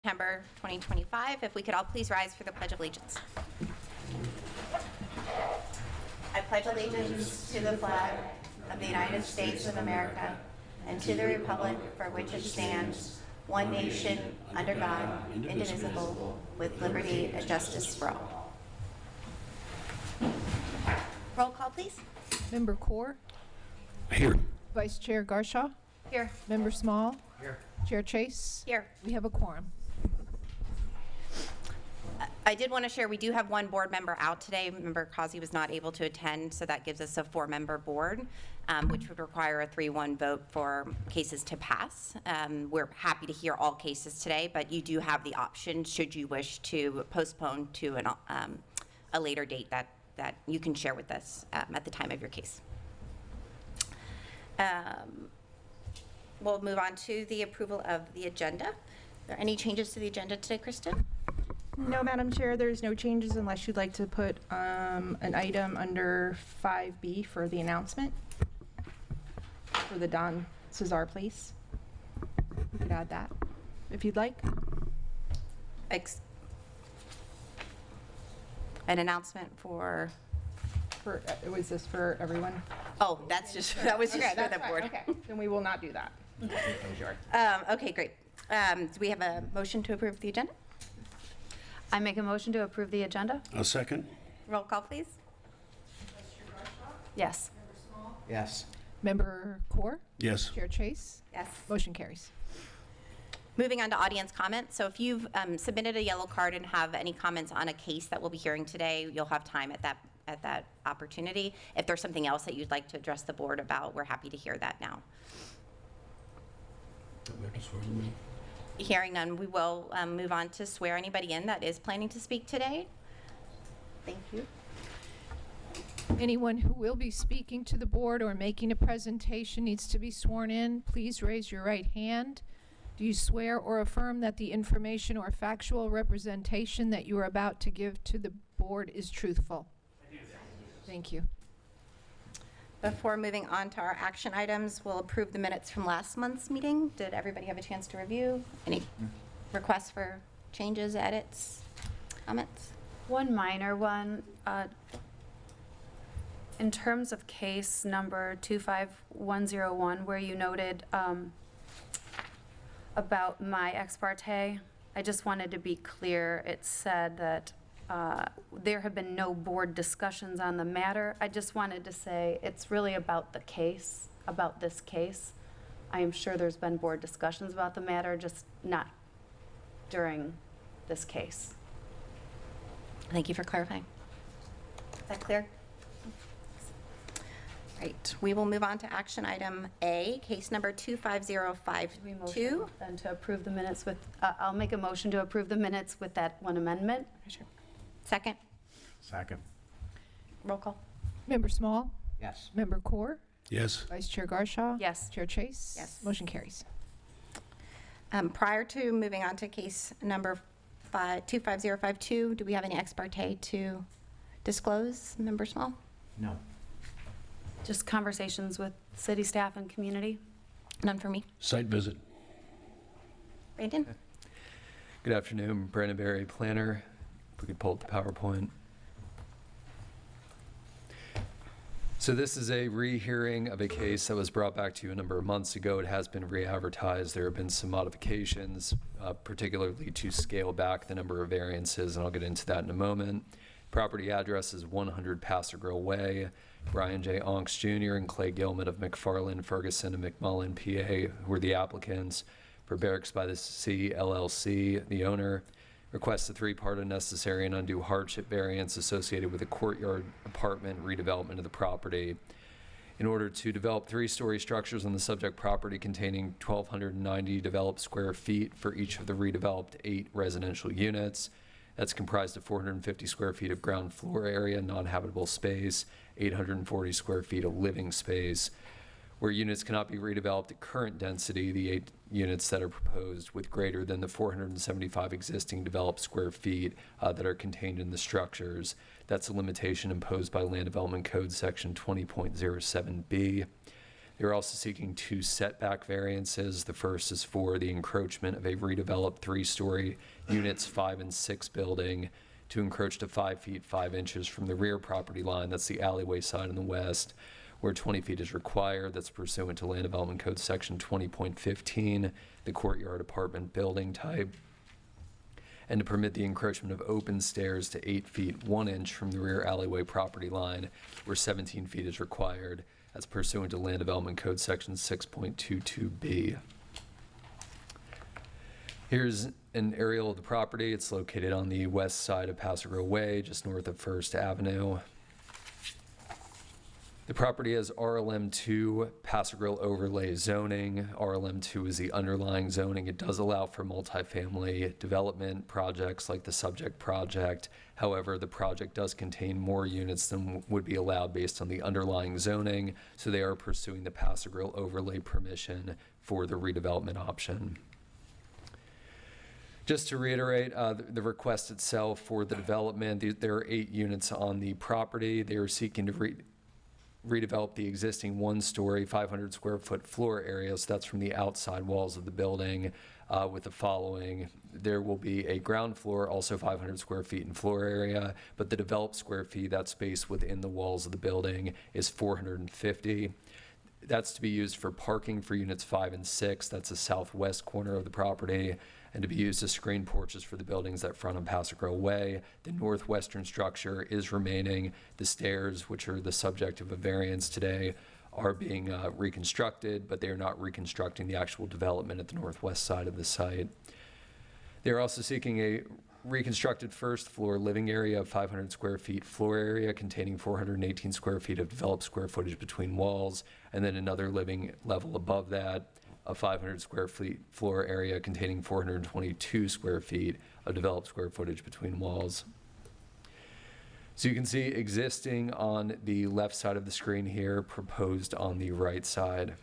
September 2025. If we could all please rise for the Pledge of Allegiance. I pledge allegiance to the flag of the United States of America and to the republic for which it stands, one nation, under God, indivisible, with liberty and justice for all. Roll call, please. Member Corr? Here. Vice Chair Garshaw? Here. Member Small? Here. Chair Chase? Here. We have a quorum. I did want to share, we do have one board member out today. Member Causey was not able to attend, so that gives us a 4-member board, which would require a 3-1 vote for cases to pass. We're happy to hear all cases today, but you do have the option, should you wish to postpone to a later date that you can share with us at the time of your case. We'll move on to the approval of the agenda. Are there any changes to the agenda today, Kristen? No, Madam Chair, there's no changes unless you'd like to put an item under 5B for the announcement for the Don Cesar Place. You could add that if you'd like. An announcement for? Was this for everyone? Oh, that was just for the board. Okay, then we will not do that. Sure. Okay, great. Do we have a motion to approve the agenda? I make a motion to approve the agenda. A second. Roll call, please. Yes. Yes. Member Corr? Yes. Chair Chase? Yes. Motion carries. Moving on to audience comments. So if you've submitted a yellow card and have any comments on a case that we'll be hearing today, you'll have time at that opportunity. If there's something else that you'd like to address the board about, we're happy to hear that now. Hearing none, we will move on to swear anybody in that is planning to speak today. Thank you. Anyone who will be speaking to the board or making a presentation needs to be sworn in. Please raise your right hand. Do you swear or affirm that the information or factual representation that you are about to give to the board is truthful? I do. Thank you. Before moving on to our action items, we'll approve the minutes from last month's meeting. Did everybody have a chance to review? Any requests for changes, edits, comments? One minor one. In terms of case number 25101, where you noted about my ex parte, I just wanted to be clear. It said that there have been no board discussions on the matter. I just wanted to say it's really about the case, about this case. I am sure there's been board discussions about the matter, just not during this case. Thank you for clarifying. Is that clear? Right. We will move on to action item A, case number 25052. And to approve the minutes with, I'll make a motion to approve the minutes with that one amendment. Sure. Second. Second. Roll call. Member Small? Yes. Member Corr? Yes. Vice Chair Garshaw? Yes. Chair Chase? Yes. Motion carries. Prior to moving on to case number 25052, do we have any ex parte to disclose, Member Small? No. Just conversations with city staff and community. None for me. Site visit. Brandon? Good afternoon, Brandon Berry, planner. If we could pull up the PowerPoint. So this is a rehearing of a case that was brought back to you a number of months ago. It has been re-advertised. There have been some modifications, particularly to scale back the number of variances, and I'll get into that in a moment. Property address is 100 Passer Grill Way. Brian J. Onks Jr. and Clay Gilman of McFarland, Ferguson, and McMullen, PA, who are the applicants for Barracks by the Sea, LLC. The owner requests a 3-part unnecessary and undue hardship variance associated with a courtyard apartment redevelopment of the property. In order to develop 3-story structures on the subject property containing 1,290 developed square feet for each of the redeveloped 8 residential units. That's comprised of 450 square feet of ground floor area, non-habitable space, 840 square feet of living space. Where units cannot be redeveloped at current density, the 8 units that are proposed with greater than the 475 existing developed square feet that are contained in the structures. That's a limitation imposed by Land Development Code section 20.07B. They're also seeking 2 setback variances. The first is for the encroachment of a redeveloped 3-story units 5 and 6 building to encroach to 5 feet 5 inches from the rear property line. That's the alleyway side in the west, where 20 feet is required. That's pursuant to Land Development Code Section 20.15, the courtyard apartment building type. And to permit the encroachment of open stairs to 8 feet 1 inch from the rear alleyway property line, where 17 feet is required. That's pursuant to Land Development Code Section 6.22B. Here's an aerial of the property. It's located on the west side of Paso Grill Way, just north of First Avenue. The property has RLM2 Paso Grill overlay zoning. RLM2 is the underlying zoning. It does allow for multifamily development projects like the subject project. However, the project does contain more units than would be allowed based on the underlying zoning, so they are pursuing the Paso Grill overlay permission for the redevelopment option. Just to reiterate, the request itself for the development, there are 8 units on the property. They are seeking to redevelop the existing 1-story, 500 square foot floor area. So that's from the outside walls of the building with the following. There will be a ground floor, also 500 square feet in floor area, but the developed square feet, that space within the walls of the building, is 450. That's to be used for parking for units 5 and 6. That's the southwest corner of the property, and to be used as screen porches for the buildings that front on Paso Grill Way. The northwestern structure is remaining. The stairs, which are the subject of a variance today, are being reconstructed, but they are not reconstructing the actual development at the northwest side of the site. They are also seeking a reconstructed first floor living area of 500 square feet floor area containing 418 square feet of developed square footage between walls, and then another living level above that, a 500 square feet floor area containing 422 square feet of developed square footage between walls. So you can see existing on the left side of the screen here, proposed on the right side.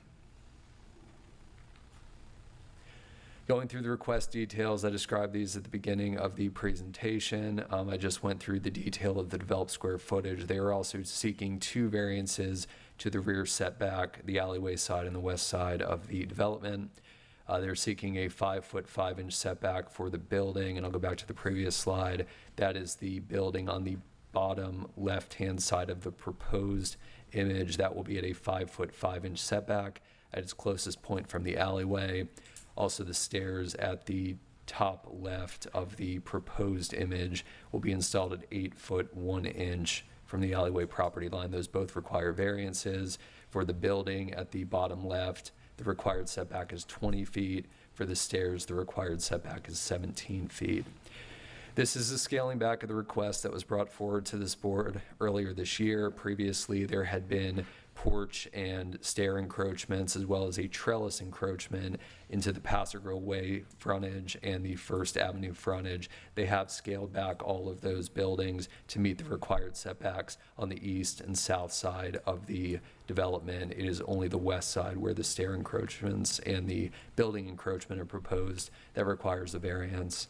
Going through the request details, I described these at the beginning of the presentation. I just went through the detail of the developed square footage. They are also seeking 2 variances to the rear setback, the alleyway side and the west side of the development. They're seeking a 5-foot 5-inch setback for the building, and I'll go back to the previous slide. That is the building on the bottom left-hand side of the proposed image. That will be at a 5-foot 5-inch setback at its closest point from the alleyway. Also, the stairs at the top left of the proposed image will be installed at 8-foot 1 inch from the alleyway property line. Those both require variances. For the building at the bottom left, the required setback is 20 feet. For the stairs, the required setback is 17 feet. This is a scaling back of the request that was brought forward to this board earlier this year. Previously, there had been porch and stair encroachments, as well as a trellis encroachment into the Paso Grill Way frontage and the First Avenue frontage. They have scaled back all of those buildings to meet the required setbacks on the east and south side of the development. It is only the west side where the stair encroachments and the building encroachment are proposed that requires a variance.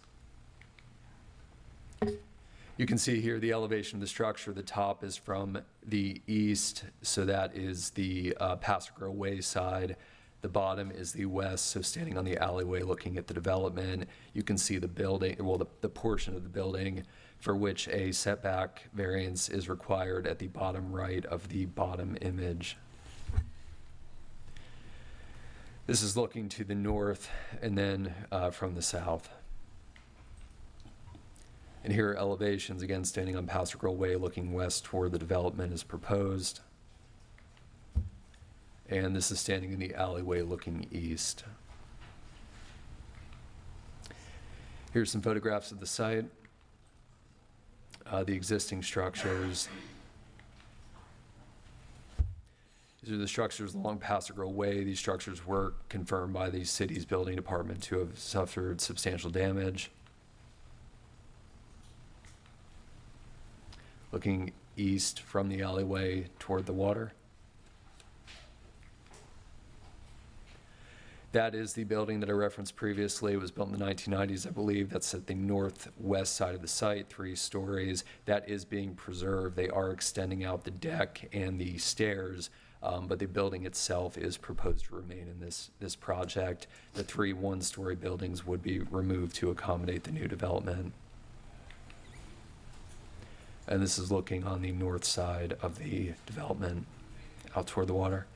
You can see here the elevation of the structure. The top is from the east, so that is the Paso Grill Way side. The bottom is the west, so standing on the alleyway looking at the development, you can see the building, well, the portion of the building for which a setback variance is required at the bottom right of the bottom image. This is looking to the north and then from the south. And here are elevations, again, standing on Paso Grill Way, looking west toward the development as proposed. And this is standing in the alleyway looking east. Here's some photographs of the site, the existing structures. These are the structures along Paso Grill Way. These structures were confirmed by the city's building department to have suffered substantial damage. Looking east from the alleyway toward the water. That is the building that I referenced previously. It was built in the 1990s, I believe. That's at the northwest side of the site, 3 stories. That is being preserved. They are extending out the deck and the stairs but the building itself is proposed to remain in this project. The 3 one-story buildings would be removed to accommodate the new development. And this is looking on the north side of the development out toward the water.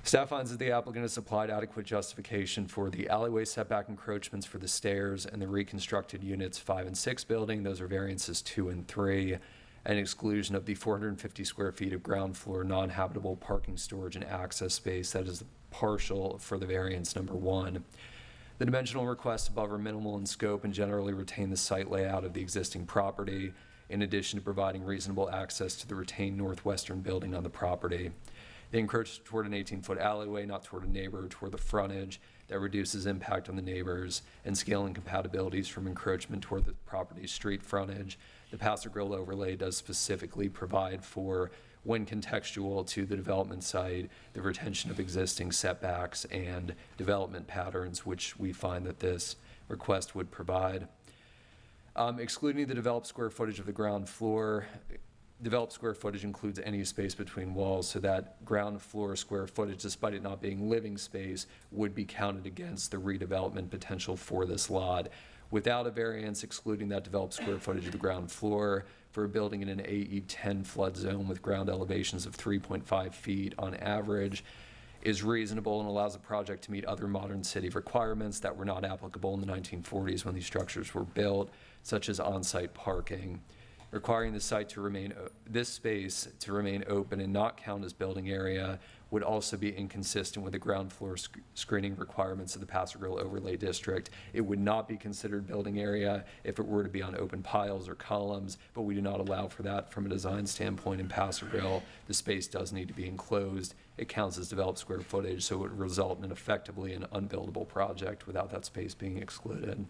Staff finds that the applicant has supplied adequate justification for the alleyway setback encroachments for the stairs and the reconstructed units 5 and 6 building. Those are variances 2 and 3, and exclusion of the 450 square feet of ground floor non-habitable parking, storage, and access space. That is partial for the variance number 1. The dimensional requests above are minimal in scope and generally retain the site layout of the existing property, in addition to providing reasonable access to the retained northwestern building on the property. They encroach toward an 18-foot alleyway, not toward a neighbor, toward the frontage. That reduces impact on the neighbors and scale incompatibilities from encroachment toward the property's street frontage. The Paso Grill overlay does specifically provide for, when contextual to the development site, the retention of existing setbacks and development patterns, which we find that this request would provide. Excluding the developed square footage of the ground floor, developed square footage includes any space between walls, so that ground floor square footage, despite it not being living space, would be counted against the redevelopment potential for this lot. Without a variance excluding that developed square footage of the ground floor, for a building in an AE 10 flood zone with ground elevations of 3.5 feet on average, is reasonable and allows the project to meet other modern city requirements that were not applicable in the 1940s when these structures were built, such as on-site parking. Requiring the site to remain, this space to remain open and not count as building area would also be inconsistent with the ground floor screening requirements of the Paso Grill Overlay District. It would not be considered building area if it were to be on open piles or columns, but we do not allow for that from a design standpoint in Paso Grill. The space does need to be enclosed. It counts as developed square footage, so it would result in effectively an unbuildable project without that space being excluded.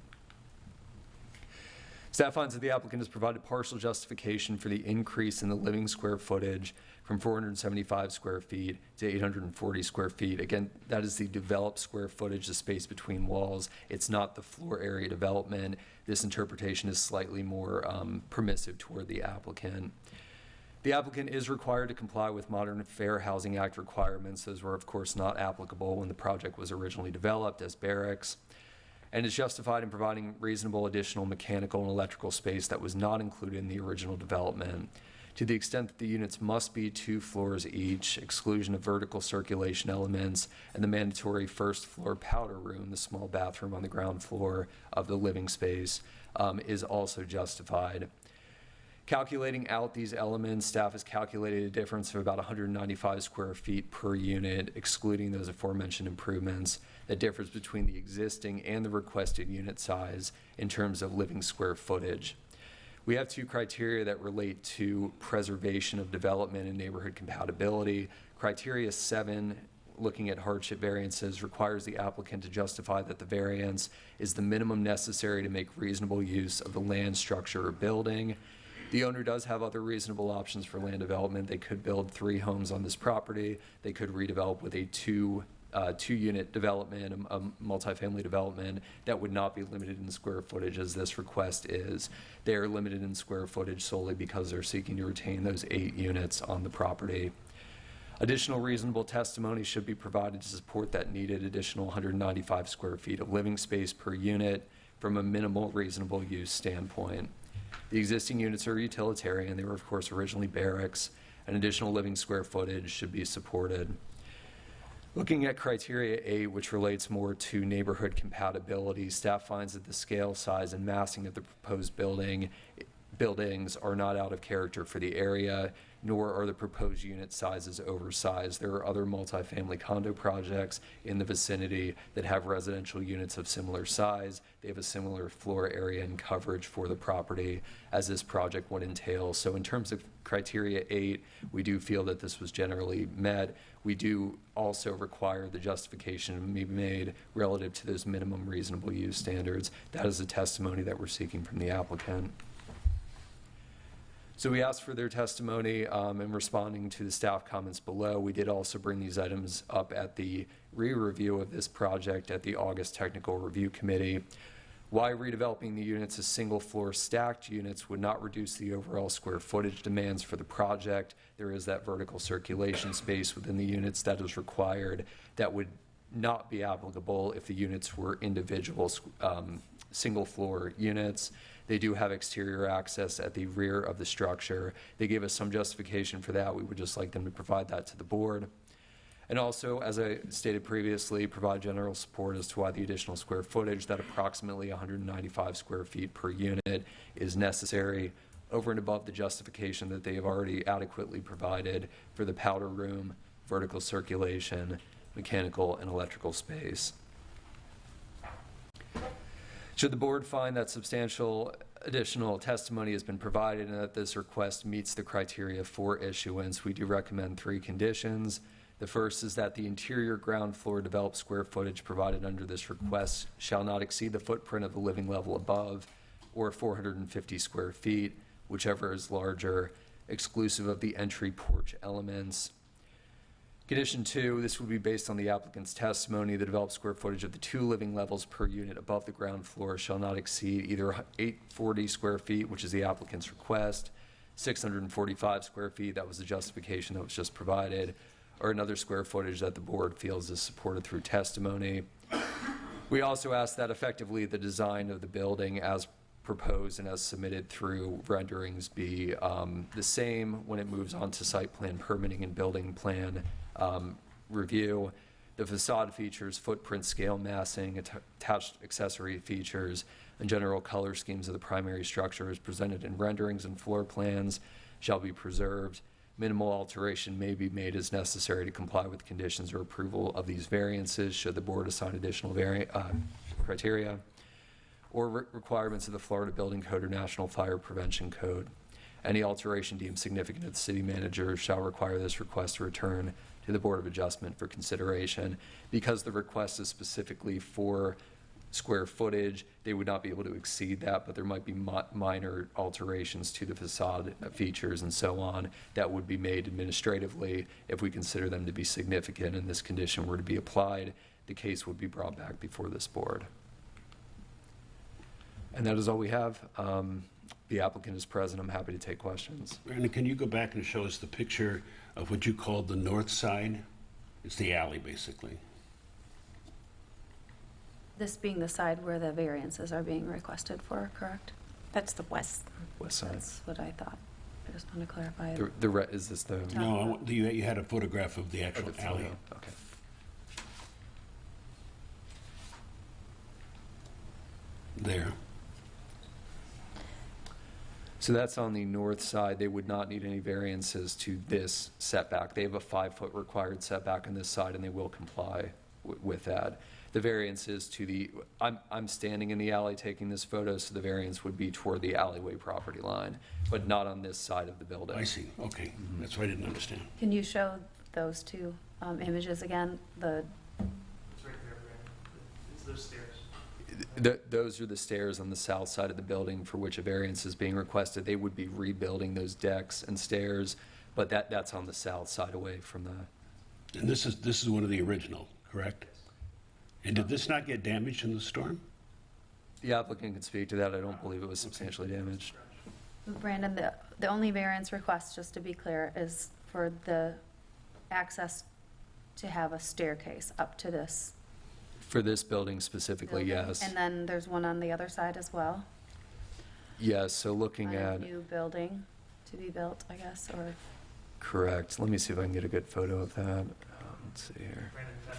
Staff finds that the applicant has provided partial justification for the increase in the living square footage from 475 square feet to 840 square feet. Again, that is the developed square footage, the space between walls. It's not the floor area development. This interpretation is slightly more permissive toward the applicant. The applicant is required to comply with Modern Fair Housing Act requirements. Those were, of course, not applicable when the project was originally developed as barracks, and is justified in providing reasonable additional mechanical and electrical space that was not included in the original development. To the extent that the units must be 2 floors each, exclusion of vertical circulation elements, and the mandatory first floor powder room, the small bathroom on the ground floor of the living space, is also justified. Calculating out these elements, staff has calculated a difference of about 195 square feet per unit, excluding those aforementioned improvements. That differs between the existing and the requested unit size in terms of living square footage. We have 2 criteria that relate to preservation of development and neighborhood compatibility. Criteria 7, looking at hardship variances, requires the applicant to justify that the variance is the minimum necessary to make reasonable use of the land, structure, or building. The owner does have other reasonable options for land development. They could build 3 homes on this property. They could redevelop with a two-unit development, a multifamily development that would not be limited in square footage as this request is. They are limited in square footage solely because they're seeking to retain those 8 units on the property. Additional reasonable testimony should be provided to support that needed additional 195 square feet of living space per unit from a minimal reasonable use standpoint. The existing units are utilitarian. They were, of course, originally barracks, and additional living square footage should be supported. Looking at criteria 8, which relates more to neighborhood compatibility, staff finds that the scale, size, and massing of the proposed buildings are not out of character for the area, nor are the proposed unit sizes oversized. There are other multifamily condo projects in the vicinity that have residential units of similar size. They have a similar floor area and coverage for the property as this project would entail. So in terms of criteria 8, we do feel that this was generally met. We do also require the justification to be made relative to those minimum reasonable use standards. That is the testimony that we're seeking from the applicant. So we asked for their testimony and responding to the staff comments below. We did also bring these items up at the re-review of this project at the August Technical Review Committee. Why redeveloping the units as single-floor stacked units would not reduce the overall square footage demands for the project. There is that vertical circulation space within the units that is required that would not be applicable if the units were individual single-floor units. They do have exterior access at the rear of the structure. They gave us some justification for that. We would just like them to provide that to the board. And also, as I stated previously, provide general support as to why the additional square footage, that approximately 195 square feet per unit, is necessary over and above the justification that they have already adequately provided for the powder room, vertical circulation, mechanical and electrical space. Should the board find that substantial additional testimony has been provided and that this request meets the criteria for issuance, we do recommend 3 conditions. The first is that the interior ground floor developed square footage provided under this request shall not exceed the footprint of the living level above, or 450 square feet, whichever is larger, exclusive of the entry porch elements. Condition 2, this would be based on the applicant's testimony. The developed square footage of the 2 living levels per unit above the ground floor shall not exceed either 840 square feet, which is the applicant's request, 645 square feet, that was the justification that was just provided, or another square footage that the board feels is supported through testimony. We also ask that effectively the design of the building as proposed and as submitted through renderings be the same when it moves on to site plan permitting and building plan review. The facade features, footprint, scale, massing, attached accessory features, and general color schemes of the primary structure as presented in renderings and floor plans shall be preserved. Minimal alteration may be made as necessary to comply with conditions or approval of these variances should the board assign additional criteria or requirements of the Florida Building Code or National Fire Prevention Code. Any alteration deemed significant to the city manager shall require this request to return to the Board of Adjustment for consideration. Because the request is specifically for square footage, they would not be able to exceed that, but there might be minor alterations to the facade features and so on that would be made administratively. If we consider them to be significant and this condition were to be applied, the case would be brought back before this board. And that is all we have. The applicant is present. I'm happy to take questions. Brandon, can you go back and show us the picture of what you called the north side? It's the alley, basically. This being the side where the variances are being requested for, correct? That's the west. West side. That's what I thought. I just want to clarify. Is this the? No, you had a photograph of the actual the alley. photo. Okay. There. So that's on the north side. They would not need any variances to this setback. They have a 5-foot required setback on this side, and they will comply with that. The variance is to the, I'm standing in the alley taking this photo, so the variance would be toward the alleyway property line, but not on this side of the building. I see, okay. That's what I didn't understand. Can you show those 2 images again? It's right there, Brandon. It's those stairs. Those are the stairs on the south side of the building for which a variance is being requested. They would be rebuilding those decks and stairs, but that's on the south side away from the. And this is one of the original, correct? And did this not get damaged in the storm? The applicant can speak to that. I don't believe it was substantially damaged. Brandon, the only variance request, just to be clear, is for the access to have a staircase up to this For this building specifically, building. yes. And then there's one on the other side as well? Yes, so looking On a at, new building to be built, I guess, or? correct. Let me see if I can get a good photo of that. Let's see here. Brandon, that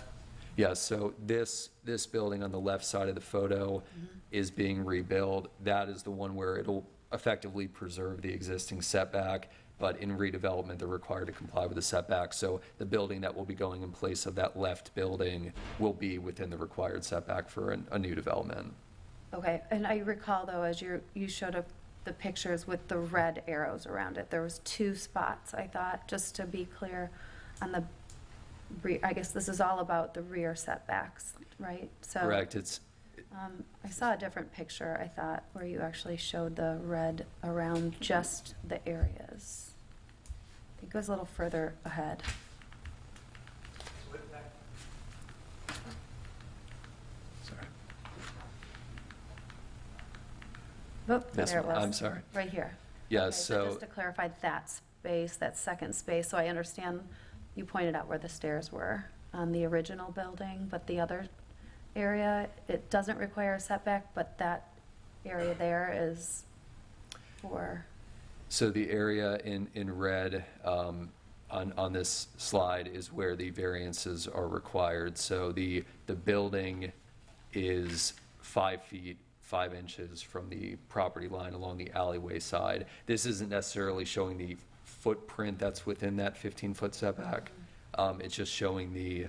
Yeah, so this building on the left side of the photo is being rebuilt. That is the one where it'll effectively preserve the existing setback, but in redevelopment, they're required to comply with the setback. So the building that will be going in place of that left building will be within the required setback for a new development. Okay, and I recall though, as you showed up the pictures with the red arrows around it, there was 2 spots, I thought, just to be clear, on the I guess this is all about the rear setbacks, right? So, Correct, it's, I saw a different picture, I thought, where you actually showed the red around just the areas. I think it was a little further ahead. sorry. Oh, This there it one, was. I'm sorry. Right here. Yeah, Okay, so, just to clarify that space, that second space, so I understand you pointed out where the stairs were on the original building, but the other area, it doesn't require a setback, but that area there is for, so the area in red on this slide is where the variances are required. So the building is 5 feet, 5 inches from the property line along the alleyway side. This isn't necessarily showing the footprint that's within that 15-foot setback. It's just showing the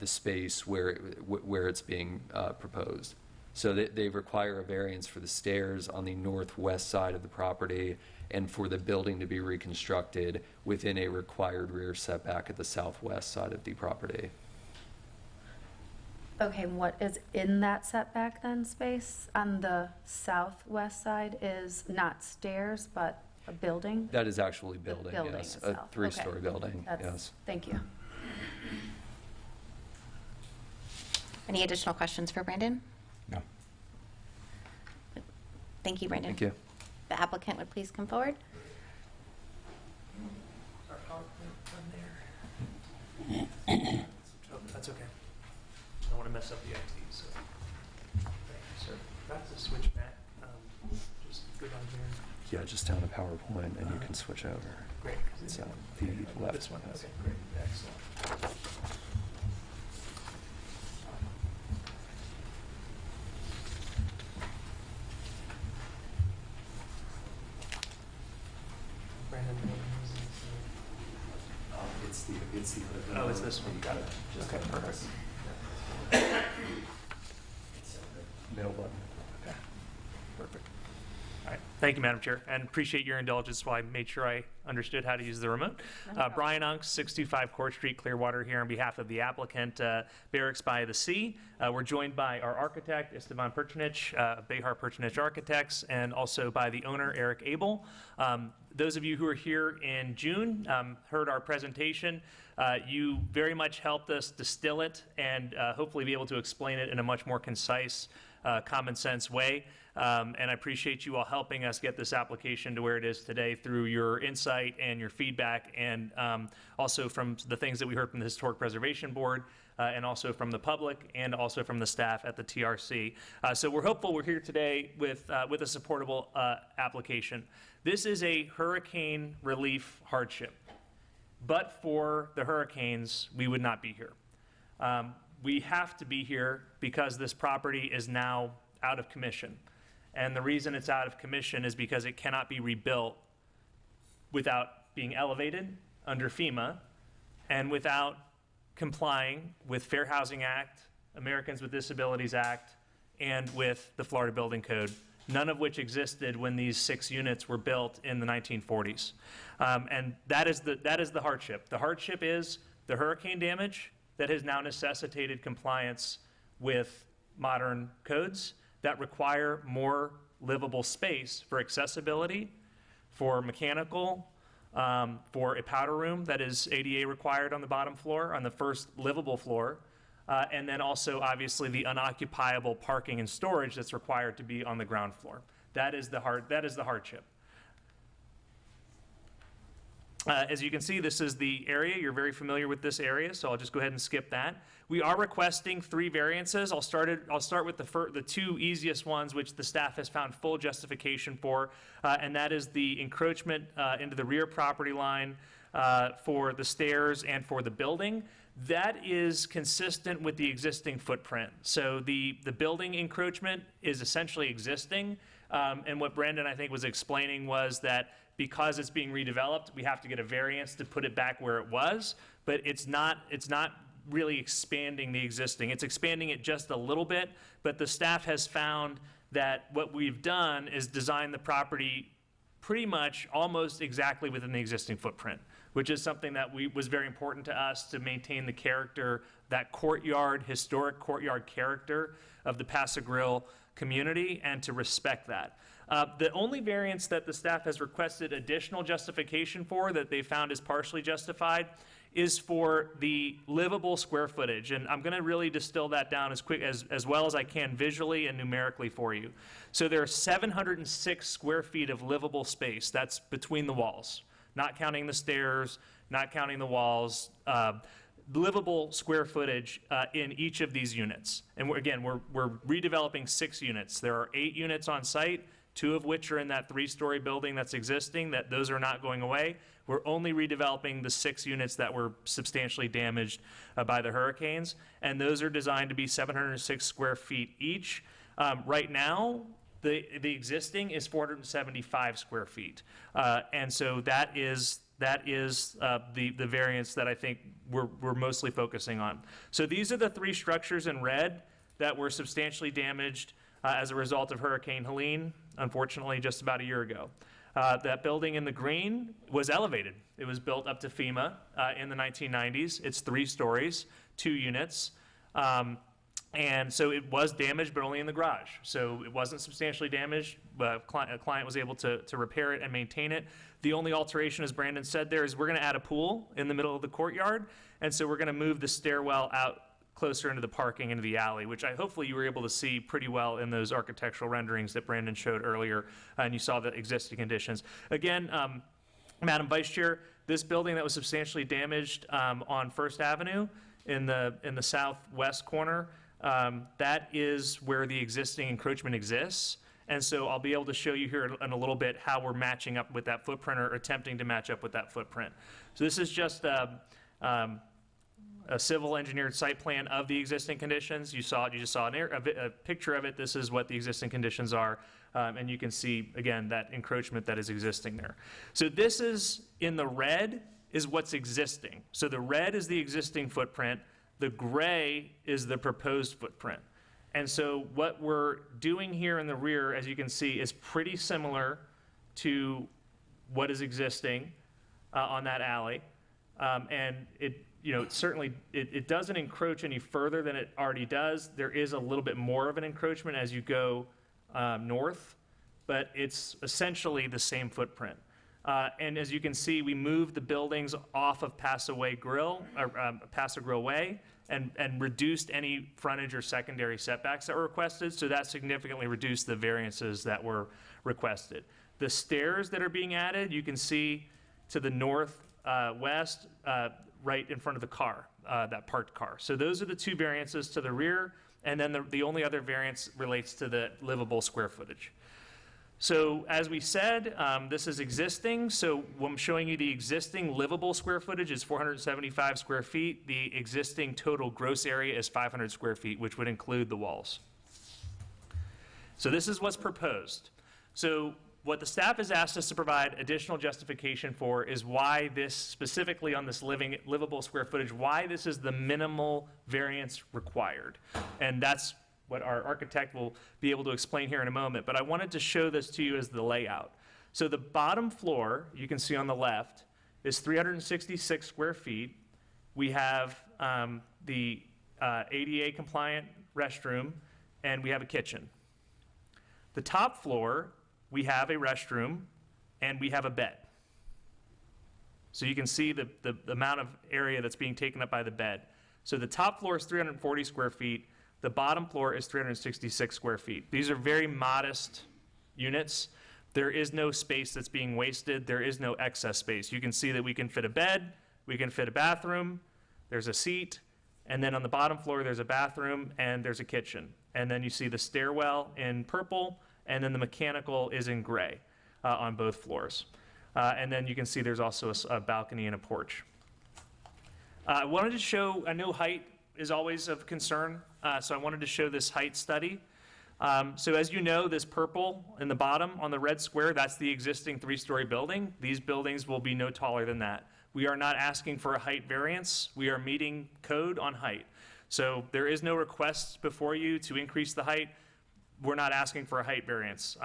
space where it's being proposed. So they require a variance for the stairs on the northwest side of the property and for the building to be reconstructed within a required rear setback at the southwest side of the property. okay, what is in that setback then, space? On the southwest side is not stairs, but a building? That is actually The building, building yes. itself. A 3-story Okay. building, That's- yes. Thank you. Any additional questions for Brandon? No. Thank you, Brandon. Thank you. The applicant would please come forward. Our PowerPoint on there. Oh, that's okay. I don't want to mess up the IT, so. Thank you, sir. That's the switch back. Just click on here. Yeah, just down to PowerPoint and you can switch over. Great. It's the left This one, yes. okay, great, excellent. Brandon, It's the. oh, it's this one, got it. Okay, perfect. Middle button. Okay, perfect. All right, thank you, Madam Chair, and appreciate your indulgence while I made sure I understood how to use the remote. Brian Unks, 625 Court Street, Clearwater, here on behalf of the applicant, Barracks by the Sea. We're joined by our architect, Esteban Perchinich, Behar Perchinich Architects, and also by the owner, Eric Abel. Those of you who are here in June heard our presentation. You very much helped us distill it and hopefully be able to explain it in a much more concise, common sense way. And I appreciate you all helping us get this application to where it is today through your insight and your feedback, and also from the things that we heard from the Historic Preservation Board, and also from the public, and also from the staff at the TRC. So we're hopeful we're here today with a supportable application. This is a hurricane relief hardship. But for the hurricanes, we would not be here. We have to be here because this property is now out of commission. And the reason it's out of commission is because it cannot be rebuilt without being elevated under FEMA and without complying with Fair Housing Act, Americans with Disabilities Act, and with the Florida Building Code, none of which existed when these 6 units were built in the 1940s. And that is the hardship. The hardship is the hurricane damage that has now necessitated compliance with modern codes that require more livable space for accessibility, for mechanical, for a powder room that is ADA required on the bottom floor, on the first livable floor, and then also obviously the unoccupiable parking and storage that's required to be on the ground floor. That is the hardship. As you can see, this is the area. You're very familiar with this area, so I'll just go ahead and skip that. We are requesting 3 variances. I'll start with the 2 easiest ones, which the staff has found full justification for, and that is the encroachment into the rear property line for the stairs and for the building. That is consistent with the existing footprint. So the building encroachment is essentially existing, and what Brandon, I think, was explaining was that because it's being redeveloped, we have to get a variance to put it back where it was, but it's not really expanding the existing. It's expanding it just a little bit, but the staff has found that what we've done is design the property pretty much almost exactly within the existing footprint, which is something that was very important to us to maintain the character, that courtyard, historic courtyard character of the Paso Grill community, and to respect that. The only variance that the staff has requested additional justification for, that they found is partially justified, is for the livable square footage. And I'm going to really distill that down as well as I can visually and numerically for you. So there are 706 square feet of livable space. That's between the walls, not counting the stairs, not counting the walls. Livable square footage in each of these units. And we're redeveloping 6 units. There are 8 units on site, 2 of which are in that 3-story building that's existing, those are not going away. We're only redeveloping the 6 units that were substantially damaged by the hurricanes, and those are designed to be 706 square feet each. Right now, the existing is 475 square feet. And so that is the variance that I think we're mostly focusing on. So these are the 3 structures in red that were substantially damaged as a result of Hurricane Helene, unfortunately, just about a year ago. That building in the green was elevated. It was built up to FEMA in the 1990s. It's 3 stories, 2 units. And so it was damaged, but only in the garage. So it wasn't substantially damaged. A client was able to repair it and maintain it. The only alteration, as Brandon said there, is we're going to add a pool in the middle of the courtyard. And so we're going to move the stairwell out closer into the parking, into the alley, which hopefully you were able to see pretty well in those architectural renderings that Brandon showed earlier, and you saw the existing conditions. Again, Madam Vice Chair, this building that was substantially damaged on First Avenue in the southwest corner, that is where the existing encroachment exists. And so I'll be able to show you here in a little bit how we're matching up with that footprint or attempting to match up with that footprint. So this is just a civil engineered site plan of the existing conditions. You just saw a picture of it. This is what the existing conditions are. And you can see, again, that encroachment that is existing there. So this is, in the red, is what's existing. So the red is the existing footprint. The gray is the proposed footprint. And so what we're doing here in the rear, as you can see, is pretty similar to what is existing on that alley. And certainly it doesn't encroach any further than it already does. There is a little bit more of an encroachment as you go north, but it's essentially the same footprint. And as you can see, we moved the buildings off of Paso Grill Way, and reduced any frontage or secondary setbacks that were requested, so that significantly reduced the variances that were requested. The stairs that are being added, you can see to the northwest, right in front of the car, that parked car. So those are the 2 variances to the rear, and then the only other variance relates to the livable square footage. So as we said, this is existing. So I'm showing you the existing livable square footage is 475 square feet. The existing total gross area is 500 square feet, which would include the walls. So this is what's proposed. So what the staff has asked us to provide additional justification for is why this, specifically on this livable square footage, why this is the minimal variance required. And that's what our architect will be able to explain here in a moment, but I wanted to show this to you as the layout. So the bottom floor, you can see on the left, is 366 square feet. We have the ADA compliant restroom, and we have a kitchen. The top floor, we have a restroom, and we have a bed. So you can see the amount of area that's being taken up by the bed. So the top floor is 340 square feet. The bottom floor is 366 square feet. These are very modest units. There is no space that's being wasted. There is no excess space. You can see that we can fit a bed, we can fit a bathroom, there's a seat, and then on the bottom floor there's a bathroom and there's a kitchen. And then you see the stairwell in purple, and then the mechanical is in gray on both floors. And then you can see there's also a balcony and a porch. I wanted to show, I know height is always of concern, so I wanted to show this height study. So as you know, this purple in the bottom on the red square, that's the existing 3-story building. These buildings will be no taller than that. We are not asking for a height variance. We are meeting code on height. So there is no request before you to increase the height. We're not asking for a height variance.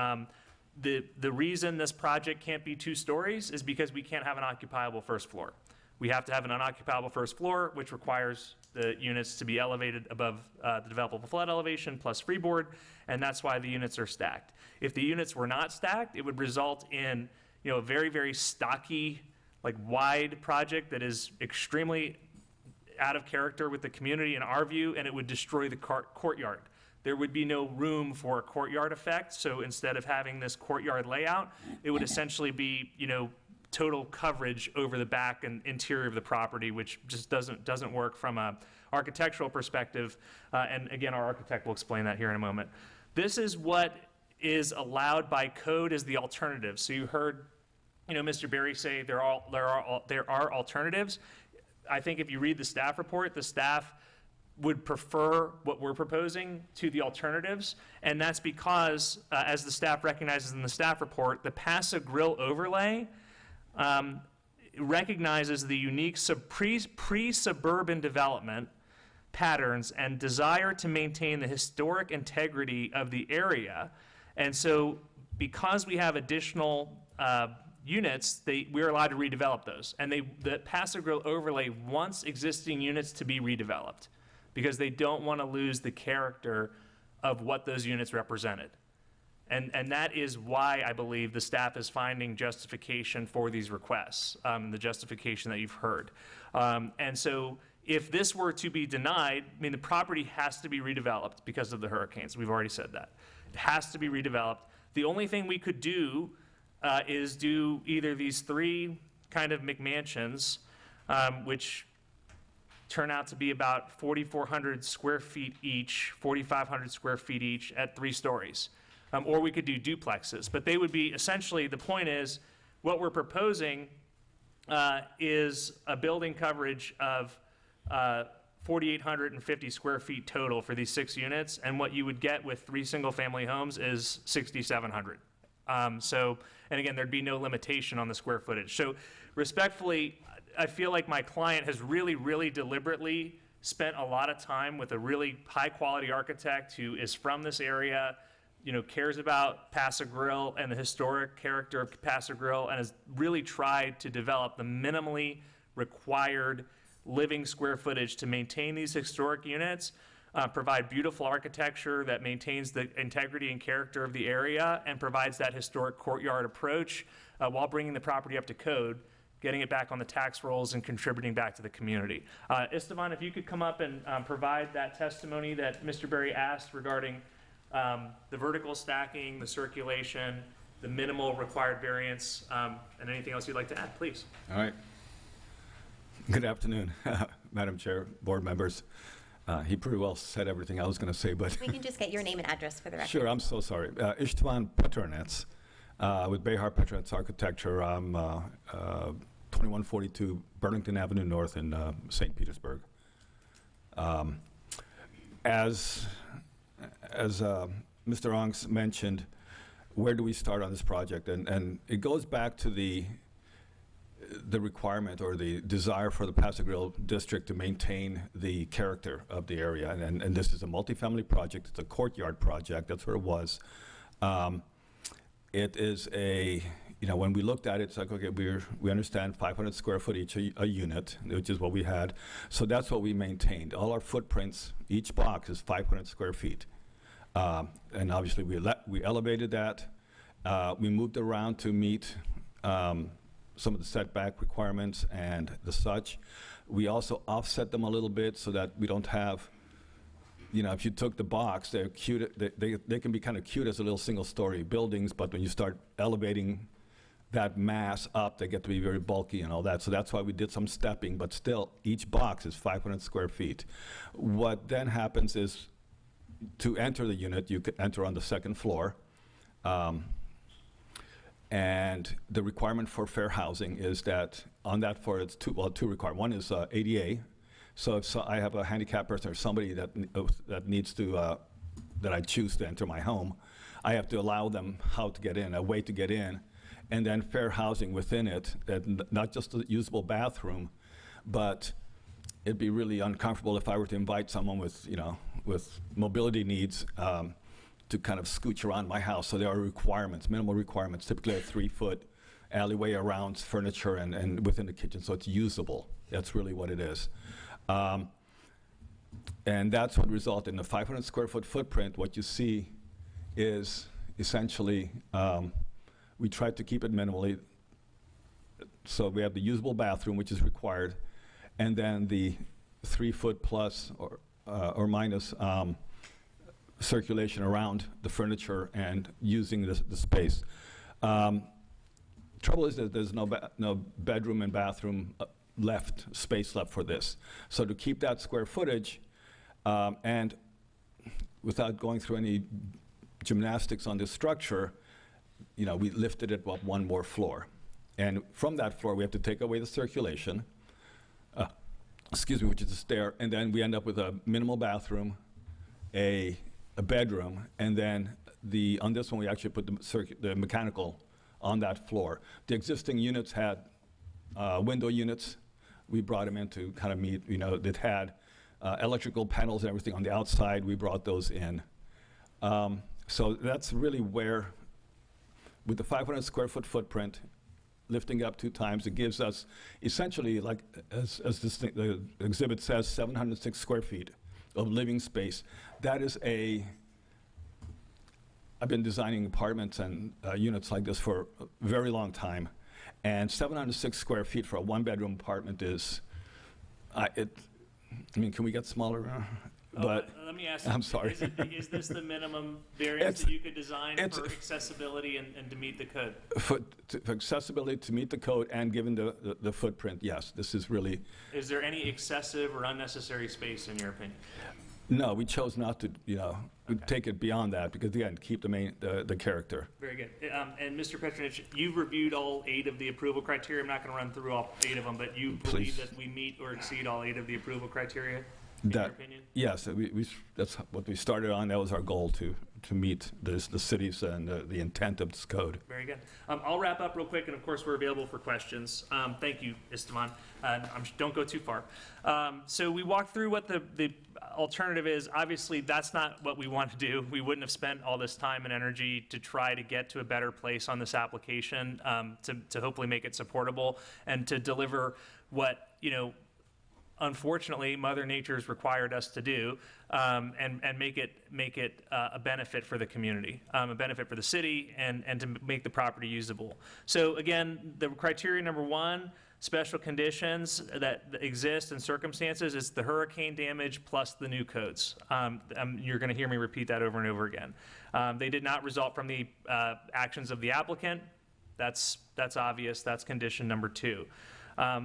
The reason this project can't be 2 stories is because we can't have an occupiable first floor. We have to have an unoccupiable first floor, which requires the units to be elevated above the developable flood elevation plus freeboard, and that's why the units are stacked. If the units were not stacked, it would result in a very, very stocky like wide project that is extremely out of character with the community in our view, and it would destroy the courtyard. There would be no room for a courtyard effect, so instead of having this courtyard layout, it would essentially be, you know, total coverage over the back and interior of the property, which just doesn't work from a architectural perspective. And again, our architect will explain that here in a moment. This is what is allowed by code as the alternative. So you heard, you know, Mr. Berry say there are alternatives. I think if you read the staff report, the staff would prefer what we're proposing to the alternatives, and that's because, as the staff recognizes in the staff report, the Paso Grill overlay recognizes the unique pre-suburban development patterns and desire to maintain the historic integrity of the area. And so because we have additional units, we're allowed to redevelop those. And the Paso Grill overlay wants existing units to be redeveloped because they don't want to lose the character of what those units represented. And that is why I believe the staff is finding justification for these requests, the justification that you've heard. And so if this were to be denied, I mean, the property has to be redeveloped because of the hurricanes. We've already said that. It has to be redeveloped. The only thing we could do is do either these three kind of McMansions, which turn out to be about 4,400 square feet each, 4,500 square feet each at 3 stories. Or we could do duplexes, but they would be essentially, the point is, what we're proposing is a building coverage of 4,850 square feet total for these 6 units, and what you would get with 3 single-family homes is 6,700. So, and again, there'd be no limitation on the square footage. So respectfully, I feel like my client has really, really deliberately spent a lot of time with a really high-quality architect who is from this area, you know, cares about Paso Grill and the historic character of Paso Grill, and has really tried to develop the minimally required living square footage to maintain these historic units, provide beautiful architecture that maintains the integrity and character of the area, and provides that historic courtyard approach while bringing the property up to code, getting it back on the tax rolls, and contributing back to the community. Esteban, if you could come up and provide that testimony that Mr. Berry asked regarding the vertical stacking, the circulation, the minimal required variance, and anything else you'd like to add, please. All right. Good afternoon, Madam Chair, board members. He pretty well said everything I was going to say, but We can just get your name and address for the record. sure, I'm so sorry. Istvan Petronets with Behar Petronets Architecture. I'm 2142 Burlington Avenue North in St. Petersburg. As Mr. Onks mentioned, where do we start on this project? And it goes back to the requirement or the desire for the Paso Grill district to maintain the character of the area. And this is a multifamily project. It's a courtyard project. That's where it was. It is a, you know, when we looked at it, it's like, okay, we understand 500 square foot each a unit, which is what we had. So that's what we maintained. All our footprints, each box is 500 square feet. And obviously we elevated that. We moved around to meet some of the setback requirements and the such. We also offset them a little bit so that we don't have, you know, if you took the box, they're cute, they can be kind of cute as a little single-story buildings, but when you start elevating that mass up, they get to be very bulky and all that. So that's why we did some stepping, but still, each box is 500 square feet. What then happens is, to enter the unit, you could enter on the second floor. And the requirement for fair housing is that on that floor, it's two requirements. One is ADA. So if I have a handicapped person or somebody that needs to, that I choose to enter my home, I have to allow them how to get in, a way to get in, and then fair housing within it, and not just a usable bathroom, but it'd be really uncomfortable if I were to invite someone with, you know, with mobility needs to kind of scooch around my house. So there are requirements, minimal requirements, typically a 3-foot alleyway around furniture and within the kitchen, so it's usable. That's really what it is. And that's what resulted in a 500 square foot footprint. What you see is essentially, we tried to keep it minimally. So we have the usable bathroom, which is required, and then the 3 foot plus or minus circulation around the furniture and using the space. Trouble is that there's no bedroom and bathroom space left for this. So to keep that square footage, and without going through any gymnastics on this structure, we lifted it up one more floor. And from that floor, we have to take away the circulation, which is a stair, and then we end up with a minimal bathroom, a bedroom, and then on this one, we actually put the mechanical on that floor. The existing units had window units. We brought them in to kind of meet, that had electrical panels and everything on the outside. We brought those in. So that's really where, with the 500 square foot footprint, lifting up 2 times, it gives us essentially, like as the exhibit says, 706 square feet of living space. That is I've been designing apartments and units like this for a very long time, and 706 square feet for a 1-bedroom apartment is, can we get smaller? But let me ask you, I'm sorry. Is this the minimum variance that you could design for accessibility and to meet the code? For accessibility to meet the code and given the footprint, yes, this is really. Is there any excessive or unnecessary space in your opinion? No, we chose not to, take it beyond that because, again, keep the character. Very good. And Mr. Petrovich, you've reviewed all 8 of the approval criteria. I'm not going to run through all 8 of them, but you believe that we meet or exceed all 8 of the approval criteria, in your opinion? Yes, that's what we started on. That was our goal, to meet the cities and the intent of this code. Very good. I'll wrap up real quick, and of course, we're available for questions. Thank you, Esteban. Don't go too far. So we walked through what the alternative is. Obviously, that's not what we want to do. We wouldn't have spent all this time and energy to try to get to a better place on this application, to hopefully make it supportable and to deliver what, unfortunately, Mother Nature's required us to do, and make it a benefit for the community, a benefit for the city, and to make the property usable. So again, the criteria number 1, special conditions that exist and circumstances, is the hurricane damage plus the new codes. You're going to hear me repeat that over and over again. They did not result from the actions of the applicant. That's obvious. That's condition number 2.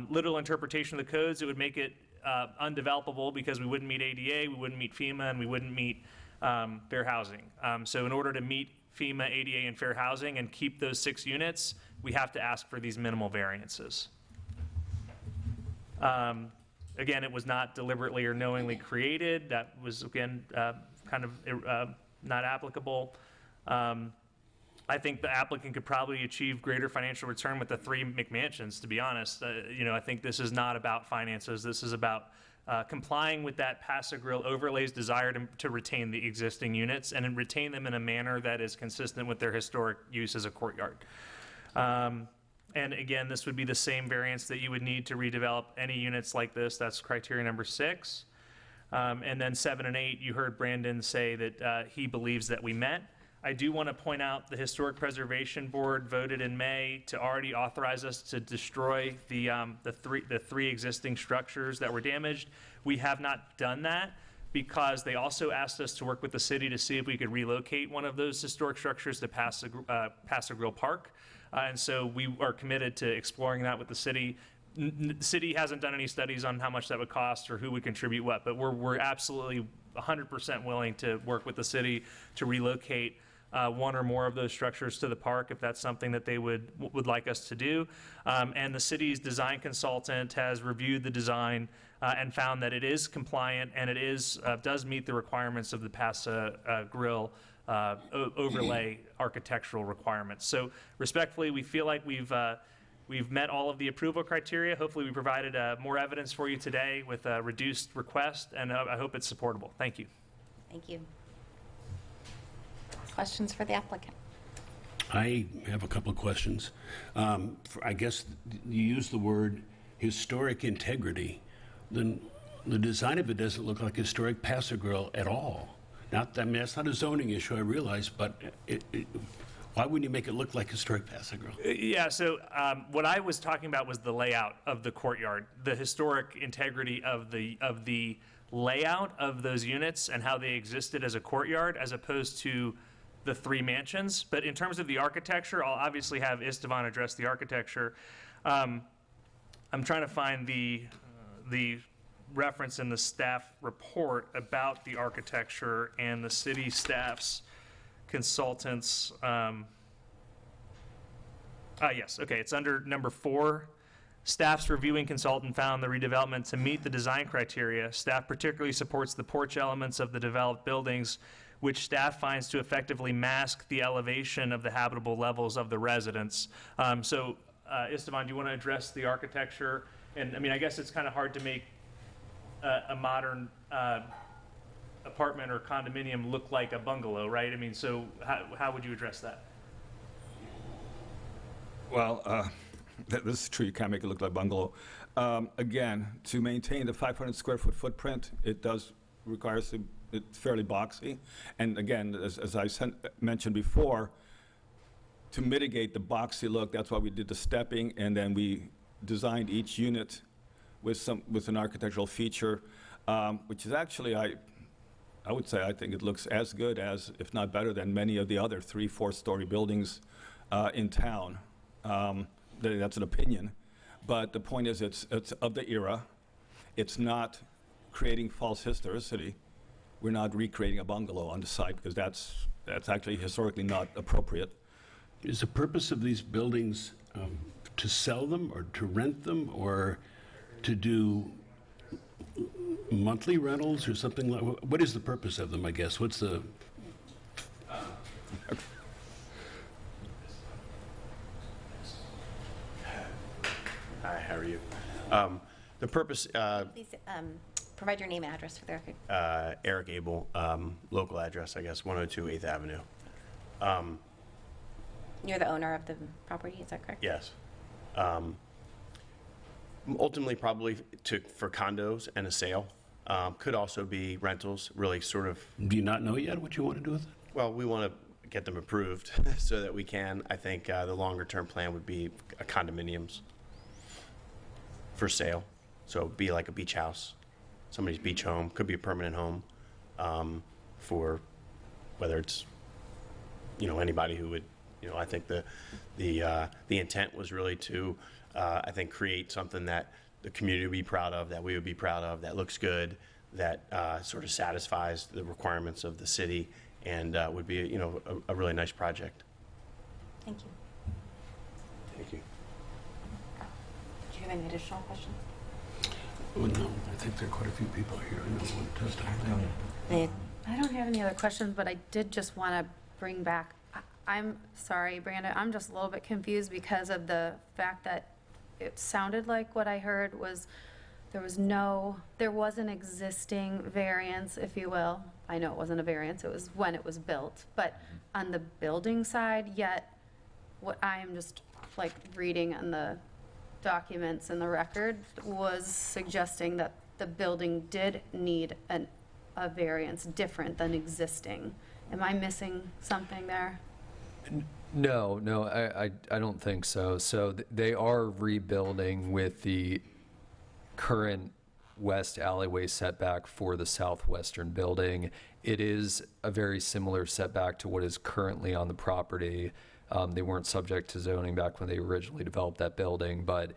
Literal interpretation of the codes, it would make it undevelopable because we wouldn't meet ADA, we wouldn't meet FEMA, and we wouldn't meet fair housing. So in order to meet FEMA, ADA, and fair housing and keep those 6 units, we have to ask for these minimal variances. Again, it was not deliberately or knowingly created. That was, again, kind of not applicable. I think the applicant could probably achieve greater financial return with the 3 McMansions, to be honest. I think this is not about finances. This is about complying with that Paso Grill overlay's desire to retain the existing units and retain them in a manner that is consistent with their historic use as a courtyard. And again, this would be the same variance that you would need to redevelop any units like this. That's criteria number 6. And then 7 and 8, you heard Brandon say that he believes that we met. I do want to point out the Historic Preservation Board voted in May to already authorize us to destroy the 3 existing structures that were damaged. We have not done that because they also asked us to work with the city to see if we could relocate one of those historic structures to Paso Grill Park. And so we are committed to exploring that with the city. The city hasn't done any studies on how much that would cost or who would contribute what, but we're absolutely 100% willing to work with the city to relocate one or more of those structures to the park if that's something that they would like us to do. And the city's design consultant has reviewed the design and found that it is compliant and it does meet the requirements of the Paso Grill overlay architectural requirements. So respectfully, we feel like we've met all of the approval criteria. Hopefully we provided more evidence for you today with a reduced request, and I hope it's supportable. Thank you. Thank you. Questions for the applicant? I have a couple of questions. I guess you used the word historic integrity. Then the design of it doesn't look like historic Paso Grill at all. That's not a zoning issue, I realize, but Why wouldn't you make it look like historic Paso Road? Yeah, so what I was talking about was the layout of the courtyard, the historic integrity of the layout of those units and how they existed as a courtyard as opposed to the three mansions. But in terms of the architecture, I'll obviously have Istvan address the architecture. I'm trying to find the reference in the staff report about the architecture and the city staff's consultants. Yes, okay, it's under number 4. Staff's reviewing consultant found the redevelopment to meet the design criteria. Staff particularly supports the porch elements of the developed buildings, which staff finds to effectively mask the elevation of the habitable levels of the residents. Istvan, do you want to address the architecture? And I mean, I guess it's kind of hard to make a modern apartment or condominium look like a bungalow, right? I mean, so how would you address that? Well, this is true. You can't make it look like bungalow. Again, to maintain the 500 square foot footprint, it does require it's fairly boxy. And again, as I mentioned before, to mitigate the boxy look, that's why we did the stepping, and then we designed each unit with an architectural feature, which is actually, I would say, I think it looks as good as, if not better than, many of the other 3-4-story buildings in town. That's an opinion, but the point is it's of the era. It's not creating false historicity. We're not recreating a bungalow on the site because that's actually historically not appropriate. Is the purpose of these buildings to sell them or to rent them or to do monthly rentals or something like? What is the purpose of them, I guess? What's the... Hi, how are you? The purpose, Please provide your name and address for the record. Eric Abel, local address, I guess, 102 8th Avenue. You're the owner of the property, is that correct? Yes. Ultimately, probably for condos and a sale. Could also be rentals, really sort of. Do you not know yet what you want to do with it? Well, we want to get them approved so that we can. I think the longer term plan would be condominiums for sale. So it'd be like a beach house, somebody's beach home, could be a permanent home for whether it's, anybody who would, I think the intent was really to, I think, create something that the community would be proud of, that we would be proud of, that looks good, that sort of satisfies the requirements of the city, and would be, a really nice project. Thank you. Thank you. Do you have any additional questions? Oh, no, I think there are quite a few people here. I know one testifying. I don't have any other questions, but I did just want to bring back, I'm sorry, Brandon, I'm just a little bit confused because of the fact that it sounded like what I heard was there was an existing variance, if you will. I know it wasn't a variance, it was when it was built, but on the building side, yet what I am just like reading on the documents in the record was suggesting that the building did need a variance different than existing. Am I missing something there? No, I don't think so. So they are rebuilding with the current west alleyway setback for the southwestern building. It is a very similar setback to what is currently on the property. They weren't subject to zoning back when they originally developed that building, but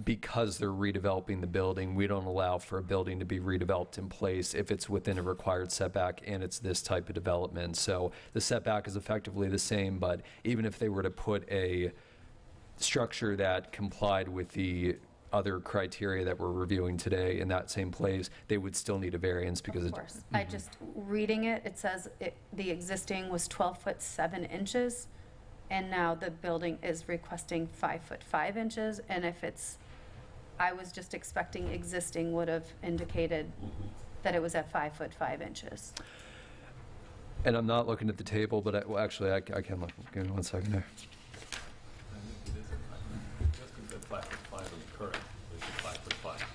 because they're redeveloping the building, we don't allow for a building to be redeveloped in place if it's within a required setback and it's this type of development. So the setback is effectively the same, but even if they were to put a structure that complied with the other criteria that we're reviewing today in that same place, they would still need a variance because Of course. I just, reading it says the existing was 12 foot 7 inches, and now the building is requesting 5 foot 5 inches, and if it's, I was just expecting existing would have indicated that it was at 5 foot 5 inches. And I'm not looking at the table, but I can look. Give me 1 second there. Just 5 foot 5 on the current, which is 5 foot 5.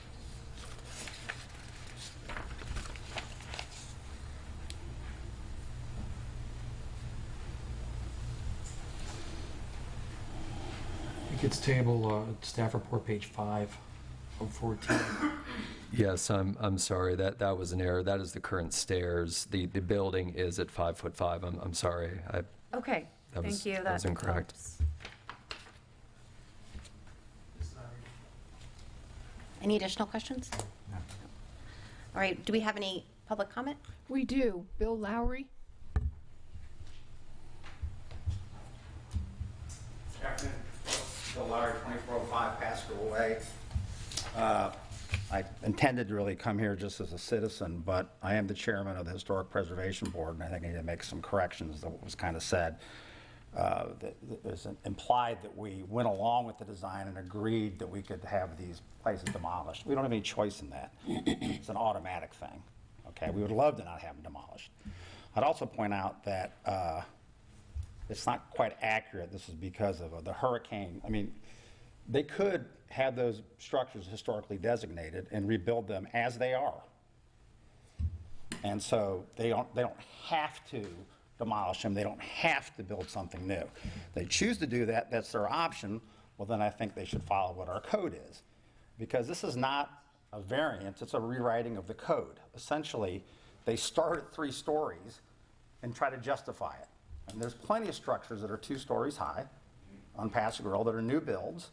think it's staff report, page 5 of 14. Yes, I'm sorry, that was an error. That is the current stairs. The building is at 5'5". I'm sorry. Okay, thank you. That was incorrect. helps. Any additional questions? No. All right, do we have any public comment? We do. Bill Lowry? Good afternoon. Bill Lowry, 2405 Pascal Way. I intended to really come here just as a citizen, but I am the chairman of the Historic Preservation Board, and I think I need to make some corrections to what was kind of said. It was implied that we went along with the design and agreed that we could have these places demolished. We don't have any choice in that. It's an automatic thing. Okay, we would love to not have them demolished. I'd also point out that it's not quite accurate. This is because of the hurricane. I mean, they could have those structures historically designated and rebuild them as they are. And so they don't have to demolish them. They don't have to build something new. They choose to do that. That's their option. Well, then I think they should follow what our code is, because this is not a variance. It's a rewriting of the code. Essentially, they start at 3 stories and try to justify it. And there's plenty of structures that are 2 stories high on Paso Grill that are new builds.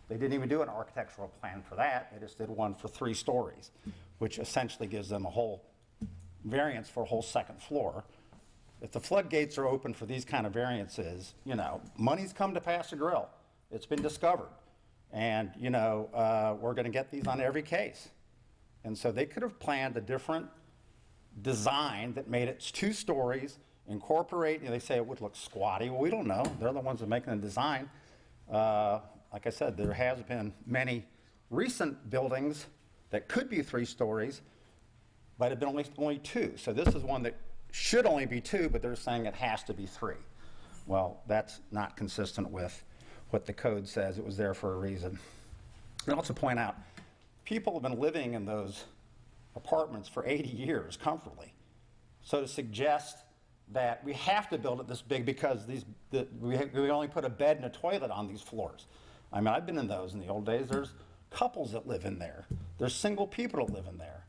They didn't even do an architectural plan for that. They just did one for 3 stories, which essentially gives them a whole variance for a whole second floor. If the floodgates are open for these kind of variances, you know, money's come to Paso Grill. It's been discovered. And, you know, we're going to get these on every case. And so they could have planned a different design that made it 2 stories, incorporate, you know, they say it would look squatty. Well, we don't know. They're the ones that are making the design. Like I said, there has been many recent buildings that could be 3 stories, but have been only 2. So this is one that should only be 2, but they're saying it has to be 3. Well, that's not consistent with what the code says. It was there for a reason. I'd also point out, people have been living in those apartments for 80 years comfortably. So to suggest that we have to build it this big because we only put a bed and a toilet on these floors. I mean, I've been in those in the old days. There's couples that live in there. There's single people that live in there.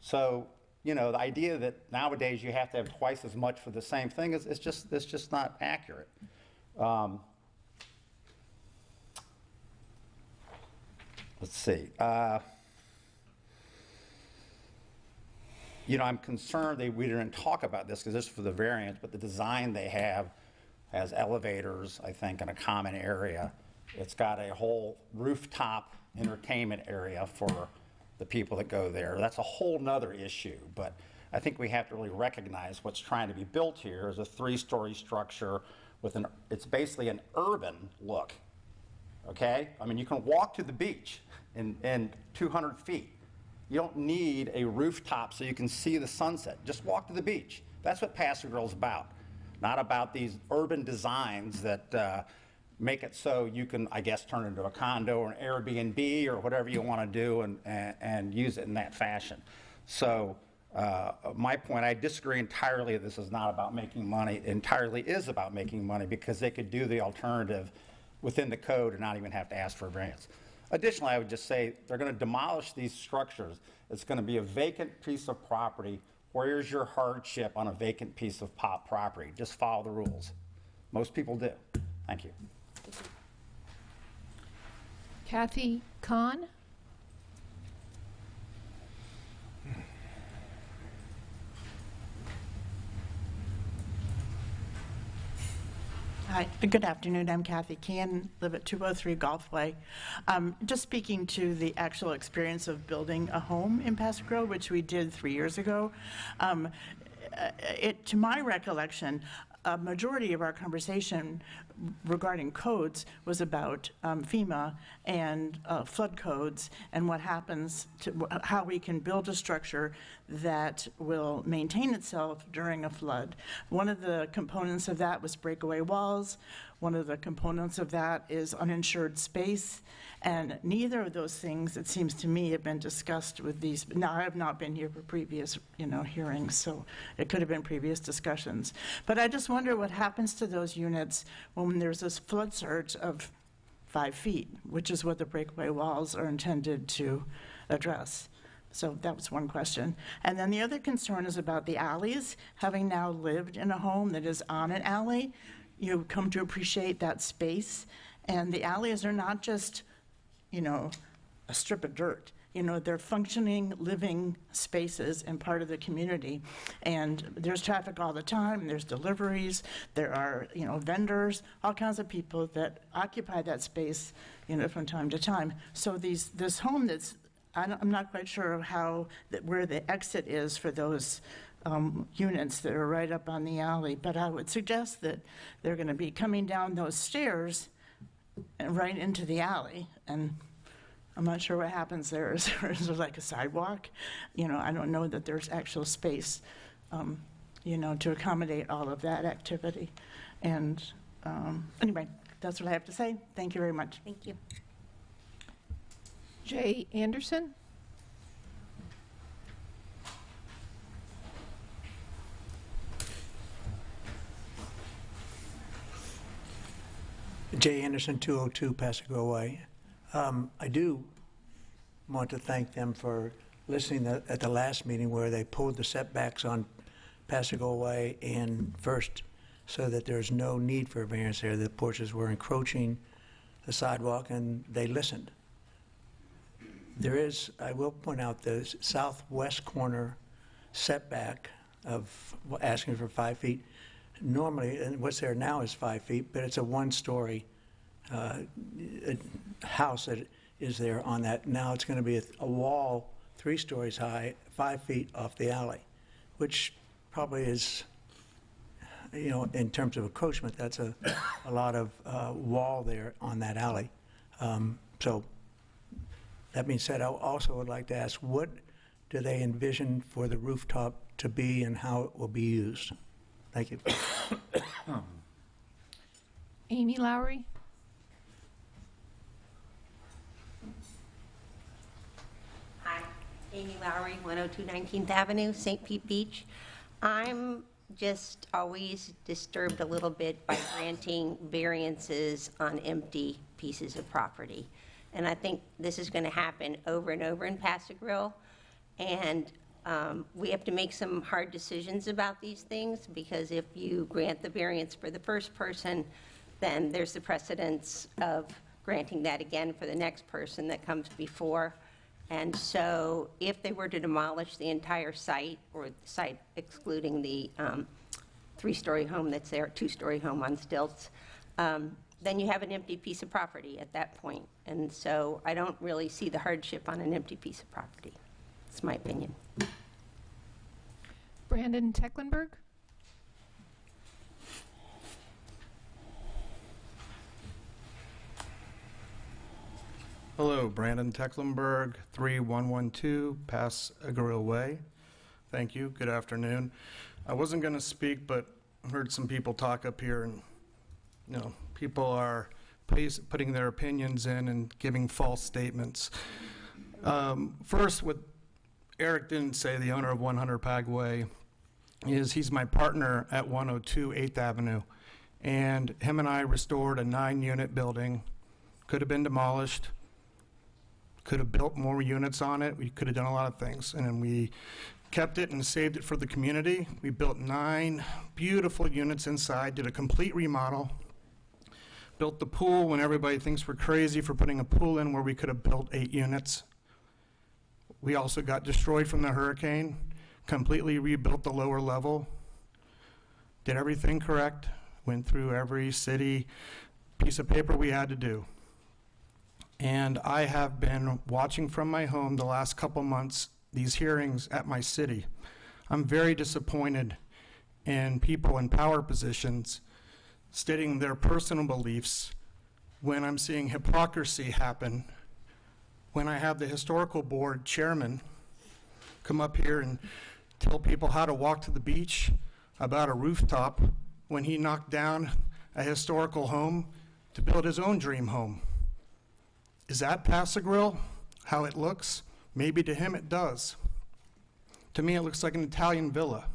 So, you know, the idea that nowadays you have to have twice as much for the same thing is it's just not accurate. Let's see. You know, I'm concerned that we didn't talk about this because this is for the variance, but the design they have has elevators, I think, in a common area. It's got a whole rooftop entertainment area for the people that go there. That's a whole nother issue, but I think we have to really recognize what's trying to be built here is a 3-story structure with it's basically an urban look, okay? I mean, you can walk to the beach in 200 feet. You don't need a rooftop so you can see the sunset. Just walk to the beach. That's what Paso Grill's about, not about these urban designs that make it so you can, I guess, turn it into a condo or an Airbnb or whatever you want to do and use it in that fashion. So my point, I disagree entirely that this is not about making money. It entirely is about making money because they could do the alternative within the code and not even have to ask for a variance. Additionally, I would just say they're going to demolish these structures. It's going to be a vacant piece of property. Where's your hardship on a vacant piece of property? Just follow the rules. Most people do. Thank you. Kathy Kahn? Hi, good afternoon. I'm Kathy Kean, live at 203 Golfway. Just speaking to the actual experience of building a home in Paso Grill, which we did 3 years ago. To my recollection, a majority of our conversation regarding codes was about FEMA and flood codes and what happens to how we can build a structure that will maintain itself during a flood. One of the components of that was breakaway walls. One of the components of that is uninsured space. And neither of those things, it seems to me, have been discussed with these. Now, I have not been here for previous, hearings, so it could have been previous discussions. But I just wonder what happens to those units when there's this flood surge of 5 feet, which is what the breakaway walls are intended to address. So that was one question. And then the other concern is about the alleys. Having now lived in a home that is on an alley, you come to appreciate that space. And the alleys are not just, you know, a strip of dirt. You know, they're functioning, living spaces and part of the community. And there's traffic all the time, there's deliveries, there are, you know, vendors, all kinds of people that occupy that space, you know, from time to time. So this home that's, I'm not quite sure where the exit is for those units that are right up on the alley, but I would suggest that they're gonna be coming down those stairs and right into the alley. And I'm not sure what happens there. Is there like a sidewalk? You know, I don't know that there's actual space, you know, to accommodate all of that activity. And anyway, that's what I have to say. Thank you very much. Thank you. Jay Anderson? Jay Anderson, 202 Pasago Way. I do want to thank them for listening at the last meeting where they pulled the setbacks on Pasago Way in first so that there's no need for a variance there. The porches were encroaching the sidewalk and they listened. There is, I will point out, the southwest corner setback of asking for 5 feet. Normally, and what's there now is 5 feet, but it's a one-story house that is there on that. Now it's going to be a wall 3 stories high, 5 feet off the alley, which probably is, you know, in terms of encroachment, that's a lot of wall there on that alley. So that being said, I also would like to ask, what do they envision for the rooftop to be and how it will be used? Thank you. Amy Lowry? Hi, Amy Lowry, 102 19th Avenue, St. Pete Beach. I'm just always disturbed a little bit by granting variances on empty pieces of property. And I think this is going to happen over and over in Pass-a-Grille. And we have to make some hard decisions about these things, because if you grant the variance for the first person, then there's the precedence of granting that again for the next person that comes before. And so if they were to demolish the entire site, or the site excluding the 3-story home that's there, 2-story home on stilts, then you have an empty piece of property at that point. And so I don't really see the hardship on an empty piece of property. That's my opinion. Brandon Tecklenburg? Hello, Brandon Tecklenburg, 3112 Pass-a-Grille Way. Thank you. Good afternoon. I wasn't going to speak, but I heard some people talk up here, and you know, people are putting their opinions in and giving false statements. First, what Eric didn't say, the owner of 100 Pag Way, is he's my partner at 102 8th Avenue. And him and I restored a 9-unit building. Could have been demolished. Could have built more units on it. We could have done a lot of things. And then we kept it and saved it for the community. We built 9 beautiful units inside, did a complete remodel. Built the pool when everybody thinks we're crazy for putting a pool in where we could have built 8 units. We also got destroyed from the hurricane, completely rebuilt the lower level, did everything correct, went through every city piece of paper we had to do. And I have been watching from my home the last couple months these hearings at my city. I'm very disappointed in people in power positions stating their personal beliefs when I'm seeing hypocrisy happen, when I have the historical board chairman come up here and tell people how to walk to the beach about a rooftop when he knocked down a historical home to build his own dream home. Is that Pass-a-Grille, how it looks? Maybe to him it does. To me, it looks like an Italian villa.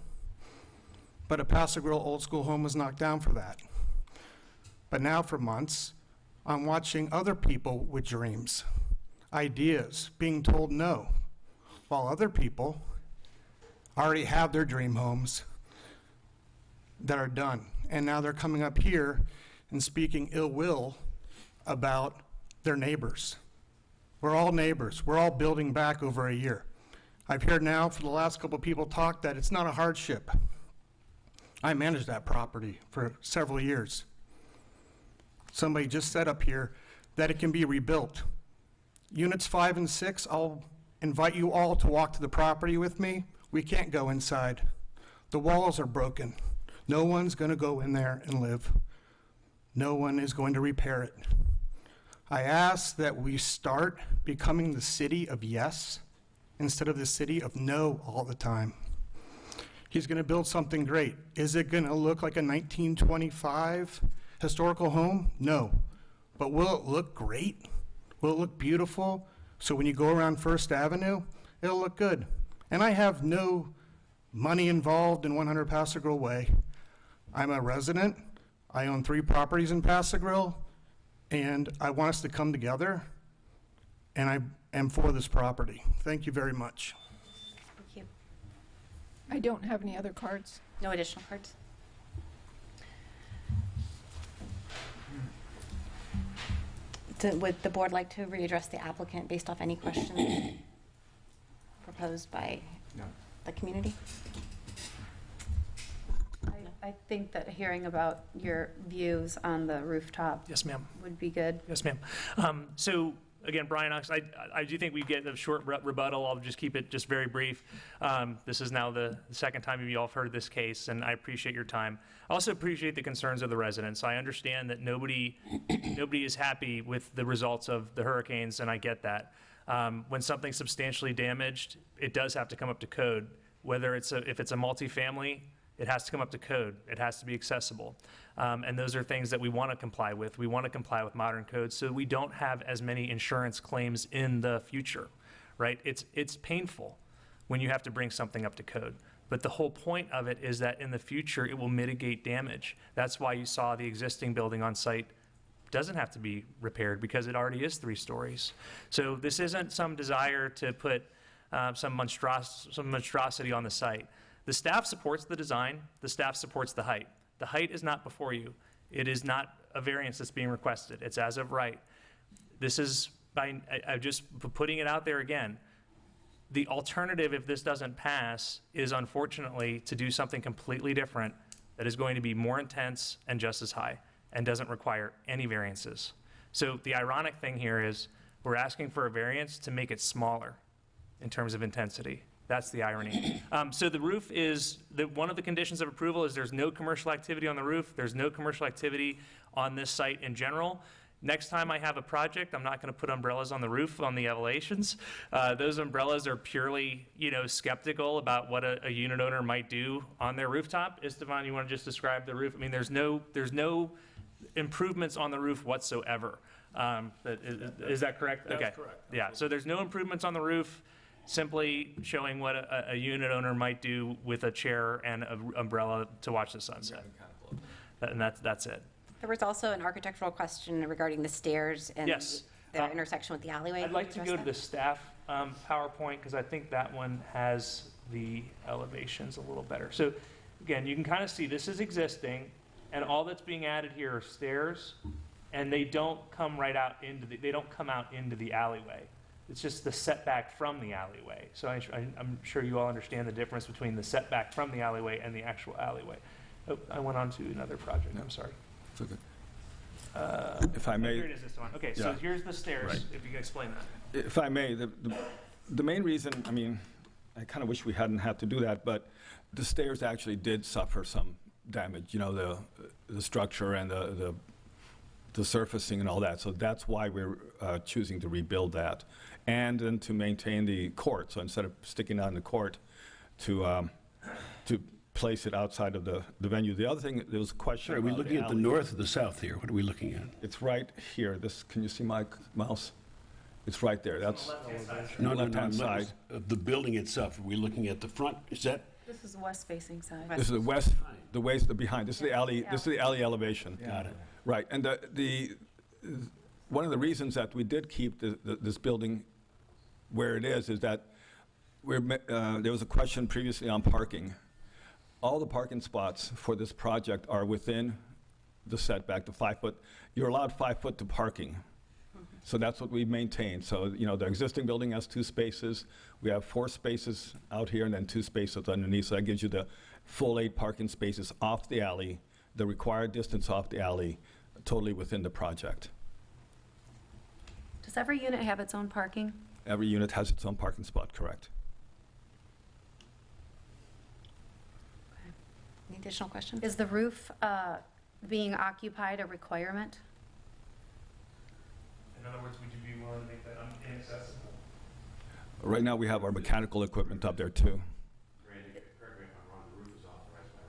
But a Pass-a-Grille old school home was knocked down for that. But now for months, on watching other people with dreams, ideas, being told no, while other people already have their dream homes that are done. And now they're coming up here and speaking ill will about their neighbors. We're all neighbors. We're all building back over a year. I've heard now for the last couple of people talk that it's not a hardship. I managed that property for several years. Somebody just said up here that it can be rebuilt. Units 5 and 6, I'll invite you all to walk to the property with me. We can't go inside. The walls are broken. No one's going to go in there and live. No one is going to repair it. I ask that we start becoming the city of yes instead of the city of no all the time. He's going to build something great. Is it going to look like a 1925 historical home? No. But will it look great? Will it look beautiful? So when you go around First Avenue, it'll look good. And I have no money involved in 100 Paso Grill Way. I'm a resident. I own 3 properties in Paso Grill, and I want us to come together, and I am for this property. Thank you very much. Thank you. I don't have any other cards. No additional cards? Would the board like to readdress the applicant based off any questions proposed by the community? I think that hearing about your views on the rooftop. Yes, ma'am. Would be good. Yes, ma'am. So again, Brian Knox, I do think we get a short rebuttal. I'll just keep it just very brief. This is now the second time you all have heard this case, and I appreciate your time. I also appreciate the concerns of the residents. I understand that nobody is happy with the results of the hurricanes, and I get that. When something's substantially damaged, it does have to come up to code. Whether if it's a multifamily, it has to come up to code. It has to be accessible. And those are things that we want to comply with. We want to comply with modern codes so we don't have as many insurance claims in the future, right? It's painful when you have to bring something up to code. But the whole point of it is that in the future, it will mitigate damage. That's why you saw the existing building on site doesn't have to be repaired because it already is 3 stories. So this isn't some desire to put some monstrosity on the site. The staff supports the design. The staff supports the height. The height is not before you. It is not a variance that's being requested. It's as of right. This is, I'm just putting it out there again. The alternative, if this doesn't pass, is unfortunately to do something completely different that is going to be more intense and just as high and doesn't require any variances. So the ironic thing here is we're asking for a variance to make it smaller in terms of intensity. That's the irony. So the roof is, one of the conditions of approval is there's no commercial activity on the roof. There's no commercial activity on this site in general. Next time I have a project, I'm not going to put umbrellas on the roof on the elevations. Those umbrellas are purely, skeptical about what a unit owner might do on their rooftop. Esteban, you want to just describe the roof? I mean, there's no improvements on the roof whatsoever. Is that correct? That's okay. correct. Yeah. So there's no improvements on the roof. Simply showing what a unit owner might do with a chair and an umbrella to watch the sunset. And that's it. There was also an architectural question regarding the stairs and Yes. the intersection with the alleyway. I'd Can like you to address go to that? the staff PowerPoint because I think that one has the elevations a little better. So again, you can kind of see this is existing, and all that's being added here are stairs, and they don't come right out into they don't come out into the alleyway. It's just the setback from the alleyway. So I'm sure you all understand the difference between the setback from the alleyway and the actual alleyway. Oh, I went on to another project. I'm sorry. It's okay. If I may. Here it is, this one. Okay, so Yeah. here's the stairs, Right. if you can explain that. If I may, the main reason, I mean, I kind of wish we hadn't had to do that, but the stairs actually did suffer some damage, the structure and the surfacing and all that. So that's why we're choosing to rebuild that. And then to maintain the court. So instead of sticking out in the court, to place it outside of the venue. The other thing, there was a question Are we about looking at the alley. north or the south here? What are we looking at? It's right here. Can you see my mouse? It's right there. That's No, left-hand side. The building itself, are we looking at the front? Is that? This is the west-facing side. This is the west, the waist behind. This is the alley. This is the alley elevation. Got it. Right, and one of the reasons that we did keep this building where it is that there was a question previously on parking. All the parking spots for this project are within the setback, the 5 foot. You're allowed 5 foot to parking. So that's what we maintain. So, the existing building has 2 spaces. We have 4 spaces out here and then 2 spaces underneath. So that gives you the full 8 parking spaces off the alley, the required distance off the alley, totally within the project. Does every unit have its own parking? Every unit has its own parking spot, correct? Any additional questions? Is the roof being occupied a requirement? In other words, would you be willing to make that inaccessible? Right now, we have our mechanical equipment up there too. Randy, correct me if I'm wrong, the roof is authorized by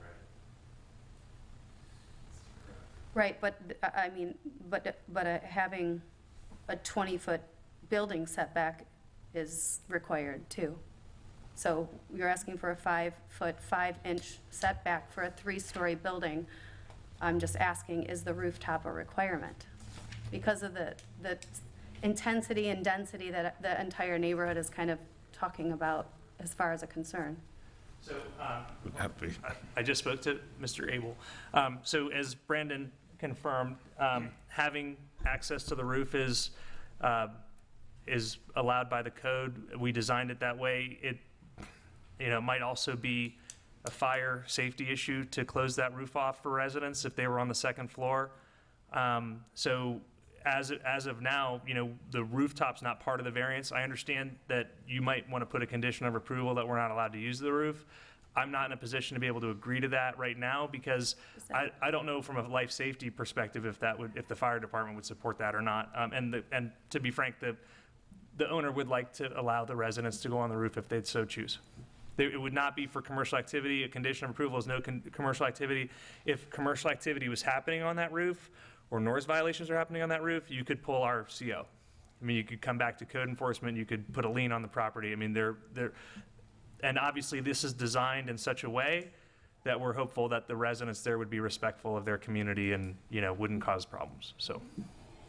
right. Right, but I mean, but having a 20-foot building setback is required too. So you're asking for a 5-foot, 5-inch setback for a 3-story building. I'm just asking, is the rooftop a requirement? Because of the intensity and density that the entire neighborhood is kind of talking about as far as a concern. So I just spoke to Mr. Abel. So as Brandon confirmed, having access to the roof is allowed by the code. We designed it that way. It might also be a fire safety issue to close that roof off for residents if they were on the second floor. So as of now, the rooftop's not part of the variance. I understand that you might want to put a condition of approval that we're not allowed to use the roof. I'm not in a position to be able to agree to that right now because I don't know from a life safety perspective if the fire department would support that or not. And to be frank, the owner would like to allow the residents to go on the roof if they'd so choose. It would not be for commercial activity. A condition of approval is no commercial activity. If commercial activity was happening on that roof or noise violations are happening on that roof, you could pull our CO. I mean, you could come back to code enforcement. You could put a lien on the property. I mean, and obviously this is designed in such a way that we're hopeful that the residents there would be respectful of their community and, wouldn't cause problems. So,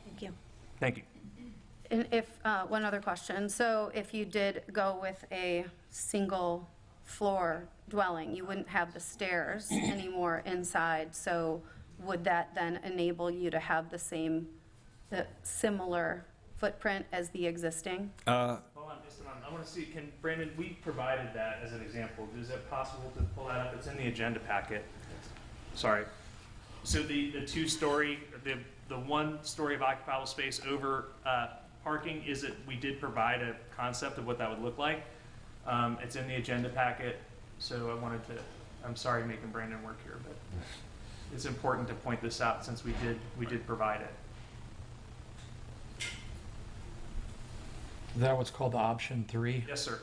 Thank you. thank you. And one other question. So if you did go with a single floor dwelling, you wouldn't have the stairs anymore inside. So would that then enable you to have the similar footprint as the existing? Hold on, just a moment. I want to see, Brandon, we provided that as an example. Is it possible to pull that up? It's in the agenda packet. Sorry. So the 2-story, the 1 story of occupiable space over parking we did provide a concept of what that would look like. It's in the agenda packet. So I'm sorry making Brandon work here, but it's important to point this out since we did provide it. Is that what's called the option 3? Yes, sir.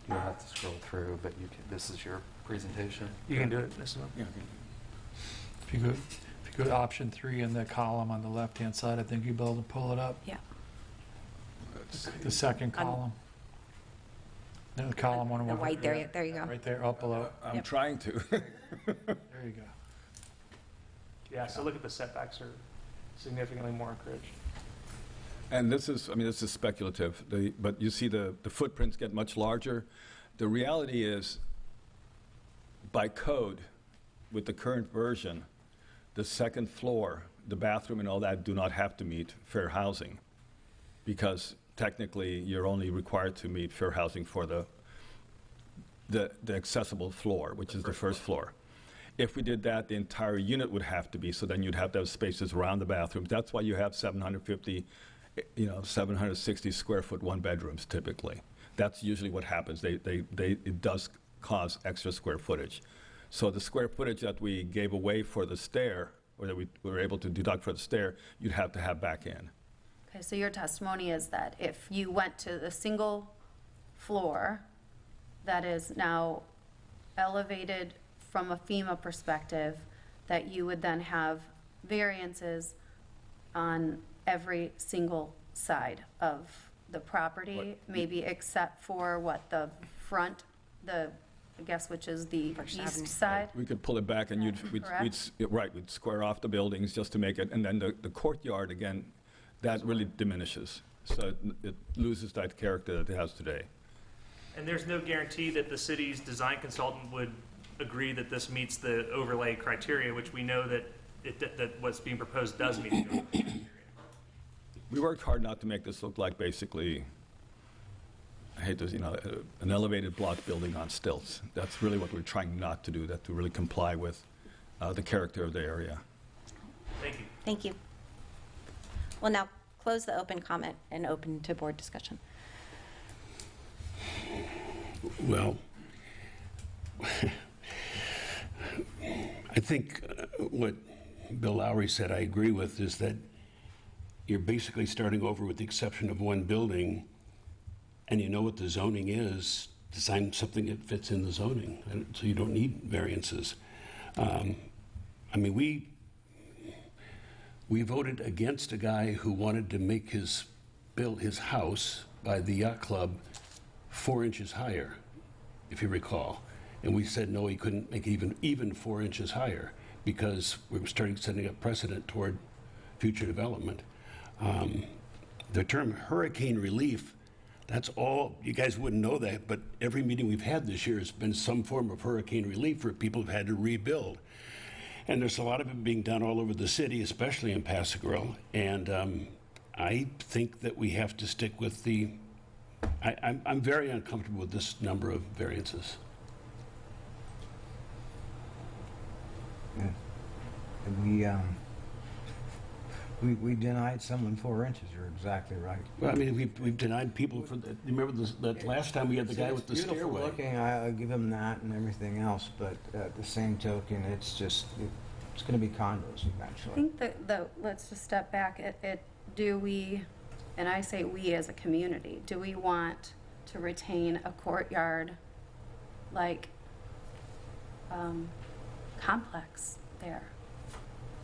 You'll have to scroll through, but this is your presentation. You can do it. This one. Yeah. If you go to option 3 in the column on the left-hand side, I think you'll be able to pull it up. Yeah. The second column. No, column one. The white, there you go. Right there, up below. I'm trying to. There you go. Yeah, so look at the setbacks are significantly more encouraged. And this is speculative, but you see the footprints get much larger. The reality is, by code, with the current version, the second floor, the bathroom and all that do not have to meet fair housing because technically you're only required to meet fair housing for the accessible floor, which is the first floor. If we did that, the entire unit would have to be, so then you'd have to have spaces around the bathrooms. That's why you have 760 square foot 1-bedrooms typically. That's usually what happens. It does cause extra square footage. So the square footage that we gave away for the stair, or that we were able to deduct for the stair, you'd have to have back in. Okay, so your testimony is that if you went to the single floor that is now elevated from a FEMA perspective, that you would then have variances on every single side of the property, maybe except for the front, the I guess, which is the First east Avenue. side. We could pull it back and we'd square off the buildings just to make it, and then the courtyard, again, that really diminishes. So it loses that character that it has today. And there's no guarantee that the city's design consultant would agree that this meets the overlay criteria, which we know that that what's being proposed does meet the overlay criteria. We worked hard not to make this look like basically, I hate this, an elevated block building on stilts. That's really what we're trying not to do, that to really comply with the character of the area. Thank you. Thank you. We'll now close the open comment and open to board discussion. Well, I think what Bill Lowry said I agree with is that you're basically starting over with the exception of one building, and you know what the zoning is, design something that fits in the zoning, and so you don't need variances. I mean, we voted against a guy who wanted to make build his house by the yacht club 4 inches higher, if you recall. And we said, no, he couldn't make even 4 inches higher because we were setting up precedent toward future development. The term hurricane relief, that's all, you guys wouldn't know that, but every meeting we've had this year has been some form of hurricane relief where people have had to rebuild. And there's a lot of it being done all over the city, especially in Paso Grill. And I think that we have to stick with I'm very uncomfortable with this number of variances. Yeah. And we denied someone 4 inches. You're exactly right. Well, I mean, we've denied people for that. Remember that last time we had the guy with the stairway? It's beautiful looking. I give him that and everything else, but at the same token, it's just it's going to be condos eventually. I think let's just step back. Do we, and I say we as a community, do we want to retain a courtyard like complex there?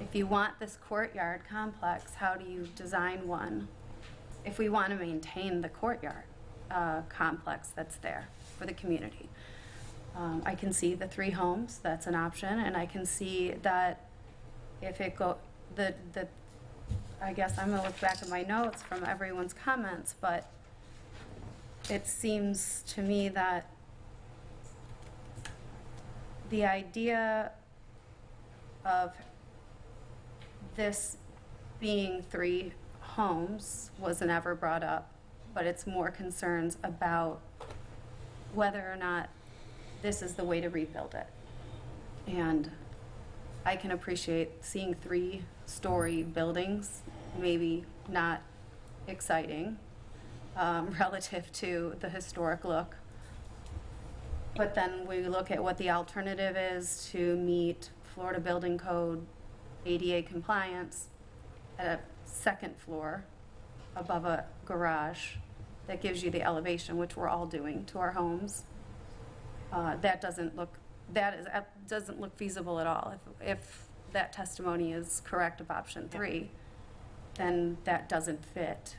If you want this courtyard complex, how do you design one? If we want to maintain the courtyard complex that's there for the community. I can see the 3 homes, that's an option, and I can see that if it I guess I'm gonna look back at my notes from everyone's comments, but it seems to me that the idea of this being 3 homes wasn't ever brought up, but it's more concerns about whether or not this is the way to rebuild it. And I can appreciate seeing 3-story buildings, maybe not exciting relative to the historic look. But then we look at what the alternative is to meet Florida Building Code ADA compliance at a 2nd floor above a garage that gives you the elevation, which we're all doing to our homes. That doesn't look feasible at all. If that testimony is correct of option 3, then that doesn't fit.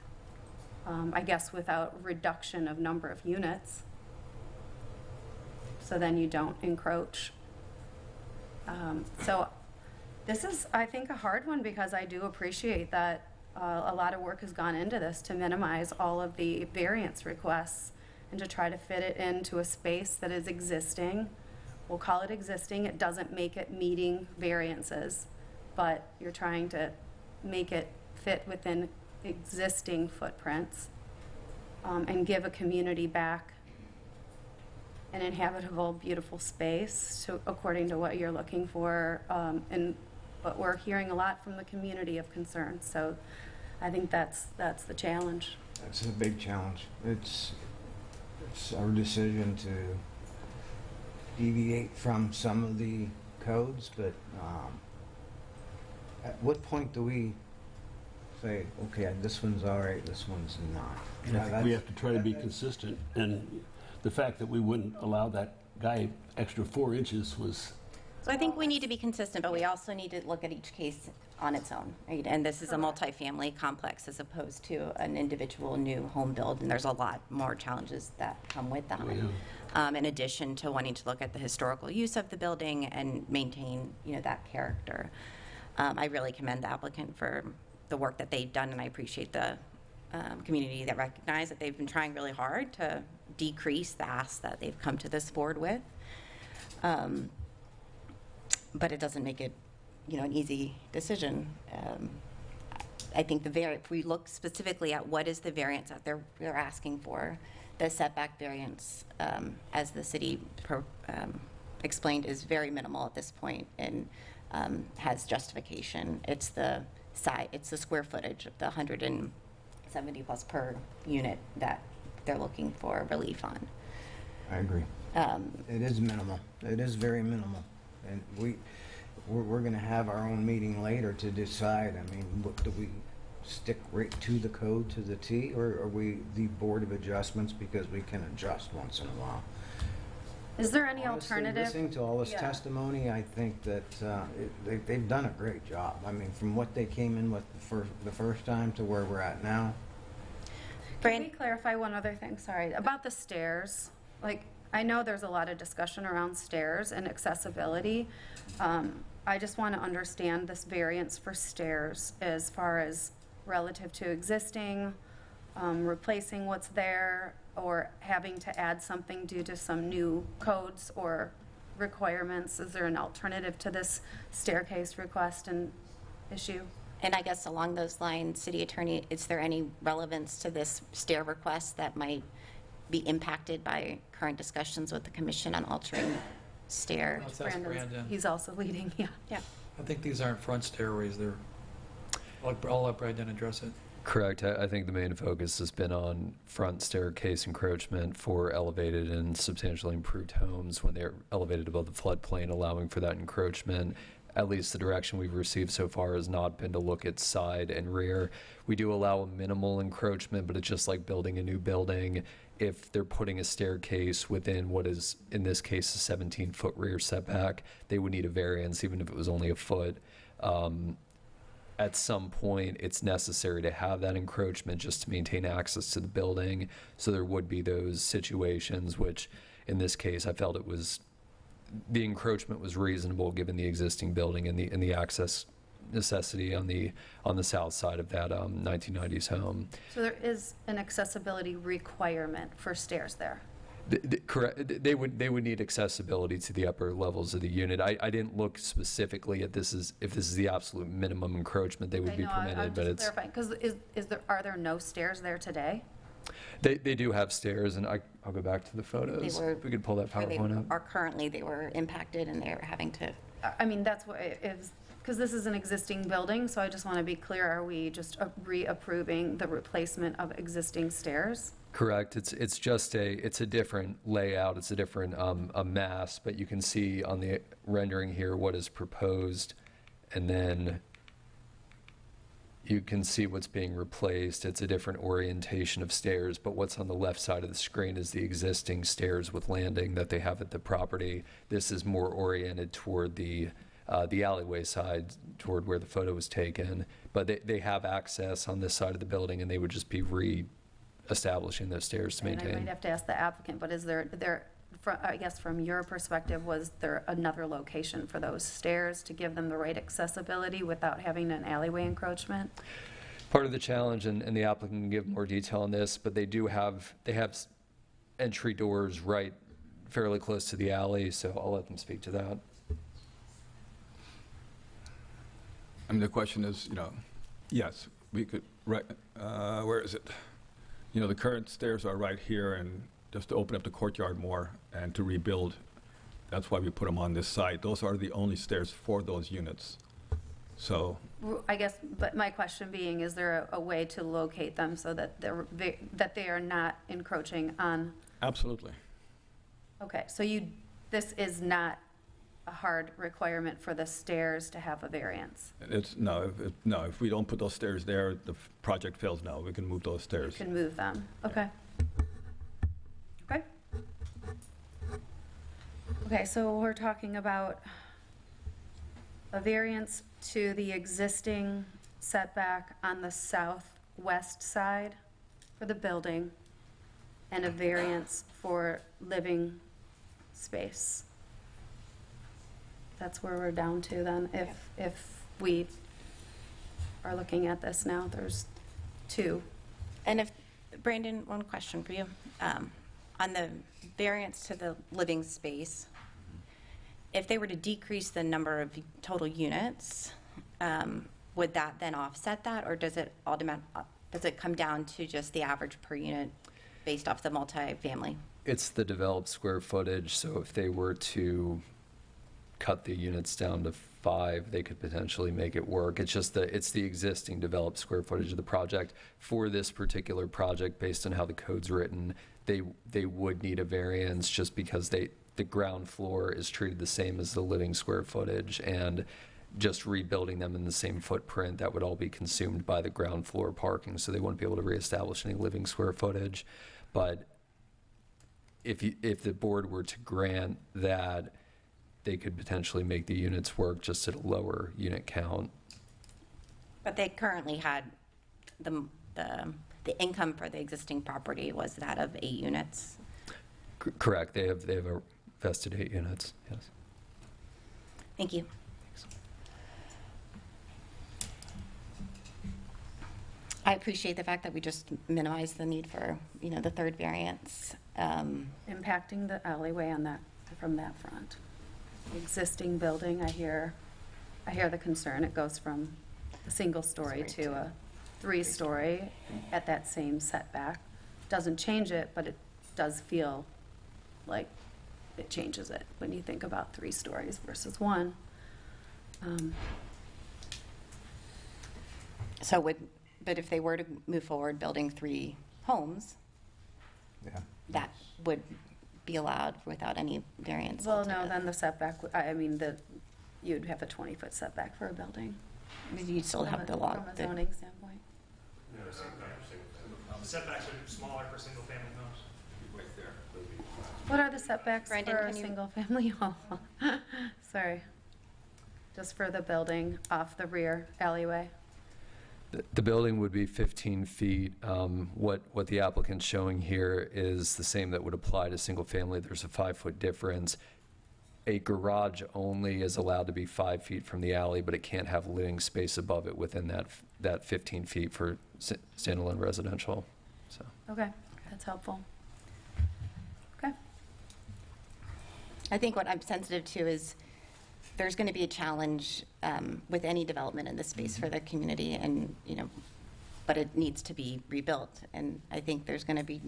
I guess without reduction of number of units. So then you don't encroach. So this is, I think, a hard one because I do appreciate that a lot of work has gone into this to minimize all of the variance requests and to try to fit it into a space that is existing. We'll call it existing. It doesn't make it meeting variances, but you're trying to make it fit within existing footprints and give a community back an inhabitable, beautiful space according to what you're looking for and what we're hearing a lot from the community of concern. So I think that's the challenge. That's a big challenge. It's our decision to deviate from some of the codes, but at what point do we say, okay, this one's all right, this one's not? And I think we have to try to be consistent, and the fact that we wouldn't allow that guy extra 4 inches was So I think we need to be consistent, but we also need to look at each case on its own, right? And this is a multifamily complex as opposed to an individual new home build, and there's a lot more challenges that come with that. In addition to wanting to look at the historical use of the building and maintain, that character. I really commend the applicant for the work that they've done, and I appreciate the community that recognize that they've been trying really hard to decrease the asks that they've come to this board with. But it doesn't make it, an easy decision. I think if we look specifically at what is the variance that they're asking for, the setback variance, as the city explained, is very minimal at this point and has justification. It's the square footage of the 170 plus per unit that they're looking for relief on. I agree. It is minimal. It is very minimal. And we're going to have our own meeting later to decide. I mean, do we stick right to the code to the T, or are we the Board of Adjustments because we can adjust once in a while? Is there any Honestly, alternative? Listening to all this testimony, I think that they've done a great job. I mean, from what they came in with the first time to where we're at now. Can we clarify one other thing? Sorry, about the stairs. Like, I know there's a lot of discussion around stairs and accessibility. I just want to understand this variance for stairs as far as relative to existing, replacing what's there, or having to add something due to some new codes or requirements. Is there an alternative to this staircase request and issue? And I guess along those lines, City Attorney, is there any relevance to this stair request that might be impacted by current discussions with the commission on altering stair? That's Brandon. He's also leading, yeah. I think these aren't front stairways, I'll let Brandon address it. Correct. I think the main focus has been on front staircase encroachment for elevated and substantially improved homes when they're elevated above the floodplain, allowing for that encroachment. At least the direction we've received so far has not been to look at side and rear. We do allow a minimal encroachment, but it's just like building a new building. If they're putting a staircase within what is, in this case, a 17-foot rear setback, they would need a variance, even if it was only a foot. At some point, it's necessary to have that encroachment just to maintain access to the building. So there would be those situations, which in this case, I felt the encroachment was reasonable given the existing building and the access necessity on the south side of that 1990s home. So there is an accessibility requirement for stairs there? Correct. They would need accessibility to the upper levels of the unit. I didn't look specifically at if this is the absolute minimum encroachment they would be permitted, I'm but just clarifying, because are there no stairs there today? They do have stairs, and I'll go back to the photos. If we could pull that PowerPoint up. Currently, they were impacted and they're having to. I mean, that's what it is, because this is an existing building, so I just want to be clear, are we just reapproving the replacement of existing stairs? Correct. It's just it's a different layout. It's a different a mass, but you can see on the rendering here what is proposed, and then you can see what's being replaced. It's a different orientation of stairs, but what's on the left side of the screen is the existing stairs with landing that they have at the property. This is more oriented toward the alleyway side, toward where the photo was taken, but they have access on this side of the building, and they would just be establishing those stairs to maintain. And I might have to ask the applicant, but is there, I guess from your perspective, was there another location for those stairs to give them the right accessibility without having an alleyway encroachment? Part of the challenge, and the applicant can give more detail on this, but they have entry doors right fairly close to the alley, so I'll let them speak to that. I mean, the question is, yes, we could, right, where is it? The current stairs are right here, and just to open up the courtyard more and to rebuild, that's why we put them on this side. Those are the only stairs for those units. So I guess, but my question being, is there a way to locate them so that they are not encroaching on? Absolutely. Okay, so this is not a hard requirement for the stairs to have a variance? If we don't put those stairs there, the project fails. No, we can move those stairs. You can move them, okay. Okay. Okay, so we're talking about a variance to the existing setback on the southwest side for the building, and a variance for living space. That's where we're down to then, if we are looking at this now, there's two. And if, Brandon, one question for you. On the variance to the living space, if they were to decrease the number of total units, would that then offset that, or does it come down to just the average per unit based off the multifamily? It's the developed square footage, so if they were to cut the units down to 5, they could potentially make it work. It's just it's the existing developed square footage of the project. For this particular project, based on how the code's written, they would need a variance just because the ground floor is treated the same as the living square footage, and just rebuilding them in the same footprint, that would all be consumed by the ground floor parking, so they wouldn't be able to reestablish any living square footage. But if the board were to grant that, they could potentially make the units work just at a lower unit count. But they currently had the income for the existing property was that of 8 units. Correct. They have a vested 8 units. Yes. Thank you. I appreciate the fact that we just minimized the need for, the third variance. Impacting the alleyway on that, from that front. Existing building, I hear the concern. It goes from a single story to a 3-story at that same setback. Doesn't change it, but it does feel like it changes it when you think about 3 stories versus 1. But if they were to move forward building 3 homes, that would be allowed without any variance. Well, no, then the setback, you'd have a 20-foot setback for a building. You'd still have the law. From a zoning standpoint. Setbacks are smaller for single-family homes. What are the setbacks Brandon, for a can you- single-family home? Sorry. Just for the building off the rear alleyway. The building would be 15 feet. What the applicant's showing here is the same that would apply to single family. There's a 5-foot difference. A garage only is allowed to be 5 feet from the alley, but it can't have living space above it within that 15 feet for standalone residential. So. Okay, that's helpful. Okay. I think what I'm sensitive to is there's going to be a challenge with any development in this space for the community, and but it needs to be rebuilt. And I think there's going to be,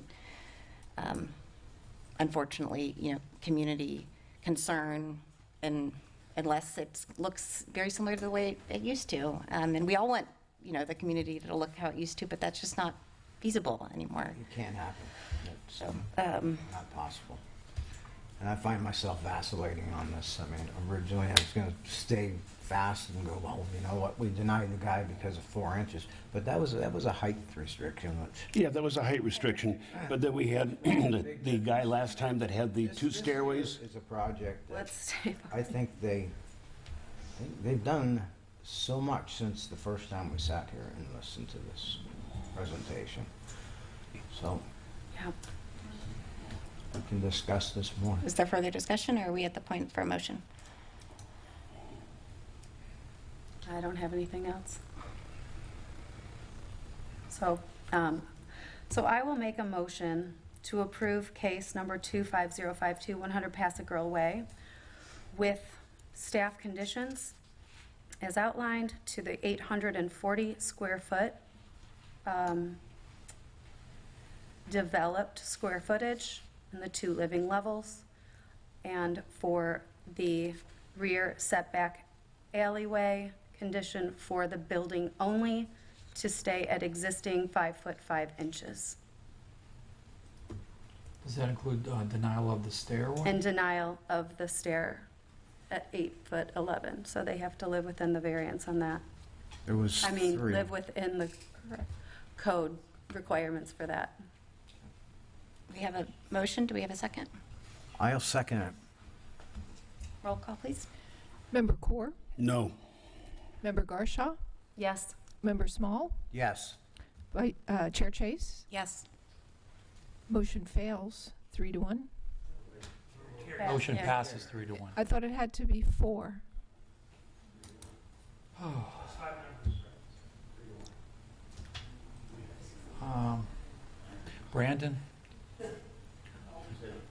unfortunately, community concern, and unless it looks very similar to the way it used to. And we all want, the community to look how it used to, but that's just not feasible anymore. It can't happen. It's not possible. And I find myself vacillating on this. Originally I was going to stay fast and go, well, you know what, we denied the guy because of 4 inches. But that was a height restriction, which... Yeah, that was a height restriction. But then we had the guy last time that had the 2 stairways. It's a project that Let's stay. I think they've done so much since the first time we sat here and listened to this presentation. So Yeah. we can discuss this more. Is there further discussion, or are we at the point for a motion? I don't have anything else. So I will make a motion to approve case number 25052, 100 Passage Girl Way, with staff conditions as outlined to the 840 square foot developed square footage in the 2 living levels, and for the rear setback alleyway condition for the building only to stay at existing 5 foot 5 inches. Does that include denial of the stairway? And denial of the stair at 8 foot 11, so they have to live within the variance on that. There was 3. Live within the code requirements for that. We have a motion. Do we have a second? I'll second it. Roll call, please. Member Core, No. Member Garshaw? Yes. Member Small? Yes. Chair Chase? Yes. Motion fails 3-1. Motion passes 3-1. I thought it had to be 4. Brandon?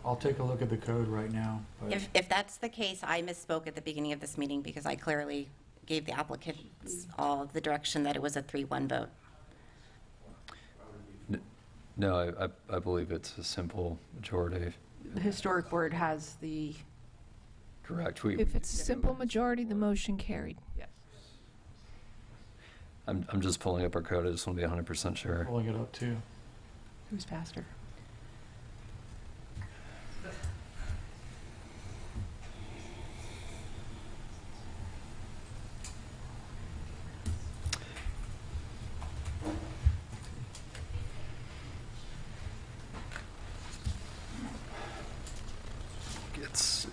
I'll take a look at the code right now. But If that's the case, I misspoke at the beginning of this meeting because I clearly gave the applicants all the direction that it was a 3-1 vote. No, I believe it's a simple majority. The historic board has the, Correct. If it's a simple majority, the motion carried. yes. I'm just pulling up our code. I just want to be 100% sure. pulling it up too. Who's faster?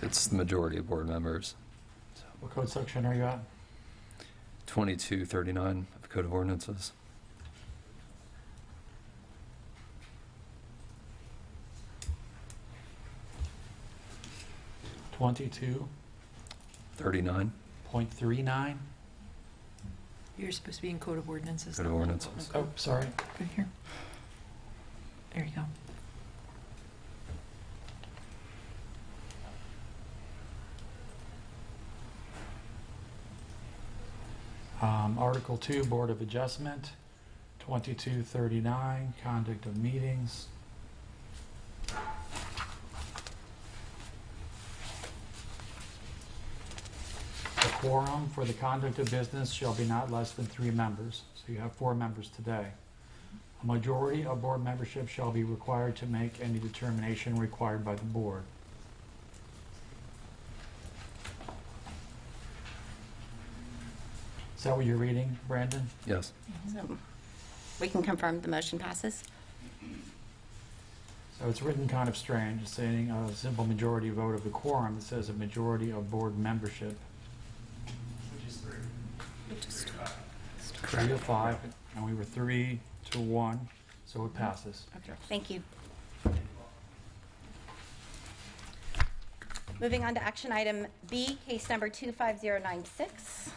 It's the majority of board members. What code section are you at? 2239 of the Code of Ordinances. .39. 39 You're supposed to be in Code of Ordinances. Code of Ordinances. Oh, sorry. Right here. There you go. Article 2, Board of Adjustment. 2239, Conduct of Meetings. The quorum for the conduct of business shall be not less than 3 members. So you have 4 members today. A majority of board membership shall be required to make any determination required by the board. Is that what you're reading, Brandon? Yes. So we can confirm the motion passes. So it's written kind of strange, it's saying a simple majority vote of the quorum. It says a majority of board membership. Which is 3. Which is 3 to 5, and we were 3 to 1, so it passes. Okay, thank you. Moving on to action item B, case number 25096.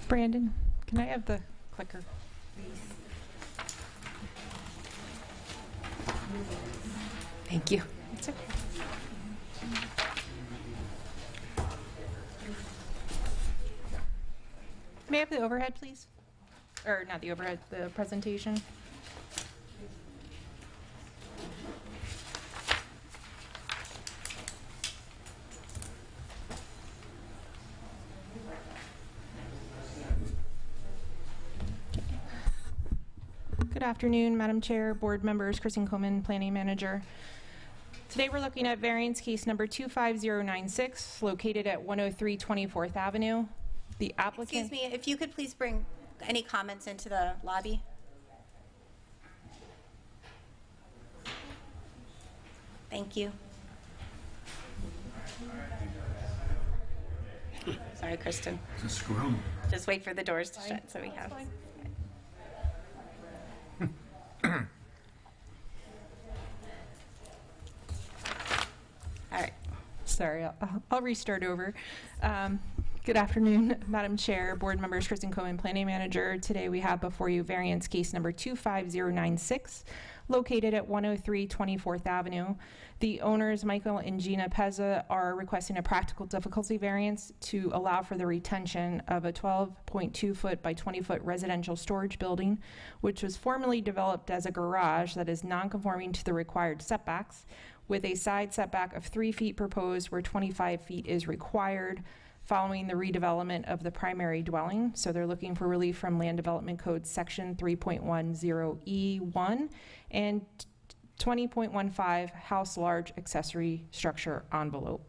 Brandon, can I have the clicker? Thank you. It's okay. May I have the overhead, please? Or not the overhead, the presentation? Good afternoon, Madam Chair, board members, Kristen Coleman, Planning Manager. Today we're looking at variance case number 25096, located at 103 24th Avenue. The applicant... Excuse me, if you could please bring any comments into the lobby. Thank you. Sorry, Kristen. It's a scrum. Just wait for the doors to shut so we have. All right. Sorry, I'll restart over. Good afternoon, Madam Chair, board members, Kristen Cohen, Planning Manager. Today we have before you variance case number 25096, located at 103 24th Avenue. The owners, Michael and Gina Pezza, are requesting a practical difficulty variance to allow for the retention of a 12.2 foot by 20 foot residential storage building, which was formerly developed as a garage that is non-conforming to the required setbacks, with a side setback of 3 feet proposed where 25 feet is required following the redevelopment of the primary dwelling. So they're looking for relief from Land Development Code Section 3.10E1 and 20.15 House Large Accessory Structure Envelope.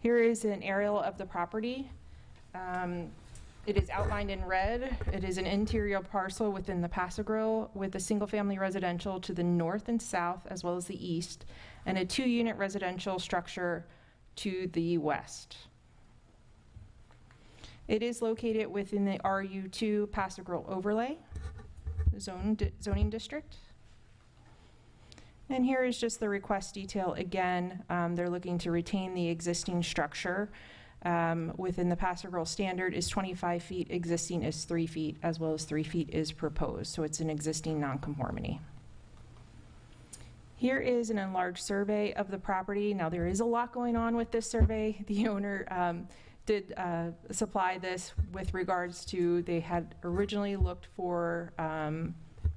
Here is an aerial of the property. It is outlined in red. It is an interior parcel within the Pass-A-Grille with a single-family residential to the north and south as well as the east, and a 2-unit residential structure to the west. It is located within the RU2 Paso Grill overlay zoning district. And here is just the request detail again. They're looking to retain the existing structure. Within the Paso Grill standard is 25 feet, existing is 3 feet, as well as 3 feet is proposed. So it's an existing nonconformity. Here is an enlarged survey of the property. Now there is a lot going on with this survey. The owner did supply this with regards to, they had originally looked for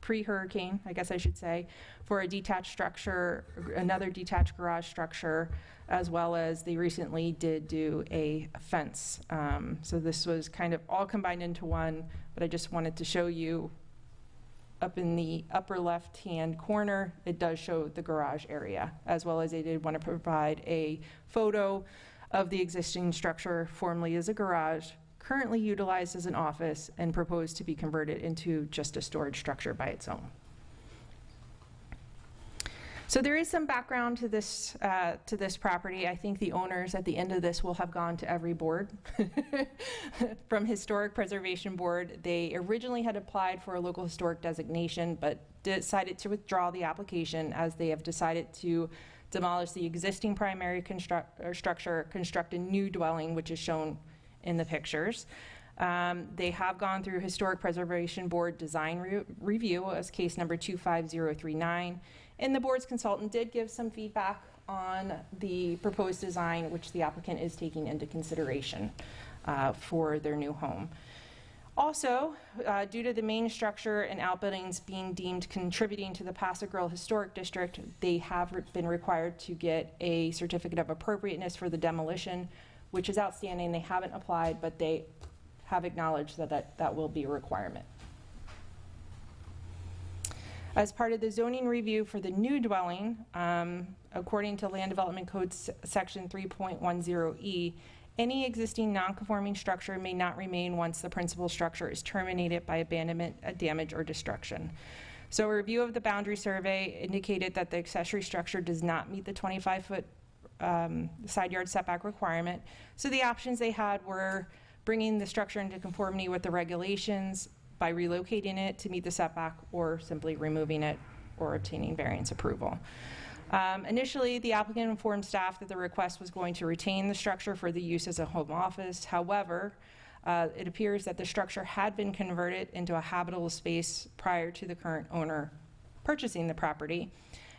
pre-hurricane, I guess I should say, for a detached structure, another detached garage structure, as well as they recently did do a fence. So this was kind of all combined into one, but I just wanted to show you up in the upper left-hand corner, it does show the garage area, as well as they did want to provide a photo of the existing structure formerly as a garage, currently utilized as an office, and proposed to be converted into just a storage structure by its own. So there is some background to this property. I think the owners at the end of this will have gone to every board. From Historic Preservation Board, they originally had applied for a local historic designation, but decided to withdraw the application as they have decided to demolish the existing primary structure, construct a new dwelling, which is shown in the pictures. They have gone through Historic Preservation Board design review as case number 25039, and the board's consultant did give some feedback on the proposed design, which the applicant is taking into consideration for their new home. Also, due to the main structure and outbuildings being deemed contributing to the Paso Grill Historic District, they have been required to get a certificate of appropriateness for the demolition, which is outstanding. They haven't applied, but they have acknowledged that will be a requirement. As part of the zoning review for the new dwelling, according to Land Development Code Section 3.10E, any existing non-conforming structure may not remain once the principal structure is terminated by abandonment, damage, or destruction. So a review of the boundary survey indicated that the accessory structure does not meet the 25-foot side yard setback requirement. So the options they had were bringing the structure into conformity with the regulations by relocating it to meet the setback, or simply removing it or obtaining variance approval. Initially, the applicant informed staff that the request was going to retain the structure for the use as a home office. However, it appears that the structure had been converted into a habitable space prior to the current owner purchasing the property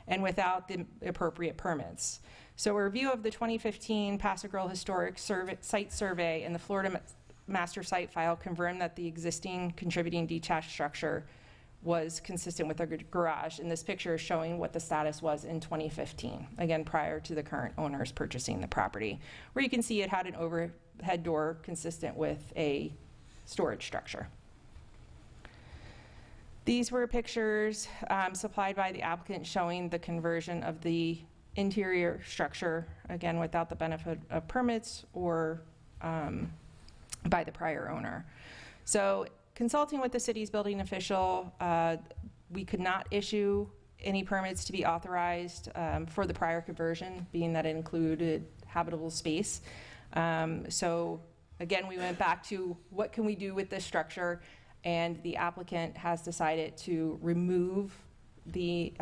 and without the appropriate permits. So a review of the 2015 Paso Grill Historic Site Survey and the Florida Master Site File confirmed that the existing contributing detached structure was consistent with the garage, and this picture is showing what the status was in 2015, again prior to the current owners purchasing the property, where you can see it had an overhead door consistent with a storage structure. These were pictures supplied by the applicant showing the conversion of the interior structure, again without the benefit of permits or by the prior owner. So consulting with the city's building official, we could not issue any permits to be authorized for the prior conversion, being that it included habitable space. So again, we went back to what can we do with this structure, and the applicant has decided to remove the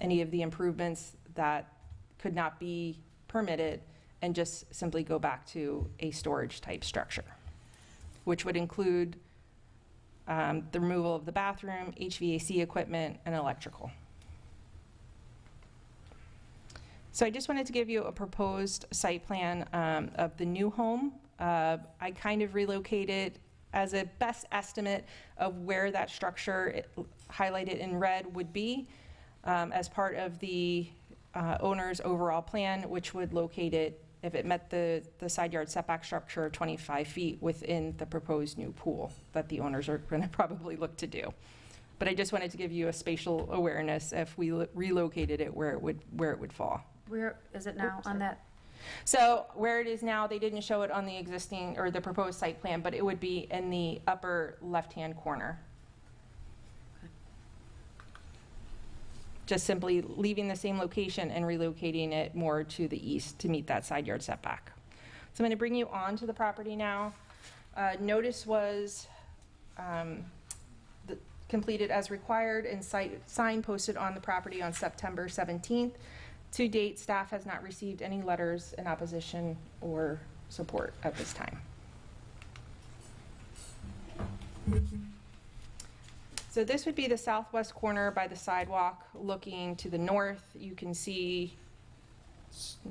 any of the improvements that could not be permitted and just simply go back to a storage type structure, which would include the removal of the bathroom, HVAC equipment, and electrical. So I just wanted to give you a proposed site plan of the new home. I kind of relocated as a best estimate of where that structure highlighted in red would be as part of the owner's overall plan, which would locate it, if it met the side yard setback structure of 25 feet, within the proposed new pool that the owners are going to probably look to do. But I just wanted to give you a spatial awareness if we relocated it where it would fall. Where is it now on that? So where it is now, they didn't show it on the existing or the proposed site plan, but it would be in the upper left-hand corner. just simply leaving the same location and relocating it more to the east to meet that side yard setback. So I'm going to bring you on to the property now. Notice was completed as required and sign posted on the property on September 17th. To date, staff has not received any letters in opposition or support at this time. So this would be the southwest corner by the sidewalk looking to the north. You can see,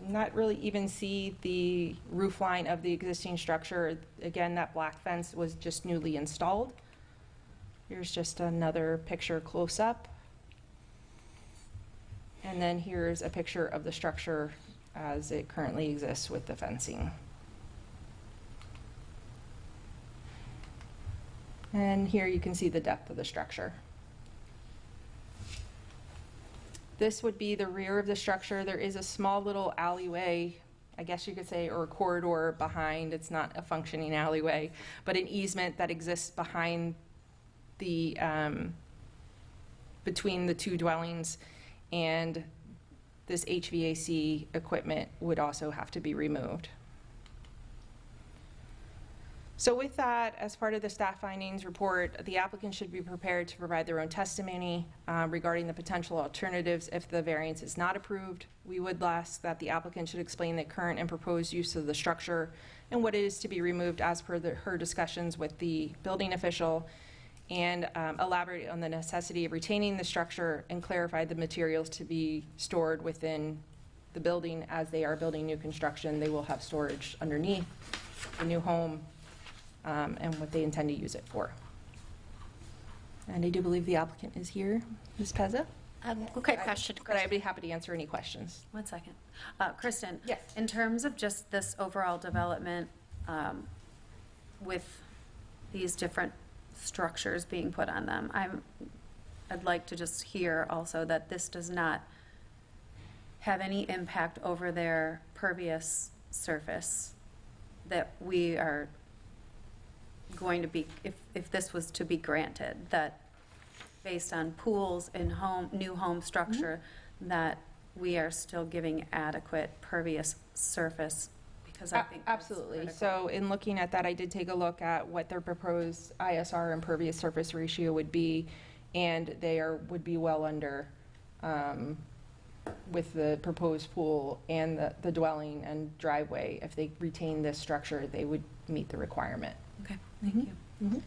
not really even see the roof line of the existing structure. Again, that black fence was just newly installed. Here's just another picture close up. And then here's a picture of the structure as it currently exists with the fencing. And here you can see the depth of the structure. This would be the rear of the structure. There is a small little alleyway, I guess you could say, or a corridor behind. It's not a functioning alleyway, but an easement that exists behind the, between the two dwellings, and this HVAC equipment would also have to be removed. So with that, as part of the staff findings report, the applicant should be prepared to provide their own testimony regarding the potential alternatives if the variance is not approved. We would ask that the applicant should explain the current and proposed use of the structure and what it is to be removed as per her discussions with the building official, and elaborate on the necessity of retaining the structure and clarify the materials to be stored within the building. As they are building new construction, they will have storage underneath the new home, and what they intend to use it for. And I do believe the applicant is here, Ms. Pezza. Quick question. But I'd be happy to answer any questions. 1 second. Kristen? Yes. In terms of just this overall development with these different structures being put on them, I'd like to just hear also that this does not have any impact over their pervious surface, that we are going to be, if this was to be granted, that based on pools and new home structure, that we are still giving adequate pervious surface, because I think that's Absolutely. critical. So in looking at that, I did take a look at what their proposed ISR impervious surface ratio would be, and they would be well under with the proposed pool and the dwelling and driveway. If they retain this structure, they would meet the requirement. Okay, thank you.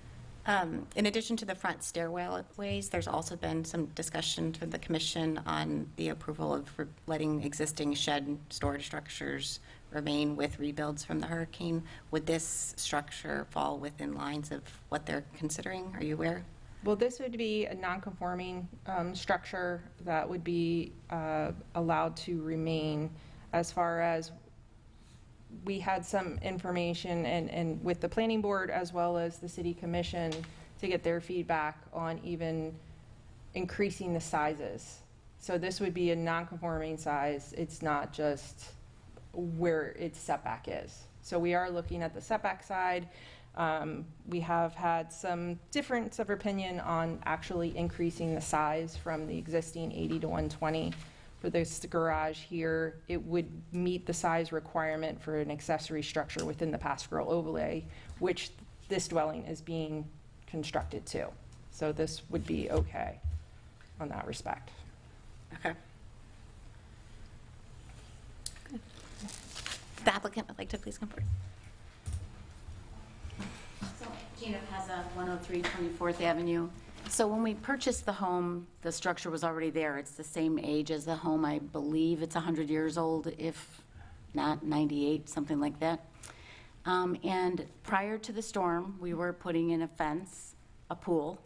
In addition to the front stairways, there's also been some discussion to the commission on the approval of letting existing shed storage structures remain with rebuilds from the hurricane. Would this structure fall within lines of what they're considering? Are you aware? Well, this would be a non-conforming structure that would be allowed to remain. As far as we had some information and with the planning board as well as the city commission to get their feedback on even increasing the sizes. So this would be a non-conforming size. It's not just where its setback is. So we are looking at the setback side. We have had some difference of opinion on actually increasing the size from the existing 80 to 120. For this garage here, it would meet the size requirement for an accessory structure within the pastoral overlay, which this dwelling is being constructed to. So this would be okay on that respect. Okay. The applicant would like to please come forward. Gina Pezza, 103 24th Avenue. So when we purchased the home, the structure was already there. It's the same age as the home. I believe it's 100 years old, if not 98, something like that. And prior to the storm, we were putting in a fence, a pool,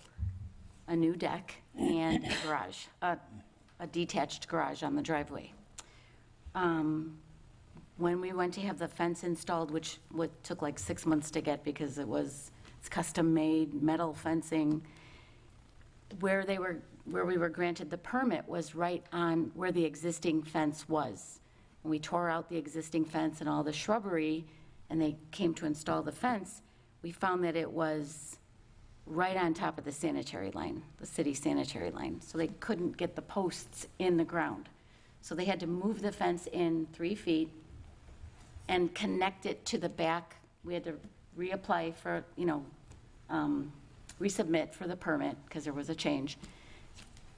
a new deck, and a garage, a detached garage on the driveway. When we went to have the fence installed, which took like 6 months to get because it's custom-made metal fencing, where we were granted the permit was right on where the existing fence was. When we tore out the existing fence and all the shrubbery, and they came to install the fence, we found that it was right on top of the sanitary line, the city sanitary line. So they couldn't get the posts in the ground. So they had to move the fence in 3 feet and connect it to the back. We had to reapply for, resubmit for the permit because there was a change.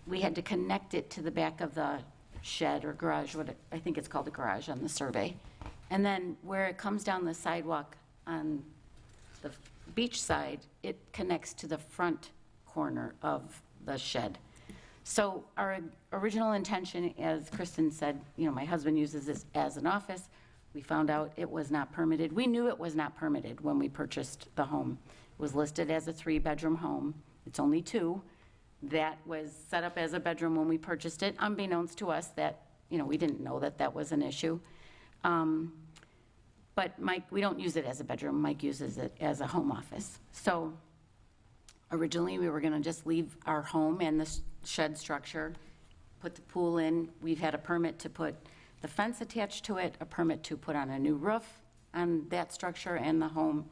We had to connect it to the back of the shed or garage, I think it's called a garage on the survey. And then where it comes down the sidewalk on the beach side, it connects to the front corner of the shed. So our original intention, as Kristen said, my husband uses this as an office. We found out it was not permitted. We knew it was not permitted when we purchased the home. It was listed as a 3-bedroom home. It's only 2. That was set up as a bedroom when we purchased it, unbeknownst to us that, we didn't know that that was an issue. But Mike, we don't use it as a bedroom. Mike uses it as a home office. So originally, we were going to just leave our home and the shed structure, put the pool in. We've had a permit to put the fence attached to it, a permit to put on a new roof on that structure and the home,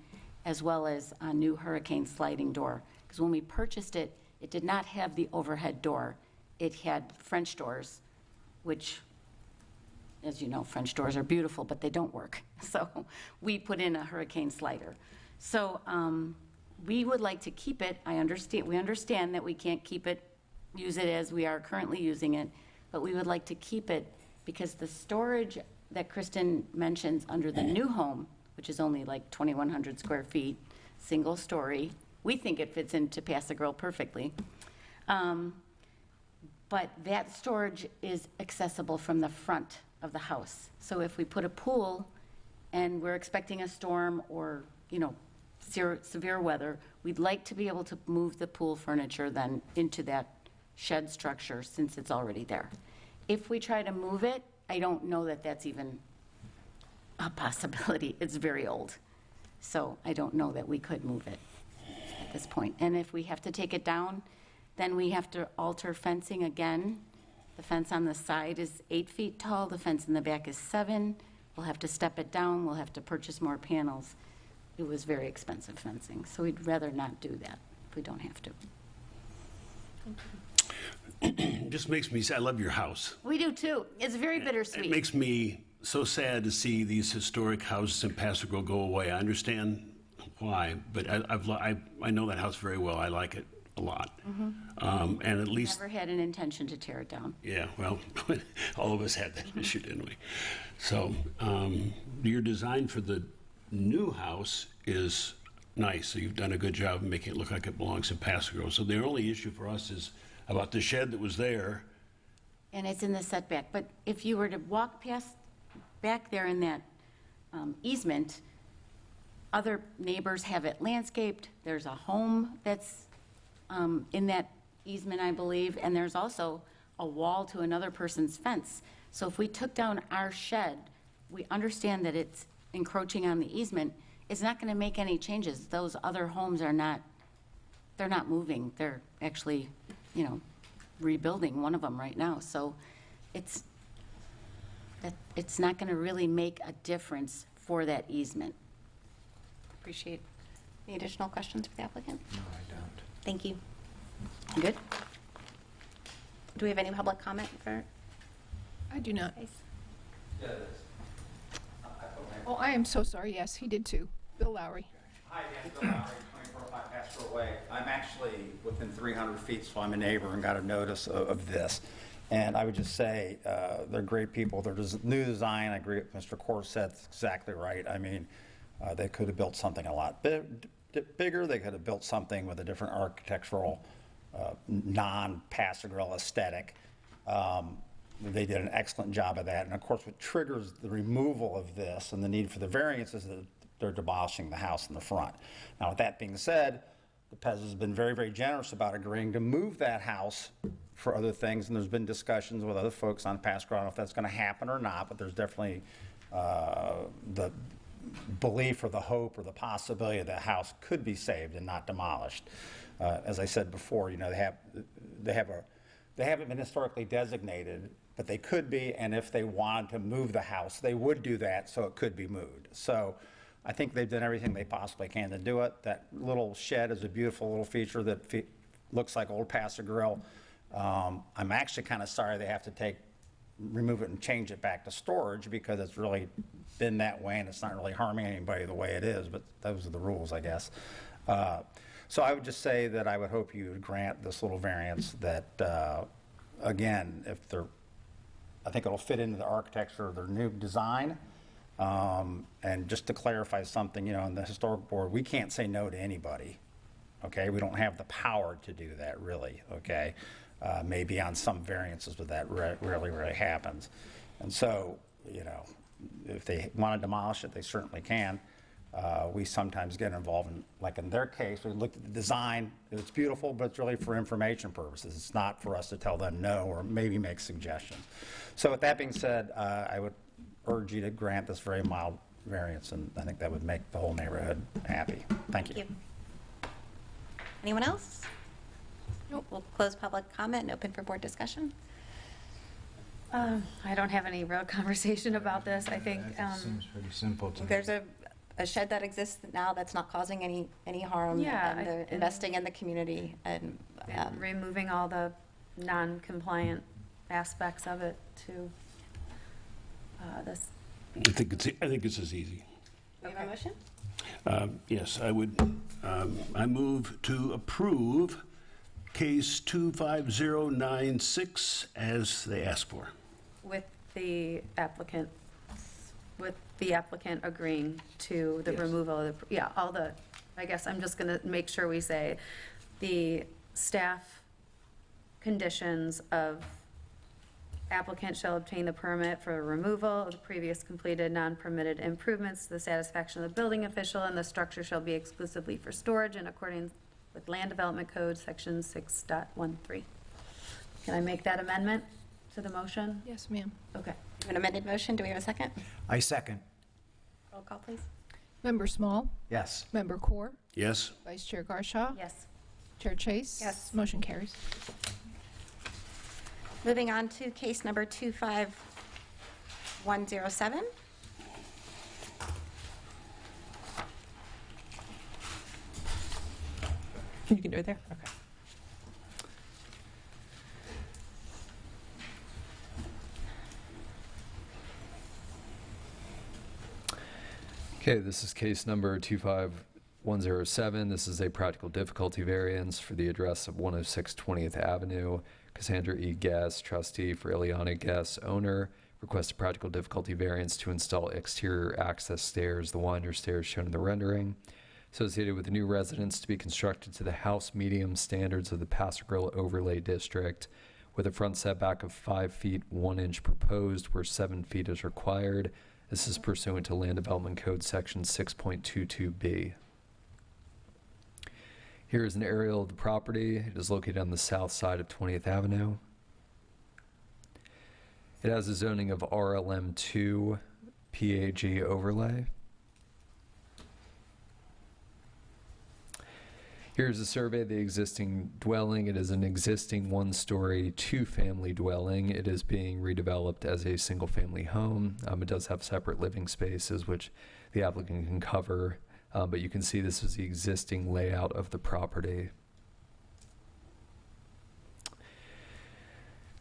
as well as a new hurricane sliding door. Because when we purchased it, it did not have the overhead door. It had French doors, which, as you know, French doors are beautiful, but they don't work. So we put in a hurricane slider. So we would like to keep it. We understand that we can't use it as we are currently using it, but we would like to keep it because the storage that Kristen mentions under the new home, which is only like 2,100 square feet, single story, we think it fits into Pass a Girl perfectly. But that storage is accessible from the front of the house. So if we put a pool and we're expecting a storm or, severe weather, we'd like to be able to move the pool furniture then into that shed structure since it's already there. If we try to move it, I don't know that that's even a possibility. It's very old. So I don't know that we could move it at this point. And if we have to take it down, then we have to alter fencing again. The fence on the side is 8 feet tall. The fence in the back is 7. We'll have to step it down. We'll have to purchase more panels. It was very expensive fencing, so we'd rather not do that if we don't have to. It just makes me say, I love your house. We do too. It's very bittersweet. It makes me so sad to see these historic houses in Pass a Girl go away. I understand why, but I know that house very well. I like it a lot. Mm-hmm. And at least... Never had an intention to tear it down. Yeah, well, all of us had that issue, didn't we? So your design for the new house is nice. So you've done a good job of making it look like it belongs in Pass a Girl. So the only issue for us is about the shed that was there. And it's in the setback. But if you were to walk back there in that easement, other neighbors have it landscaped. There's a home that's in that easement, I believe, and there's also a wall to another person's fence. So if we took down our shed, we understand that it's encroaching on the easement. It's not going to make any changes. Those other homes are not, they're not moving. They're actually, rebuilding one of them right now. So it's not going to really make a difference for that easement. Appreciate. Any additional questions for the applicant? No, I don't. Thank you. Good? Do we have any public comment for? I do not. Nice. Oh, I am so sorry. Yes, he did too. Bill Lowry. Hi, Dan. Bill Lowry, 2405 Pastoral Way. I'm actually within 300 feet, so I'm a neighbor and got a notice of this. And I would just say they're great people. Their new design, I agree with Mr. Kors said, it's exactly right. I mean, they could have built something a lot bigger. They could have built something with a different architectural, non-Pass a Girl aesthetic. They did an excellent job of that. And of course, what triggers the removal of this and the need for the variance is that they're demolishing the house in the front. Now, with that being said, the Pez has been very, very generous about agreeing to move that house for other things. And there's been discussions with other folks on Pass a Girl. I don't know if that's going to happen or not, but there's definitely the belief or the hope or the possibility that the house could be saved and not demolished. As I said before, they haven't been historically designated, but they could be, and if they wanted to move the house, they would do that so it could be moved. So I think they've done everything they possibly can to do it. That little shed is a beautiful little feature that looks like old Paso Grill. I'm actually kind of sorry they have to remove it and change it back to storage because it's really been that way and it's not really harming anybody the way it is, but those are the rules, I guess. So I would just say that I would hope you would grant this little variance that, again, I think it'll fit into the architecture of their new design. And just to clarify something, in the historic board, we can't say no to anybody, okay? We don't have the power to do that, really, okay? Maybe on some variances, but that rarely happens. And so, if they want to demolish it, they certainly can. We sometimes get involved in, like in their case, we looked at the design. It's beautiful, but it's really for information purposes. It's not for us to tell them no or maybe make suggestions. So with that being said, I would urge you to grant this very mild variance, and I think that would make the whole neighborhood happy. Thank you. Thank you. Anyone else? Nope. We'll close public comment and open for board discussion. I don't have any real conversation about this. I think Seems pretty simple to me. There's a shed that exists now that's not causing any harm. Yeah, and and- investing in the community and removing all the non-compliant aspects of it to this. I think it's as easy. We have a motion? Yes, I would, I move to approve case 25096 as they asked for. With the applicant agreeing to the removal of I guess I'm just going to make sure we say the staff conditions of applicant shall obtain the permit for removal of the previous completed non-permitted improvements to the satisfaction of the building official, and the structure shall be exclusively for storage in accordance with Land Development Code, section 6.13. Can I make that amendment to the motion? Yes, ma'am. Okay. An amended motion. Do we have a second? I second. Roll call, please. Member Small? Yes. Member Core? Yes? Vice Chair Garshaw? Yes. Chair Chase? Yes. Motion carries. Moving on to case number 25107. You can do it there? Okay. Okay, this is case number 25107. This is a practical difficulty variance for the address of 106 20th Avenue. Cassandra E. Guest, trustee for Ileana Guest, owner, requests a practical difficulty variance to install exterior access stairs, the winder stairs shown in the rendering, associated with the new residence to be constructed to the house medium standards of the Paso Grill Overlay District, with a front setback of 5 feet 1 inch proposed, where 7 feet is required. This is pursuant to Land Development Code Section 6.22B. Here is an aerial of the property. It is located on the south side of 20th Avenue. It has a zoning of RLM2 PAG overlay. Here's a survey of the existing dwelling. It is an existing one-story, two-family dwelling. It is being redeveloped as a single-family home. It does have separate living spaces, which the applicant can cover, but you can see this is the existing layout of the property.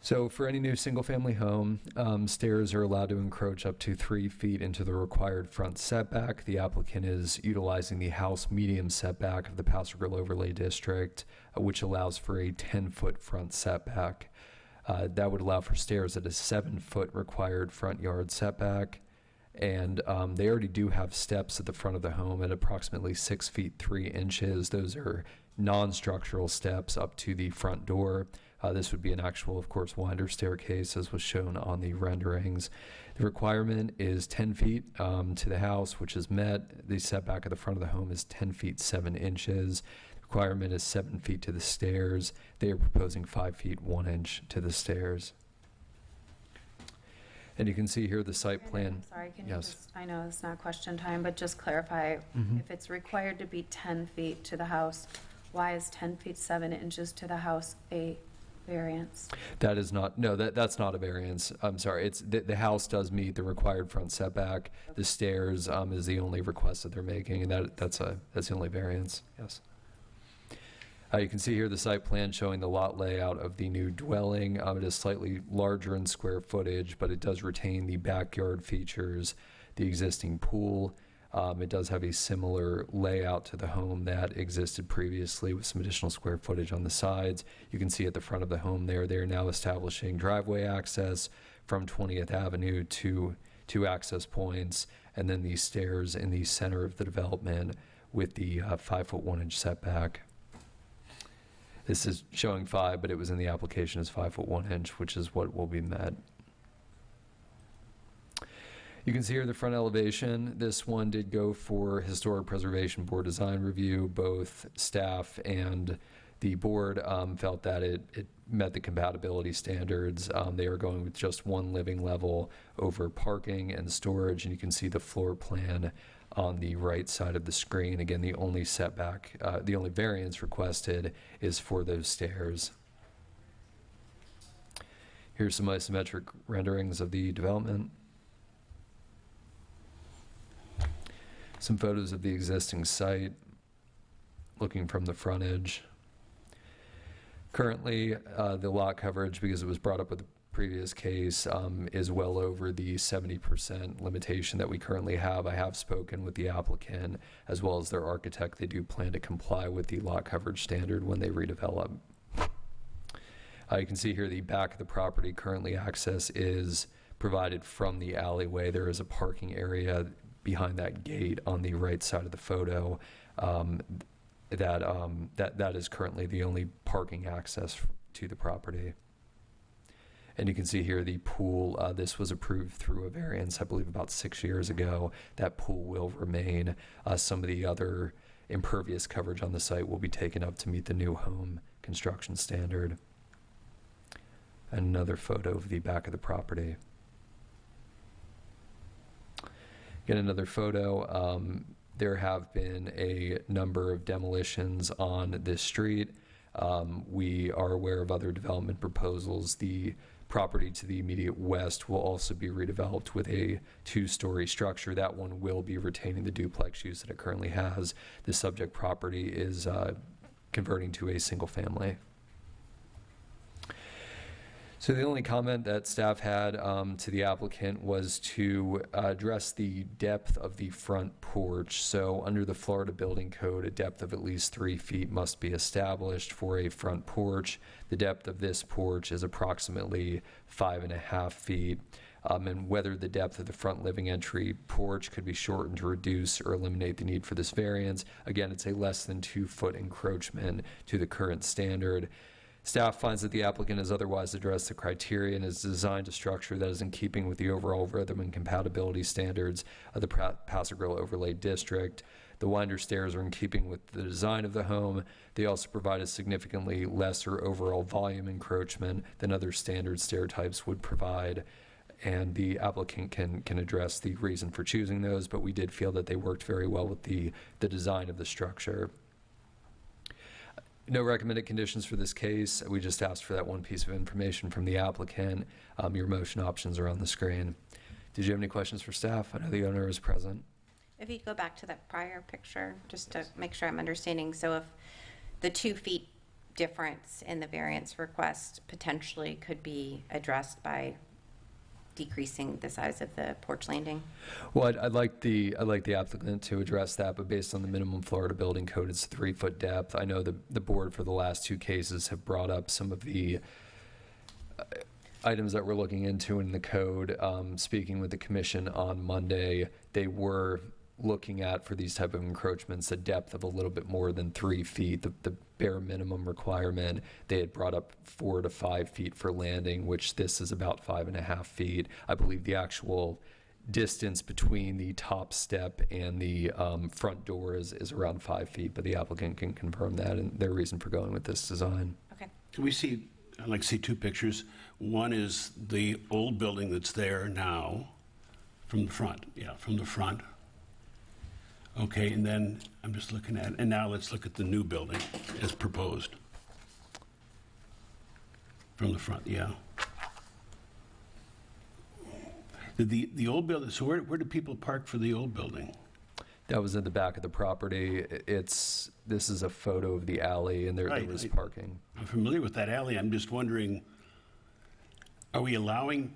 So for any new single-family home, stairs are allowed to encroach up to 3 feet into the required front setback. The applicant is utilizing the house medium setback of the Paso Grill Overlay District, which allows for a 10-foot front setback. That would allow for stairs at a 7-foot required front yard setback. And they already do have steps at the front of the home at approximately 6 feet 3 inches. Those are non-structural steps up to the front door. This would be an actual, of course, winder staircase, as was shown on the renderings. The requirement is 10 feet to the house, which is met. The setback of the front of the home is 10 feet 7 inches. The requirement is 7 feet to the stairs. They are proposing 5 feet 1 inch to the stairs. And you can see here the site plan. I'm sorry, can you Yes. just, I know it's not question time, but just clarify, if it's required to be 10 feet to the house, why is 10 feet 7 inches to the house a variance. That is not, no, that's not a variance. I'm sorry. It's, the house does meet the required front setback. The stairs is the only request that they're making, and that's the only variance, yes. You can see here the site plan showing the lot layout of the new dwelling. It is slightly larger in square footage, but it does retain the backyard features, the existing pool. It does have a similar layout to the home that existed previously with some additional square footage on the sides. You can see at the front of the home there, they are now establishing driveway access from 20th Avenue to two access points, and then these stairs in the center of the development with the 5-foot 1-inch setback. This is showing 5, but it was in the application as 5-foot 1-inch, which is what will be met. You can see here the front elevation. This one did go for Historic Preservation Board design review. Both staff and the board felt that it met the compatibility standards. They are going with just one living level over parking and storage, and you can see the floor plan on the right side of the screen. Again, the only setback, the only variance requested is for those stairs. Here's some isometric renderings of the development. Some photos of the existing site, looking from the frontage. Currently, the lot coverage, because it was brought up with the previous case, is well over the 70% limitation that we currently have. I have spoken with the applicant as well as their architect. They do plan to comply with the lot coverage standard when they redevelop. You can see here the back of the property. Currently, access is provided from the alleyway. There is a parking area behind that gate on the right side of the photo. That is currently the only parking access to the property. And you can see here the pool, this was approved through a variance, I believe about 6 years ago. That pool will remain. Some of the other impervious coverage on the site will be taken up to meet the new home construction standard. And another photo of the back of the property. Again, another photo. There have been a number of demolitions on this street. We are aware of other development proposals. The property to the immediate west will also be redeveloped with a 2-story structure. That one will be retaining the duplex use that it currently has. The subject property is converting to a single family. So the only comment that staff had to the applicant was to address the depth of the front porch. So under the Florida Building Code, a depth of at least 3 feet must be established for a front porch. The depth of this porch is approximately 5.5 feet. And whether the depth of the front living entry porch could be shortened to reduce or eliminate the need for this variance. Again, it's a less than 2-foot encroachment to the current standard. Staff finds that the applicant has otherwise addressed the criteria and has designed a structure that is in keeping with the overall rhythm and compatibility standards of the Paso Grillo Overlay District. The winder stairs are in keeping with the design of the home. They also provide a significantly lesser overall volume encroachment than other standard stair types would provide. And the applicant can address the reason for choosing those, but we did feel that they worked very well with the design of the structure. No recommended conditions for this case. We just asked for that one piece of information from the applicant. Your motion options are on the screen. Did you have any questions for staff? I know the owner is present. If you go back to that prior picture, just to make sure I'm understanding, so if the 2 feet difference in the variance request potentially could be addressed by decreasing the size of the porch landing? Well, I'd like the applicant to address that, but based on the minimum Florida Building Code, it's 3-foot depth. I know the board for the last 2 cases have brought up some of the items that we're looking into in the code. Speaking with the commission on Monday, they were looking at, for these type of encroachments, a depth of a little bit more than 3 feet. The bare minimum requirement, they had brought up 4 to 5 feet for landing, which this is about 5.5 feet. I believe the actual distance between the top step and the front door is around 5 feet, but the applicant can confirm that and their reason for going with this design. Okay. Can we see, I'd like to see 2 pictures. One is the old building that's there now from the front. Yeah, from the front. Okay, and then I'm just looking at, and now let's look at the new building as proposed. From the front, yeah. The old building, so where do people park for the old building? That was in the back of the property. This is a photo of the alley, and there was parking. I'm familiar with that alley. I'm just wondering, are we allowing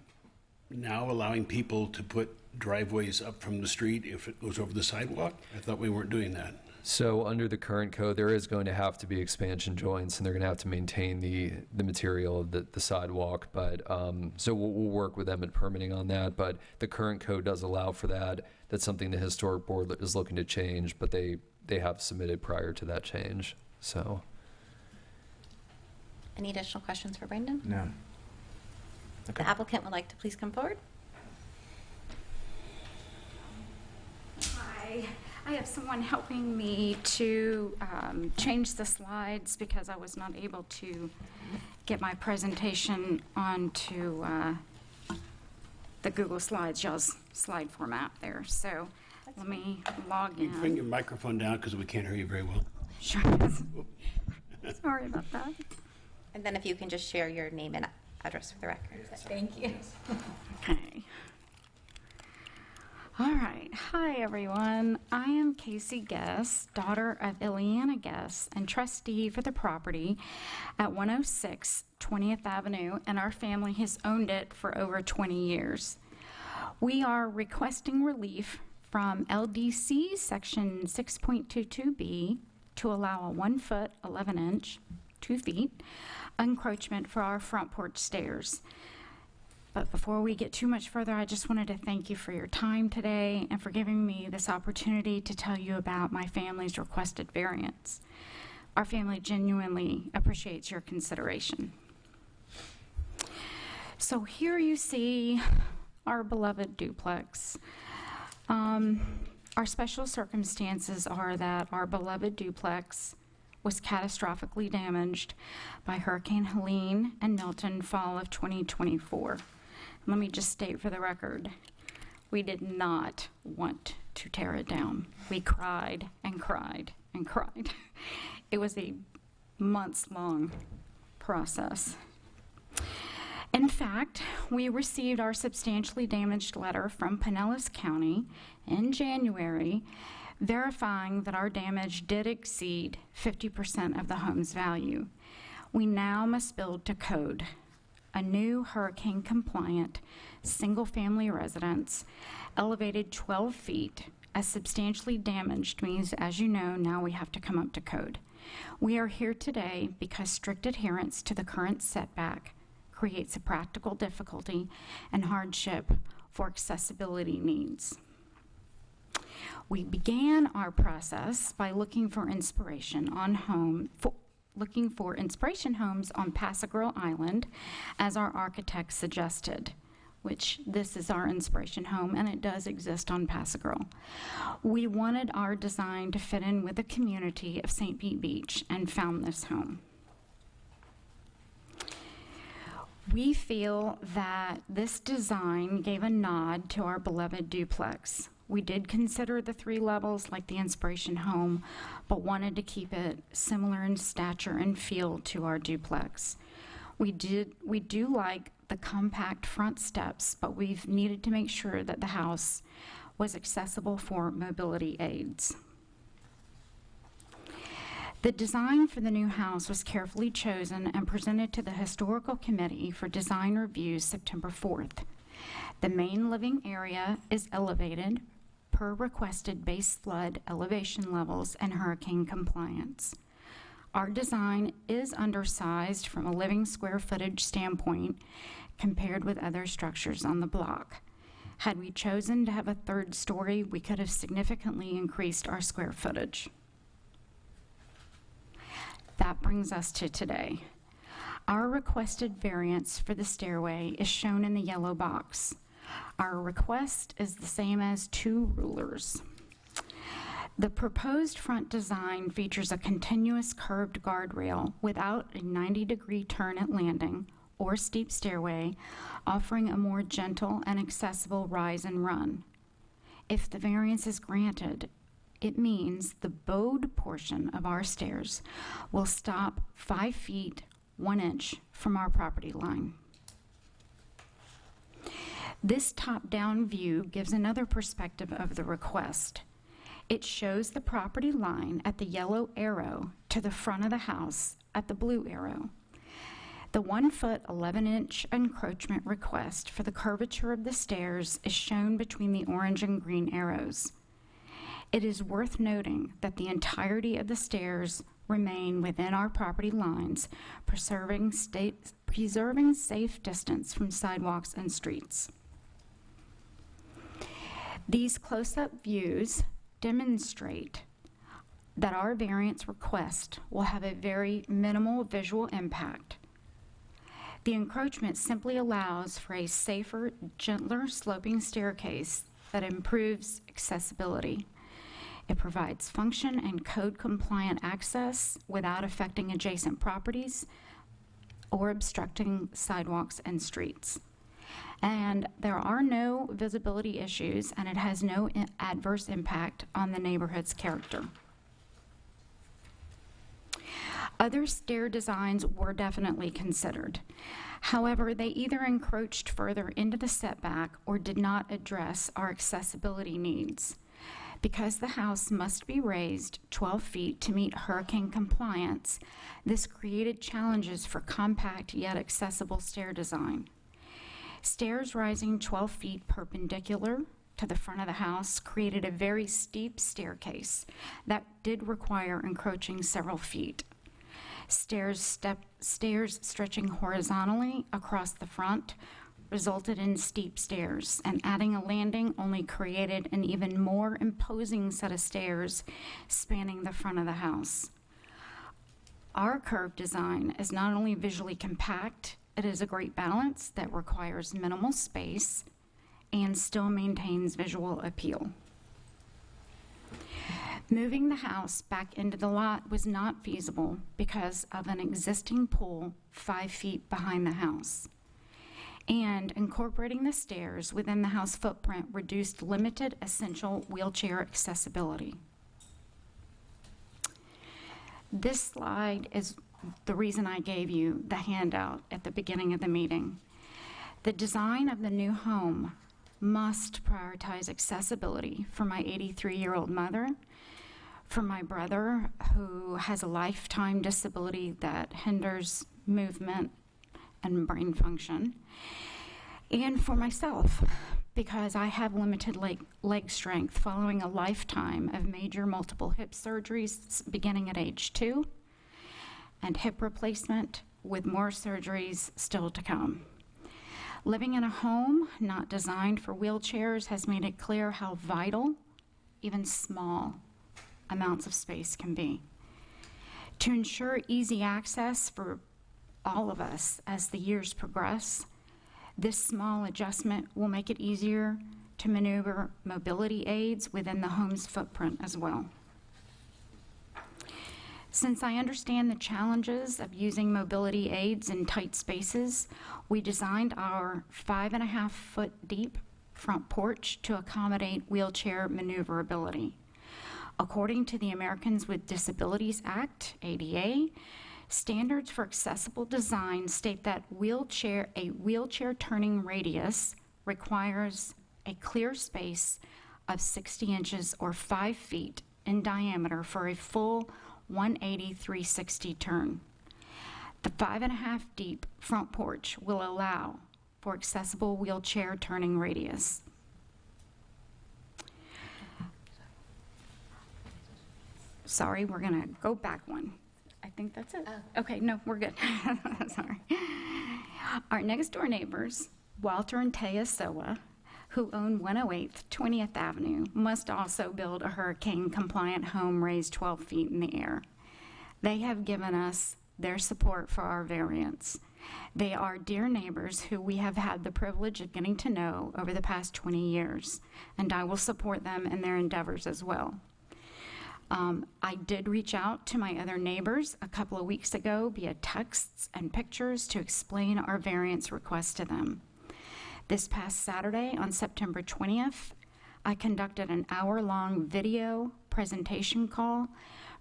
people to put driveways up from the street if it goes over the sidewalk? I thought we weren't doing that. So under the current code, there is going to have to be expansion joints, and they're going to have to maintain the material of the sidewalk. But so we'll work with them at permitting on that. But the current code does allow for that. That's something the historic board is looking to change, but they have submitted prior to that change. So. Any additional questions for Brandon? No. The applicant would like to please come forward. Hi, I have someone helping me to change the slides because I was not able to get my presentation onto the Google Slides, y'all's slide format there. So let me log You in. bring your microphone down because we can't hear you very well. Sure. Sorry about that. And then if you can just share your name and address for the record. Thank you. Okay. All right. Hi, everyone. I am Casey Guess, daughter of Ileana Guess and trustee for the property at 106 20th Avenue, and our family has owned it for over 20 years. We are requesting relief from LDC Section 6.22B to allow a 1 foot 11 inch, 2 feet, encroachment for our front porch stairs. But before we get too much further, I just wanted to thank you for your time today and for giving me this opportunity to tell you about my family's requested variance. Our family genuinely appreciates your consideration. So here you see our beloved duplex. Our special circumstances are that our beloved duplex was catastrophically damaged by Hurricane Helene and Milton fall of 2024. Let me just state for the record, we did not want to tear it down. We cried and cried and cried. It was a months-long process. In fact, we received our substantially damaged letter from Pinellas County in January verifying that our damage did exceed 50% of the home's value. We now must build to code a new hurricane-compliant single-family residence, elevated 12 feet, as substantially damaged means, as you know, now we have to come up to code. We are here today because strict adherence to the current setback creates a practical difficulty and hardship for accessibility needs. We began our process by looking for inspiration homes on Paso Grill Island, as our architect suggested, which this is our inspiration home, and it does exist on Paso Grill. We wanted our design to fit in with the community of St. Pete Beach and found this home. We feel that this design gave a nod to our beloved duplex. We did consider the 3 levels like the inspiration home, but wanted to keep it similar in stature and feel to our duplex. We do like the compact front steps, but we've needed to make sure that the house was accessible for mobility aids. The design for the new house was carefully chosen and presented to the Historical Committee for design reviews September 4th. The main living area is elevated per requested base flood elevation levels and hurricane compliance. Our design is undersized from a living square footage standpoint compared with other structures on the block. Had we chosen to have a 3rd story, we could have significantly increased our square footage. That brings us to today. Our requested variance for the stairway is shown in the yellow box. Our request is the same as 2 rulers. The proposed front design features a continuous curved guardrail without a 90-degree turn at landing or steep stairway, offering a more gentle and accessible rise and run. If the variance is granted, it means the bowed portion of our stairs will stop 5 feet 1 inch from our property line. This top-down view gives another perspective of the request. It shows the property line at the yellow arrow to the front of the house at the blue arrow. The 1 foot 11 inch encroachment request for the curvature of the stairs is shown between the orange and green arrows. It is worth noting that the entirety of the stairs remain within our property lines, preserving safe distance from sidewalks and streets. These close-up views demonstrate that our variance request will have a very minimal visual impact. The encroachment simply allows for a safer, gentler sloping staircase that improves accessibility. It provides function and code-compliant access without affecting adjacent properties or obstructing sidewalks and streets. And there are no visibility issues, and it has no adverse impact on the neighborhood's character. Other stair designs were definitely considered. However, they either encroached further into the setback or did not address our accessibility needs. Because the house must be raised 12 feet to meet hurricane compliance, this created challenges for compact yet accessible stair design. Stairs rising 12 feet perpendicular to the front of the house created a very steep staircase that did require encroaching several feet. Stairs stretching horizontally across the front resulted in steep stairs, and adding a landing only created an even more imposing set of stairs spanning the front of the house. Our curved design is not only visually compact, it is a great balance that requires minimal space and still maintains visual appeal. Moving the house back into the lot was not feasible because of an existing pool 5 feet behind the house. And incorporating the stairs within the house footprint reduced limited essential wheelchair accessibility. This slide is the reason I gave you the handout at the beginning of the meeting. The design of the new home must prioritize accessibility for my 83-year-old mother, for my brother who has a lifetime disability that hinders movement and brain function, and for myself because I have limited leg strength following a lifetime of major multiple hip surgeries beginning at age 2 and hip replacement with more surgeries still to come. Living in a home not designed for wheelchairs has made it clear how vital even small amounts of space can be. To ensure easy access for all of us as the years progress, this small adjustment will make it easier to maneuver mobility aids within the home's footprint as well. Since I understand the challenges of using mobility aids in tight spaces, we designed our 5.5 foot deep front porch to accommodate wheelchair maneuverability. According to the Americans with Disabilities Act, ADA, standards for accessible design state that a wheelchair turning radius requires a clear space of 60 inches or 5 feet in diameter for a full 180/360 turn. The 5.5 deep front porch will allow for accessible wheelchair turning radius. Sorry, we're gonna go back one. I think that's it. Okay, no, we're good. Sorry. Our next door neighbors, Walter and Taya Sowa, who own 108th 20th Avenue, must also build a hurricane-compliant home raised 12 feet in the air. They have given us their support for our variance. They are dear neighbors who we have had the privilege of getting to know over the past 20 years, and I will support them in their endeavors as well. I did reach out to my other neighbors a couple of weeks ago via texts and pictures to explain our variance request to them. This past Saturday, on September 20th, I conducted an hour-long video presentation call